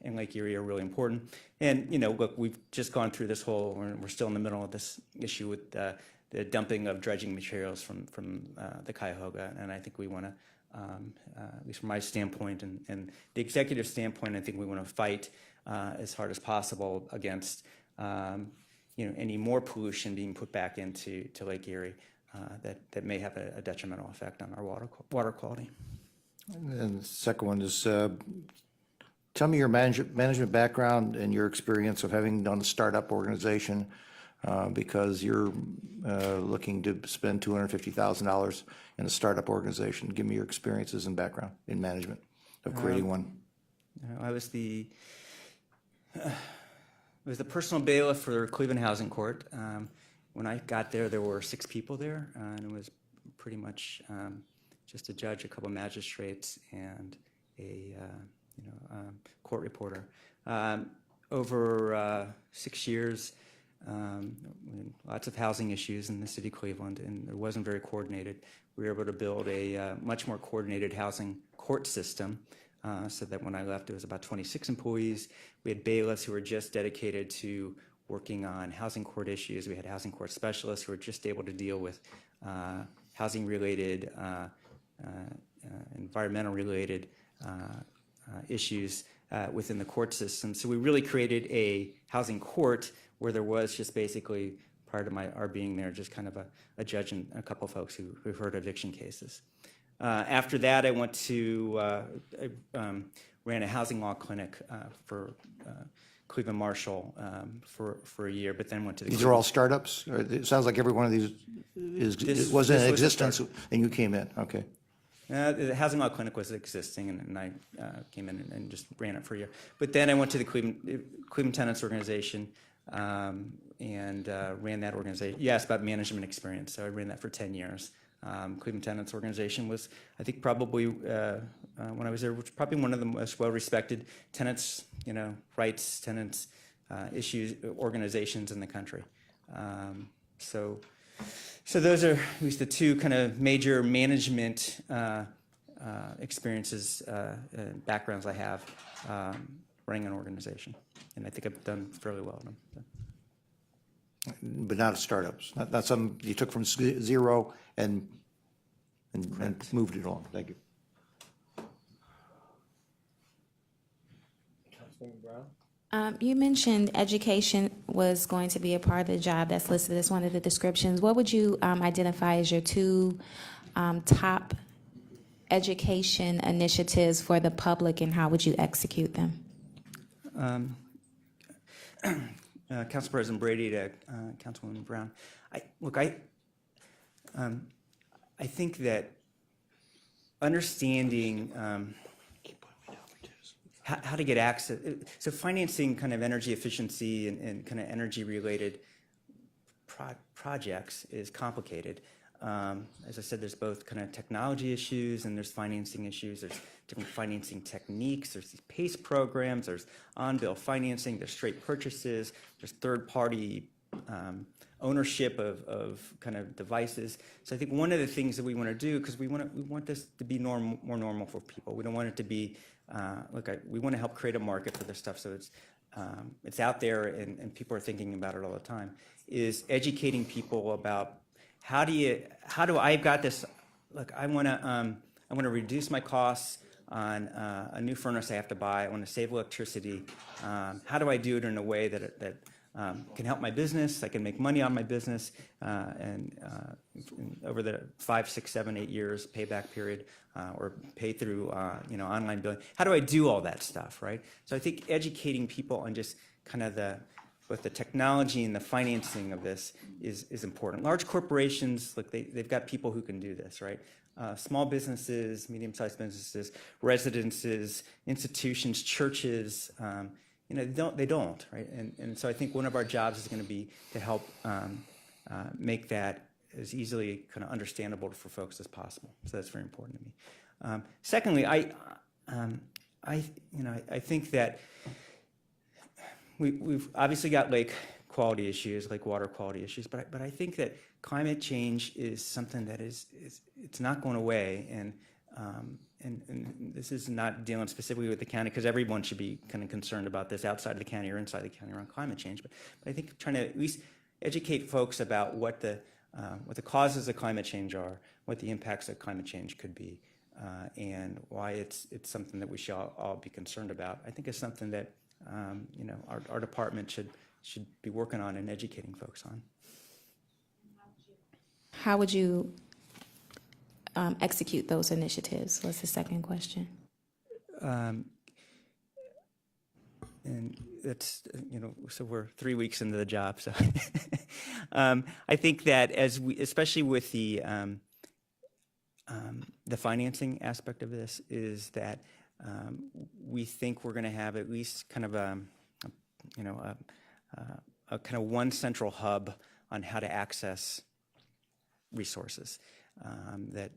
Lake Erie are really important. And look, we've just gone through this we're still in the middle of this issue with the dumping of dredging materials from the Cuyahoga, and I think we want to, at least from my standpoint and the executive standpoint, I think we want to fight as hard as possible against any more pollution being put back into Lake Erie that may have a detrimental effect on our water quality. And the second one is, tell me your management background and your experience of having done a startup organization, because you're looking to spend $250,000 in a startup organization. Give me your experiences and background in management of creating one. I was the personal bailiff for Cleveland Housing Court. When I got there, there were 6 people there, and it was pretty much just a judge, a couple of magistrates, and a court reporter. Over 6 years, lots of housing issues in the city of Cleveland, and it wasn't very coordinated. We were able to build a much more coordinated housing court system, so that when I left, it was about 26 employees. We had bailiffs who were just dedicated to working on housing court issues. We had housing court specialists who were just able to deal with housing-related, environmental-related issues within the court system. So we really created a housing court where there was just basically, prior to our being there, just kind of a judge and a couple of folks who heard eviction cases. After that, I went to, ran a housing law clinic for Cleveland Marshall for a year, but then went to the. These are all startups? Or it sounds like every one of these was in existence and you came in, okay. The housing law clinic was existing, and I came in and just ran it for a year. But then I went to the Cleveland Tenants Organization and ran that organization. You asked about management experience, so I ran that for 10 years. Cleveland Tenants Organization was, I think, probably when I was there, was probably one of the most well-respected tenants, rights, tenants issues organizations in the country. So those are at least the two kind of major management experiences, backgrounds I have running an organization, and I think I've done fairly well in them. But not startups, not some you took from zero and moved it on. Thank you. Councilwoman Brown? You mentioned education was going to be a part of the job that's listed as one of the descriptions. What would you identify as your two top education initiatives for the public, and how would you execute them? Council President Brady to Councilwoman Brown. I think that understanding how to get access, so financing kind of energy efficiency and kind of energy related projects is complicated. As I said, there's both kind of technology issues and there's financing issues. There's different financing techniques. There's these PACE programs. There's on-bill financing. There's straight purchases. There's third-party ownership of kind of devices. So I think one of the things that we want to do, because we want this to be more normal for people. We don't want it to be we want to help create a market for this stuff so it's out there and people are thinking about it all the time. Is educating people about how do I've got this, look, I want to reduce my costs on a new furnace I have to buy. I want to save electricity. How do I do it in a way that can help my business? I can make money on my business, and over the 5, 6, 7, 8 years payback period, or pay through online billing. How do I do all that stuff, right? So I think educating people on just kind of both the technology and the financing of this is important. Large corporations, look, they've got people who can do this, right? Small businesses, medium-sized businesses, residences, institutions, churches, they don't, right? And so I think one of our jobs is going to be to help make that as easily kind of understandable for folks as possible. So that's very important to me. Secondly, I think that we've obviously got lake quality issues, like water quality issues, but I think that climate change is something that it's not going away, and this is not dealing specifically with the county, because everyone should be kind of concerned about this outside of the county or inside the county around climate change. But I think trying to at least educate folks about what the causes of climate change are, what the impacts of climate change could be, and why it's something that we should all be concerned about. I think it's something that our department should be working on and educating folks on. How would you execute those initiatives? Was the second question. And that's, so we're 3 weeks into the job. So I think that especially with the financing aspect of this, is that we think we're going to have at least kind of a kind of one central hub on how to access resources that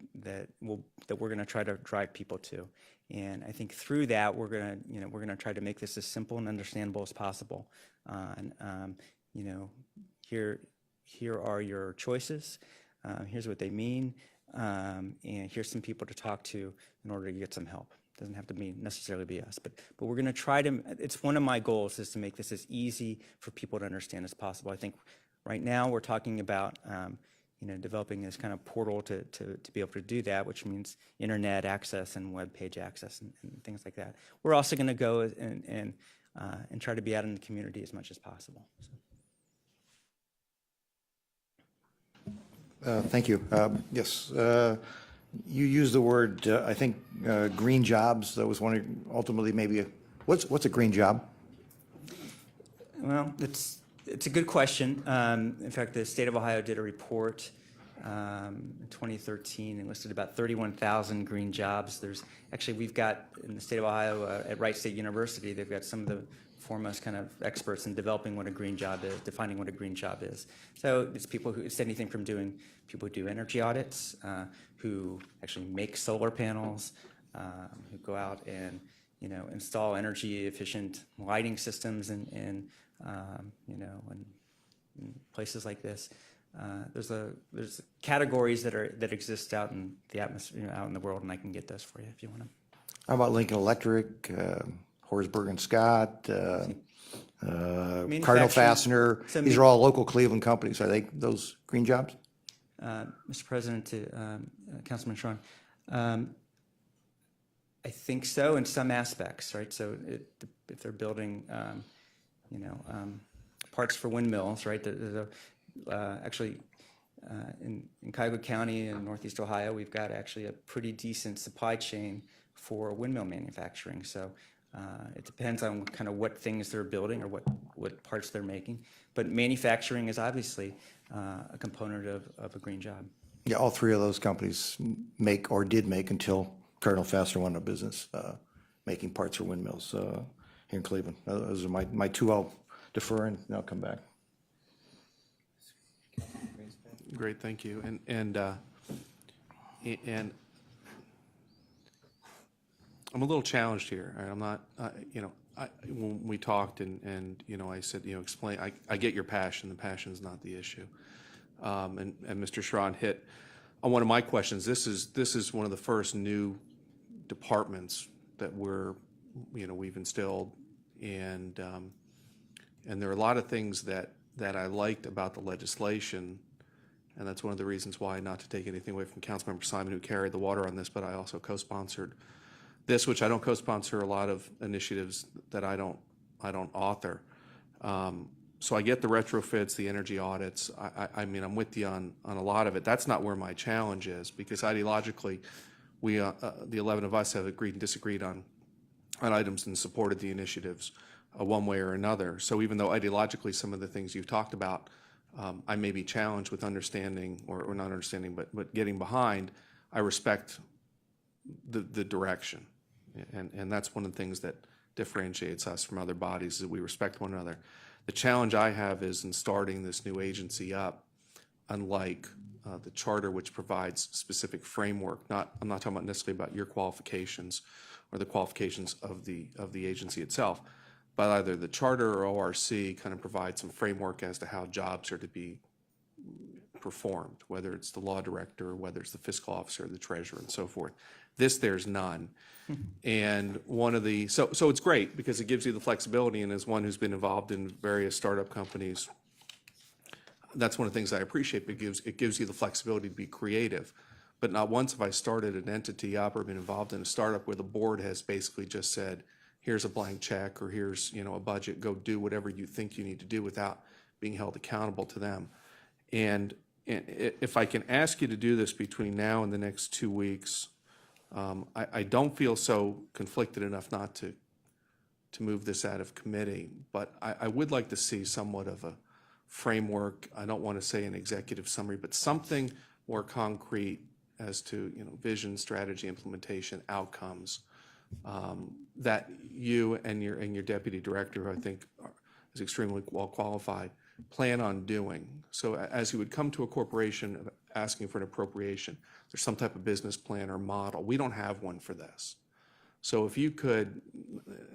we're going to try to drive people to. And I think through that we're going to try to make this as simple and understandable as possible. And here are your choices. Here's what they mean. And here's some people to talk to in order to get some help. Doesn't have to necessarily be us, but we're going to try to. It's one of my goals is to make this as easy for people to understand as possible. I think right now we're talking about developing this kind of portal to be able to do that, which means internet access and web page access and things like that. We're also going to go and try to be out in the community as much as possible. Thank you. Yes, you used the word, I think, green jobs. That was ultimately maybe what's a green job? Well, it's a good question. In fact, the state of Ohio did a report in 2013 and listed about 31,000 green jobs. We've got in the state of Ohio at Wright State University, they've got some of the foremost kind of experts in developing what a green job is, defining what a green job is. So it's anything from people who do energy audits, who actually make solar panels, who go out and install energy efficient lighting systems in places like this. There's categories that exist out in the atmosphere, out in the world, and I can get those for you if you want them. How about Lincoln Electric, Horsburgh and Scott, Cardinal Fastener? These are all local Cleveland companies. Are they those green jobs? Mr. President, to Councilman Schron, I think so in some aspects, right? So if they're building, parts for windmills, right? Actually, in Cotw County in Northeast Ohio, we've got actually a pretty decent supply chain for windmill manufacturing. So it depends on kind of what things they're building or what parts they're making. But manufacturing is obviously a component of a green job. Yeah, all three of those companies make or did make until Cardinal Fastener went out of business, making parts for windmills here in Cleveland. Those are my two. I'll defer and I'll come back. Great, thank you. And I'm a little challenged here. I'm not, when we talked and I said, explain, I get your passion. The passion is not the issue. And Mr. Schron hit on one of my questions. This is one of the first new departments that we've instilled, and there are a lot of things that I liked about the legislation, and that's one of the reasons why, not to take anything away from Councilmember Simon, who carried the water on this, but I also co-sponsored this, which I don't co-sponsor a lot of initiatives that I don't author. So I get the retrofits, the energy audits. I mean, I'm with you on a lot of it. That's not where my challenge is, because ideologically, we the 11 of us have agreed and disagreed on items and supported the initiatives one way or another. So even though ideologically some of the things you've talked about, I may be challenged with understanding or not understanding, but getting behind, I respect the direction. And that's one of the things that differentiates us from other bodies, is that we respect one another. The challenge I have is in starting this new agency up, unlike the charter, which provides specific framework. I'm not talking about necessarily about your qualifications or the qualifications of the agency itself, but either the charter or ORC kind of provides some framework as to how jobs are to be performed, whether it's the law director, whether it's the fiscal officer, the treasurer, and so forth. There's none. And so it's great because it gives you the flexibility, and as one who's been involved in various startup companies, that's one of the things I appreciate. It gives you the flexibility to be creative. But not once have I started an entity up or been involved in a startup where the board has basically just said, here's a blank check, or here's a budget, go do whatever you think you need to do without being held accountable to them. And if I can ask you to do this between now and the next 2 weeks, I don't feel so conflicted enough not to move this out of committee, but I would like to see somewhat of a framework. I don't want to say an executive summary, but something more concrete as to vision, strategy, implementation, outcomes that you and your deputy director, who I think is extremely well qualified, plan on doing. So as you would come to a corporation asking for an appropriation, there's some type of business plan or model. We don't have one for this. So if you could,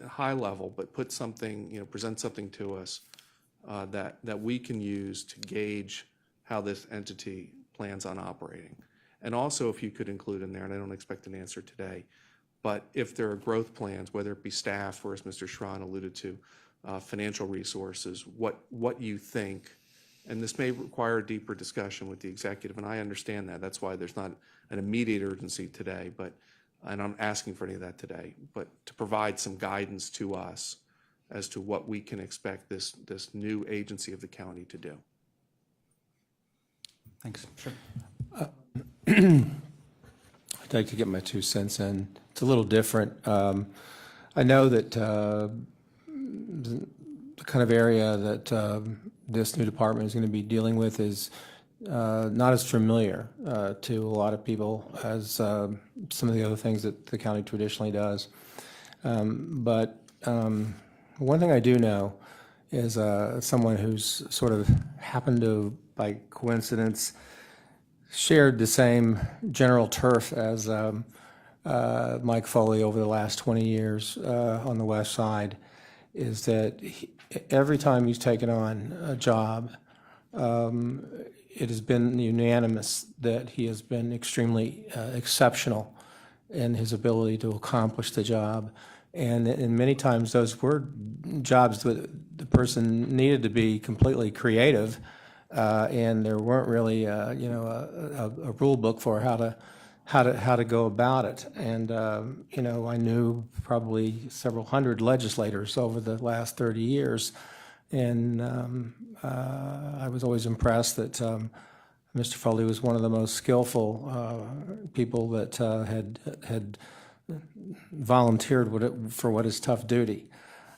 high level, but put something, present something to us that we can use to gauge how this entity plans on operating. And also, if you could include in there, and I don't expect an answer today, but if there are growth plans, whether it be staff or, as Mr. Schron alluded to, financial resources, what you think, and this may require a deeper discussion with the executive, and I understand that. That's why there's not an immediate urgency today, and I'm asking for any of that today, but to provide some guidance to us as to what we can expect this new agency of the county to do. Thanks. Sure. I'd like to get my 2 cents in. It's a little different. I know that the kind of area that this new department is going to be dealing with is not as familiar to a lot of people as some of the other things that the county traditionally does. But one thing I do know is someone who's sort of happened to, by coincidence, shared the same general turf as Mike Foley over the last 20 years on the west side, is that every time he's taken on a job, it has been unanimous that he has been extremely exceptional in his ability to accomplish the job. And many times those were jobs that the person needed to be completely creative, and there weren't really, a rule book for how to go about it. And I knew probably several hundred legislators over the last 30 years, and I was always impressed that Mr. Foley was one of the most skillful people that had volunteered for what is tough duty.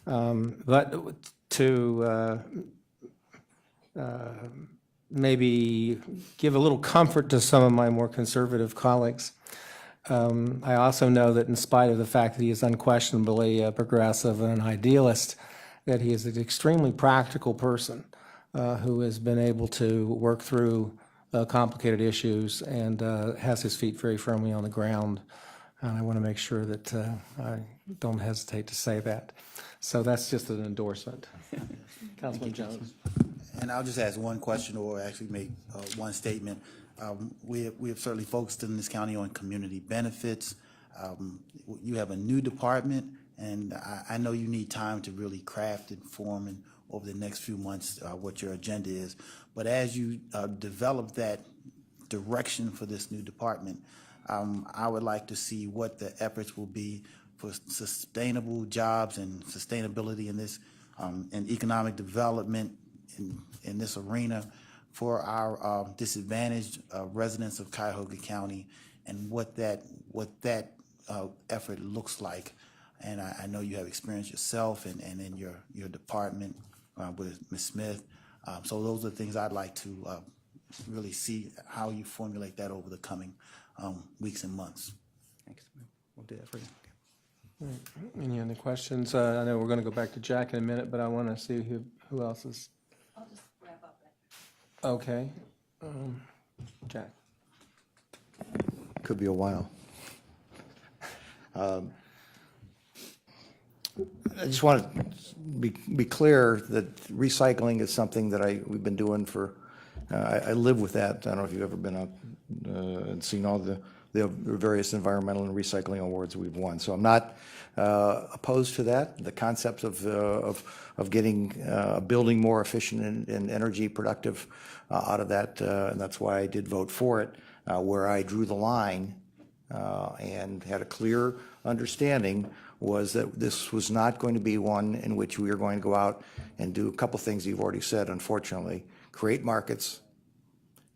But to maybe give a little comfort to some of my more conservative colleagues, I also know that in spite of the fact that he is unquestionably a progressive and an idealist, that he is an extremely practical person who has been able to work through complicated issues and has his feet very firmly on the ground. And I want to make sure that I don't hesitate to say that. So that's just an endorsement. Councilman Jones. And I'll just ask one question, or actually make one statement. We have certainly focused in this county on community benefits. You have a new department, and I know you need time to really craft and form and over the next few months what your agenda is. But as you develop that direction for this new department, I would like to see what the efforts will be for sustainable jobs and sustainability in this and economic development in this arena for our disadvantaged residents of Cuyahoga County, and what that effort looks like. And I know you have experience yourself and in your department with Ms. Smith. So those are the things I'd like to really see how you formulate that over the coming weeks and months. Thanks. We'll do that for you. Any other questions? I know we're going to go back to Jack in a minute, but I want to see who else is. I'll just wrap up. Okay. Jack. Could be a while. I just want to be clear that recycling is something that we've been doing for, I live with that. I don't know if you've ever been out and seen all the various environmental and recycling awards we've won. So I'm not opposed to that. The concept of getting a building more efficient and energy productive out of that, and that's why I did vote for it. Where I drew the line and had a clear understanding was that this was not going to be one in which we are going to go out and do a couple things you've already said, unfortunately, create markets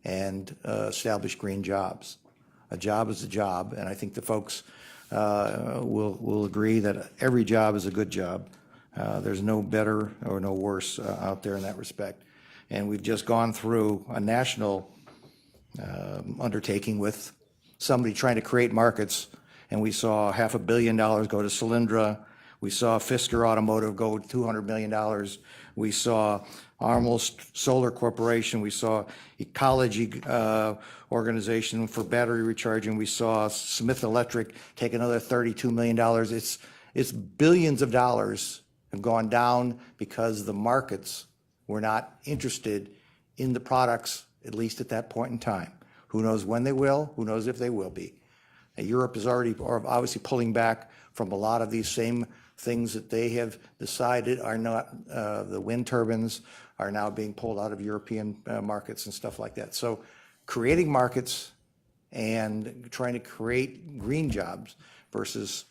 and establish green jobs. A job is a job, and I think the folks will agree that every job is a good job. There's no better or no worse out there in that respect. And we've just gone through a national undertaking with somebody trying to create markets, and we saw $500 million go to Solyndra. We saw Fisker Automotive go $200 million. We saw Almost Solar Corporation. We saw Ecology Organization for battery recharging. We saw Smith Electric take another $32 million. It's billions of dollars have gone down because the markets were not interested in the products, at least at that point in time. Who knows when they will, who knows if they will be. Europe is already obviously pulling back from a lot of these same things that they have decided are not, the wind turbines are now being pulled out of European markets and stuff like that. So creating markets and trying to create green jobs versus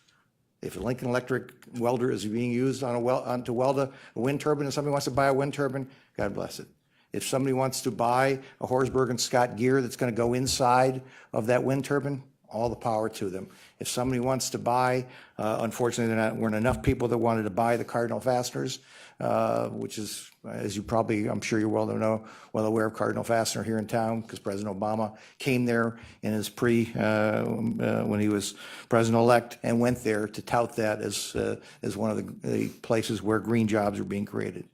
if a Lincoln Electric welder is being used to weld a wind turbine and somebody wants to buy a wind turbine, God bless it. If somebody wants to buy a Horsberg and Scott gear that's going to go inside of that wind turbine, all the power to them. If somebody wants to buy, unfortunately, there weren't enough people that wanted to buy the Cardinal fasteners, which is, as you probably, I'm sure you're well aware of Cardinal Fastener here in town, because President Obama came there in his when he was president-elect, and went there to tout that as one of the places where green jobs are being created.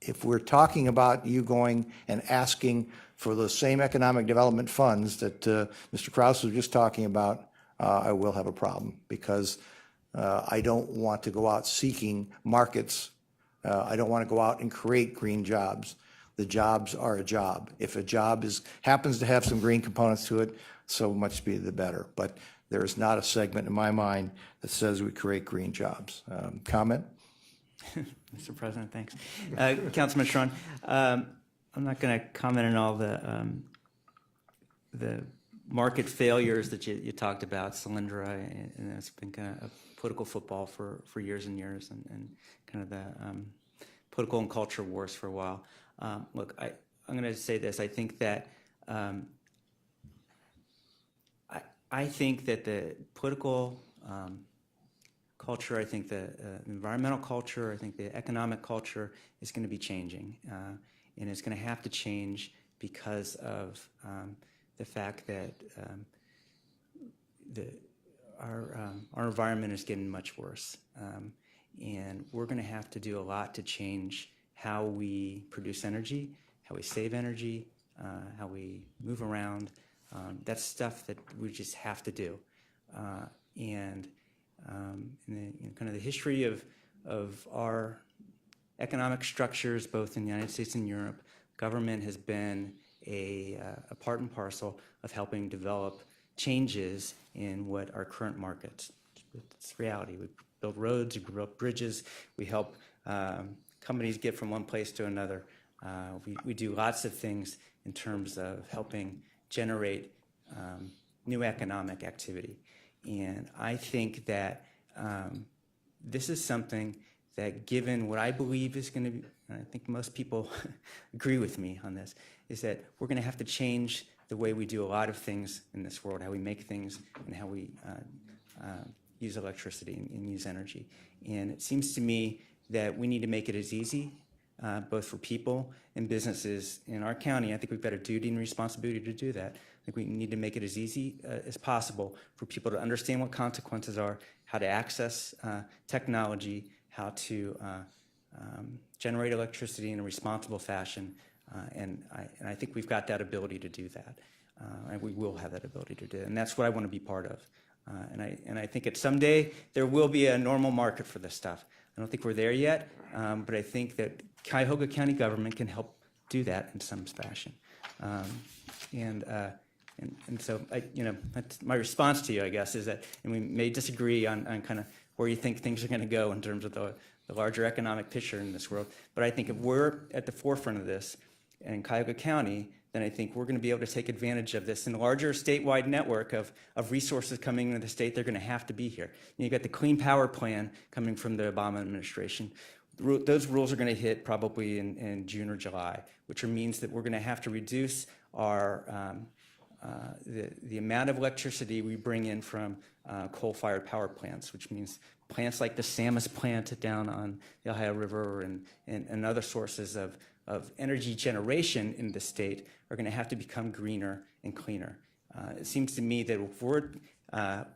If we're talking about you going and asking for the same economic development funds that Mr. Kraus was just talking about, I will have a problem, because I don't want to go out seeking markets. I don't want to go out and create green jobs. The jobs are a job. If a job happens to have some green components to it, so much be the better. But there is not a segment in my mind that says we create green jobs. Comment? Mr. President, thanks. Councilman Strawn, I'm not going to comment on all the market failures that you talked about, Solyndra, and it's been kind of a political football for years and years, and kind of the political and culture wars for a while. Look, I'm going to say this. I think that I think that the political culture, I think the environmental culture, I think the economic culture is going to be changing, and it's going to have to change because of the fact that our environment is getting much worse, and we're going to have to do a lot to change how we produce energy, how we save energy, how we move around. That's stuff that we just have to do, and kind of the history of our economic structures, both in the United States and Europe, government has been a part and parcel of helping develop changes in what our current markets. It's reality. We build roads, we build bridges, we help companies get from one place to another. We do lots of things in terms of helping generate new economic activity. And I think that this is something that, given what I believe is going to be, and I think most people agree with me on this, is that we're going to have to change the way we do a lot of things in this world, how we make things and how we use electricity and use energy. And it seems to me that we need to make it as easy, both for people and businesses in our county. I think we've got a duty and responsibility to do that. I think we need to make it as easy as possible for people to understand what consequences are, how to access technology, how to generate electricity in a responsible fashion, and I think we've got that ability to do that, and we will have that ability to do it, and that's what I want to be part of. And I think that someday there will be a normal market for this stuff. I don't think we're there yet, but I think that Cuyahoga County government can help do that in some fashion. And so, that's my response to you, I guess, is that, and we may disagree on kind of where you think things are going to go in terms of the larger economic picture in this world. But I think if we're at the forefront of this in Cuyahoga County, then I think we're going to be able to take advantage of this in a larger statewide network of resources coming into the state. They're going to have to be here. You've got the Clean Power Plan coming from the Obama administration. Those rules are going to hit probably in June or July, which means that we're going to have to reduce our the amount of electricity we bring in from coal-fired power plants, which means plants like the Samus plant down on the Ohio River and other sources of energy generation in the state are going to have to become greener and cleaner. It seems to me that if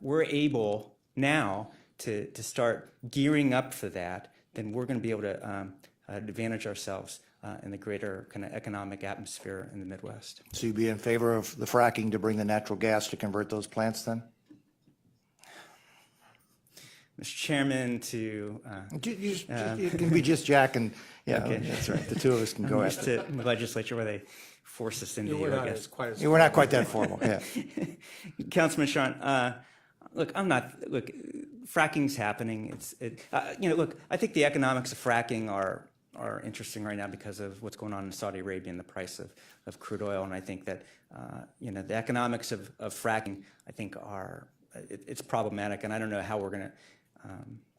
we're able now to start gearing up for that, then we're going to be able to advantage ourselves in the greater kind of economic atmosphere in the Midwest. So you'd be in favor of the fracking to bring the natural gas to convert those plants then? Mr. Chairman to. You can be just Jack and, yeah, Okay. that's right. The two of us can go I'm used at it. to the legislature where they force us into you, I guess. Yeah, we're not quite that formal, yeah. Councilman Shawn, look, fracking's happening. Look, I think the economics of fracking are interesting right now because of what's going on in Saudi Arabia and the price of crude oil. And I think that, the economics of fracking, I think it's problematic. And I don't know how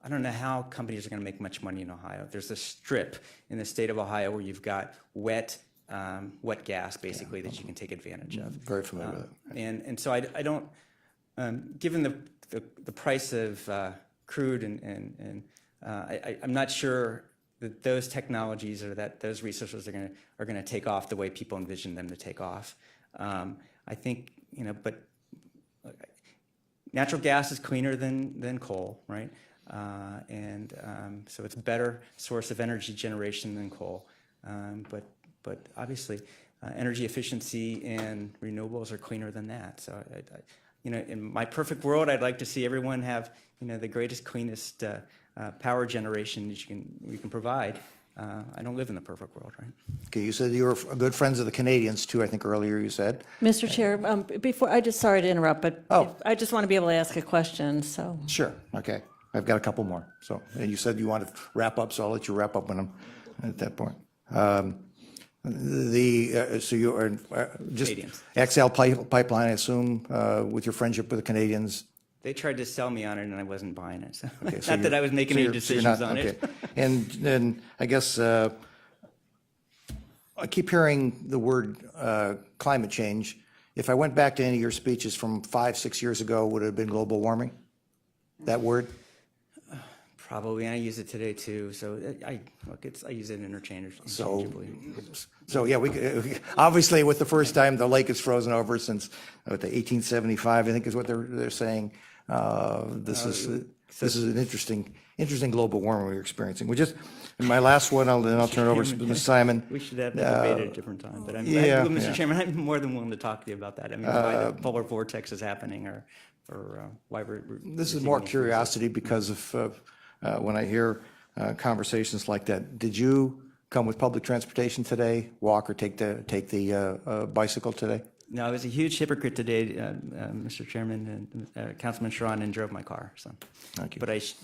I don't know how companies are going to make much money in Ohio. There's a strip in the state of Ohio where you've got wet gas, basically, that you can take advantage of. Very familiar with it. And so I don't, given the price of crude and I'm not sure that those technologies or that those resources are going to take off the way people envision them to take off. I think, but natural gas is cleaner than coal, right? So it's a better source of energy generation than coal. But obviously, energy efficiency and renewables are cleaner than that. So, in my perfect world, I'd like to see everyone have, the greatest, cleanest power generation that we can provide. I don't live in the perfect world, right? Okay, you said you were good friends of the Canadians too, I think earlier you said. Mr. Chair, sorry to interrupt, but I just want to be able to ask a question, so. Sure, okay. I've got a couple more. So, and you said you want to wrap up, so I'll let you wrap up when I'm at that point. So you are just Canadians. XL pipeline, I assume, with your friendship with the Canadians. They tried to sell me on it, and I wasn't buying it. So, Okay, so not that you're- I was making so any you're- so you're decisions not- on okay. it. And then I guess I keep hearing the word climate change. If I went back to any of your speeches from 5-6 years ago, would it have been global warming? That word? Probably, and I use it today too. So I use it interchangeably. So yeah, obviously with the first time the lake is frozen over since 1875, I think is what they're saying. This is an interesting global warming we're experiencing. And my last one, then I'll turn it over to Ms. Simon. We should have that debate at a different time. But Mr. Chairman, I'm more than willing to talk to you about that. I mean, why the polar vortex is happening, or why we're. This is more curiosity because of when I hear conversations like that. Did you come with public transportation today, walk or take the bicycle today? No, I was a huge hypocrite today, Mr. Chairman and Councilman Shawn, and drove my car. So, Thank you. But it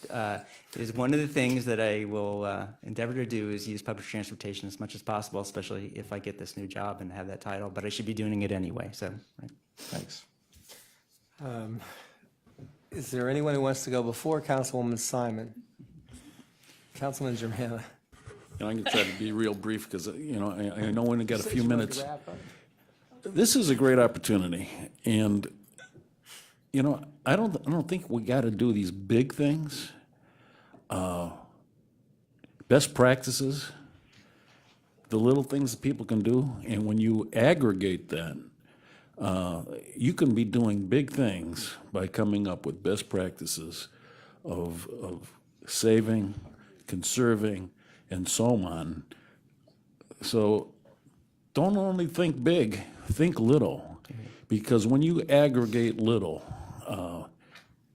is one of the things that I will endeavor to do is use public transportation as much as possible, especially if I get this new job and have that title. But I should be doing it anyway. So, right. Thanks. Is there anyone who wants to go before Councilwoman Simon? Councilman Germana. I'm going to try to be real brief because, I know when we got a few minutes. This is a great opportunity, and, I don't think we got to do these big things. Best practices, the little things that people can do, and when you aggregate that, you can be doing big things by coming up with best practices of saving, conserving, and so on. So don't only think big, think little. Because when you aggregate little,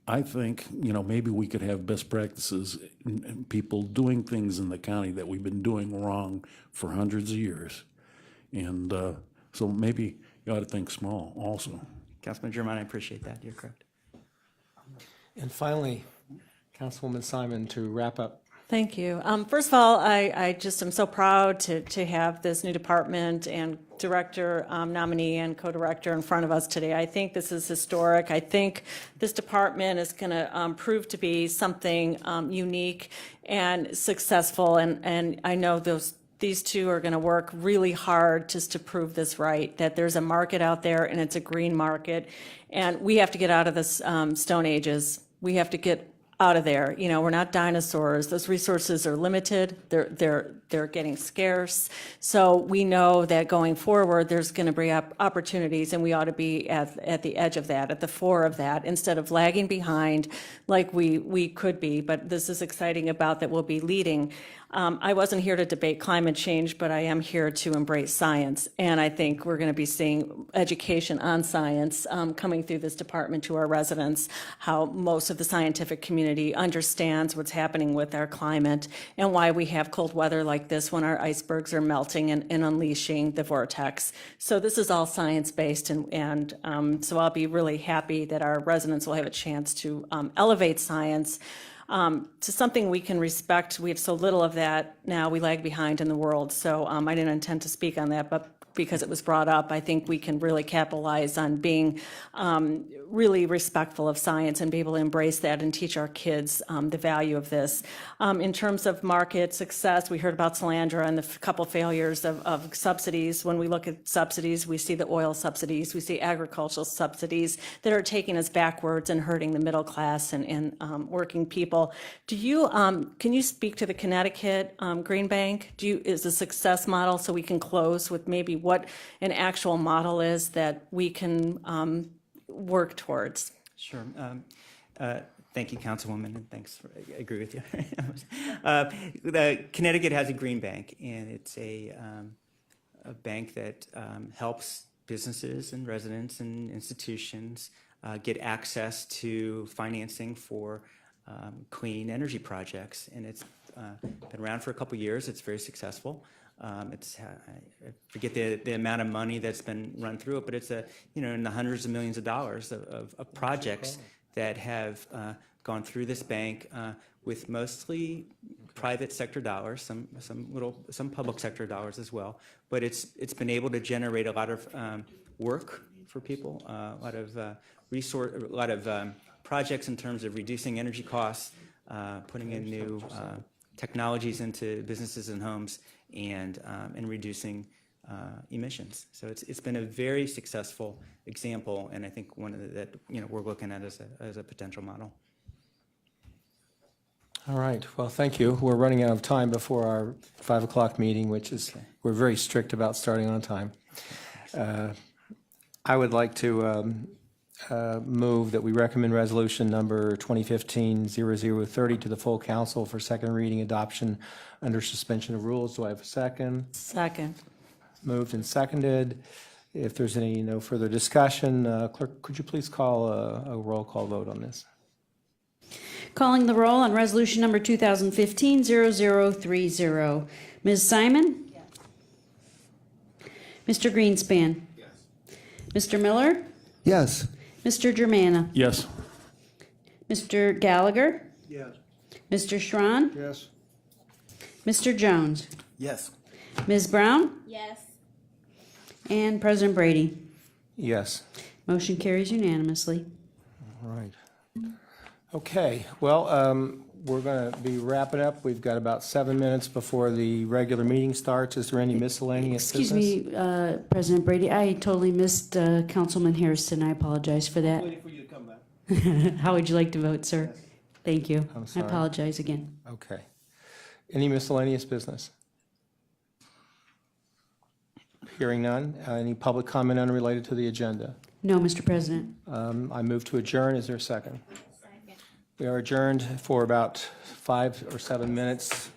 I think, maybe we could have best practices and people doing things in the county that we've been doing wrong for hundreds of years. And so maybe you ought to think small also. Councilman Germana, I appreciate that. You're correct. And finally, Councilwoman Simon to wrap up. Thank you. First of all, I just am so proud to have this new department and director nominee and co-director in front of us today. I think this is historic. I think this department is going to prove to be something unique and successful. And I know these two are going to work really hard just to prove this right, that there's a market out there and it's a green market. And we have to get out of this Stone Ages. We have to get out of there. We're not dinosaurs. Those resources are limited. They're getting scarce. So we know that going forward, there's going to be opportunities, and we ought to be at the edge of that, at the fore of that, instead of lagging behind like we could be. But this is exciting about that we'll be leading. I wasn't here to debate climate change, but I am here to embrace science. And I think we're going to be seeing education on science coming through this department to our residents, how most of the scientific community understands what's happening with our climate and why we have cold weather like this when our icebergs are melting and unleashing the vortex. So this is all science-based, and so I'll be really happy that our residents will have a chance to elevate science to something we can respect. We have so little of that now. We lag behind in the world. So I didn't intend to speak on that, but because it was brought up, I think we can really capitalize on being really respectful of science and be able to embrace that and teach our kids the value of this. In terms of market success, we heard about Solandra and the couple failures of subsidies. When we look at subsidies, we see the oil subsidies, we see agricultural subsidies that are taking us backwards and hurting the middle class and working people. Do you, can you speak to the Connecticut Green Bank? Is a success model so we can close with maybe what an actual model is that we can work towards? Sure. Thank you, Councilwoman, and thanks. I agree with you. Connecticut has a green bank, and it's a bank that helps businesses and residents and institutions get access to financing for clean energy projects. And it's been around for a couple years. It's very successful. I forget the amount of money that's been run through it, but it's in the hundreds of millions of dollars of projects that have gone through this bank with mostly private sector dollars, some public sector dollars as well. But it's been able to generate a lot of work for people, a lot of projects in terms of reducing energy costs, putting in new technologies into businesses and homes, and reducing emissions. So it's been a very successful example, and I think one of that we're looking at as a potential model. All right, well, thank you. We're running out of time before our 5 o'clock meeting, which is, we're very strict about starting on time. I would like to move that we recommend resolution number 2015-0030 to the full council for second reading adoption under suspension of rules. Do I have a second? Second. Moved and seconded. If there's no further discussion, clerk, could you please call a roll call vote on this? Calling the roll on resolution number 2015-0030. Ms. Simon? Yes. Mr. Greenspan? Yes. Mr. Miller? Yes. Mr. Germana? Yes. Mr. Gallagher? Yes. Mr. Schron? Yes. Mr. Jones? Yes. Ms. Brown? Yes. And President Brady. Yes. Motion carries unanimously. All right. Okay, well, we're going to be wrapping up. We've got about 7 minutes before the regular meeting starts. Is there any miscellaneous business? Excuse me, President Brady, I totally missed Councilman Harrison. I apologize for that. Waiting for you to come back. How would you like to vote, sir? Thank you. I'm I sorry. apologize again. Okay. Any miscellaneous business? Hearing none. Any public comment unrelated to the agenda? No, Mr. President. I move to adjourn. Is there a second? We are adjourned for about 5 or 7 minutes.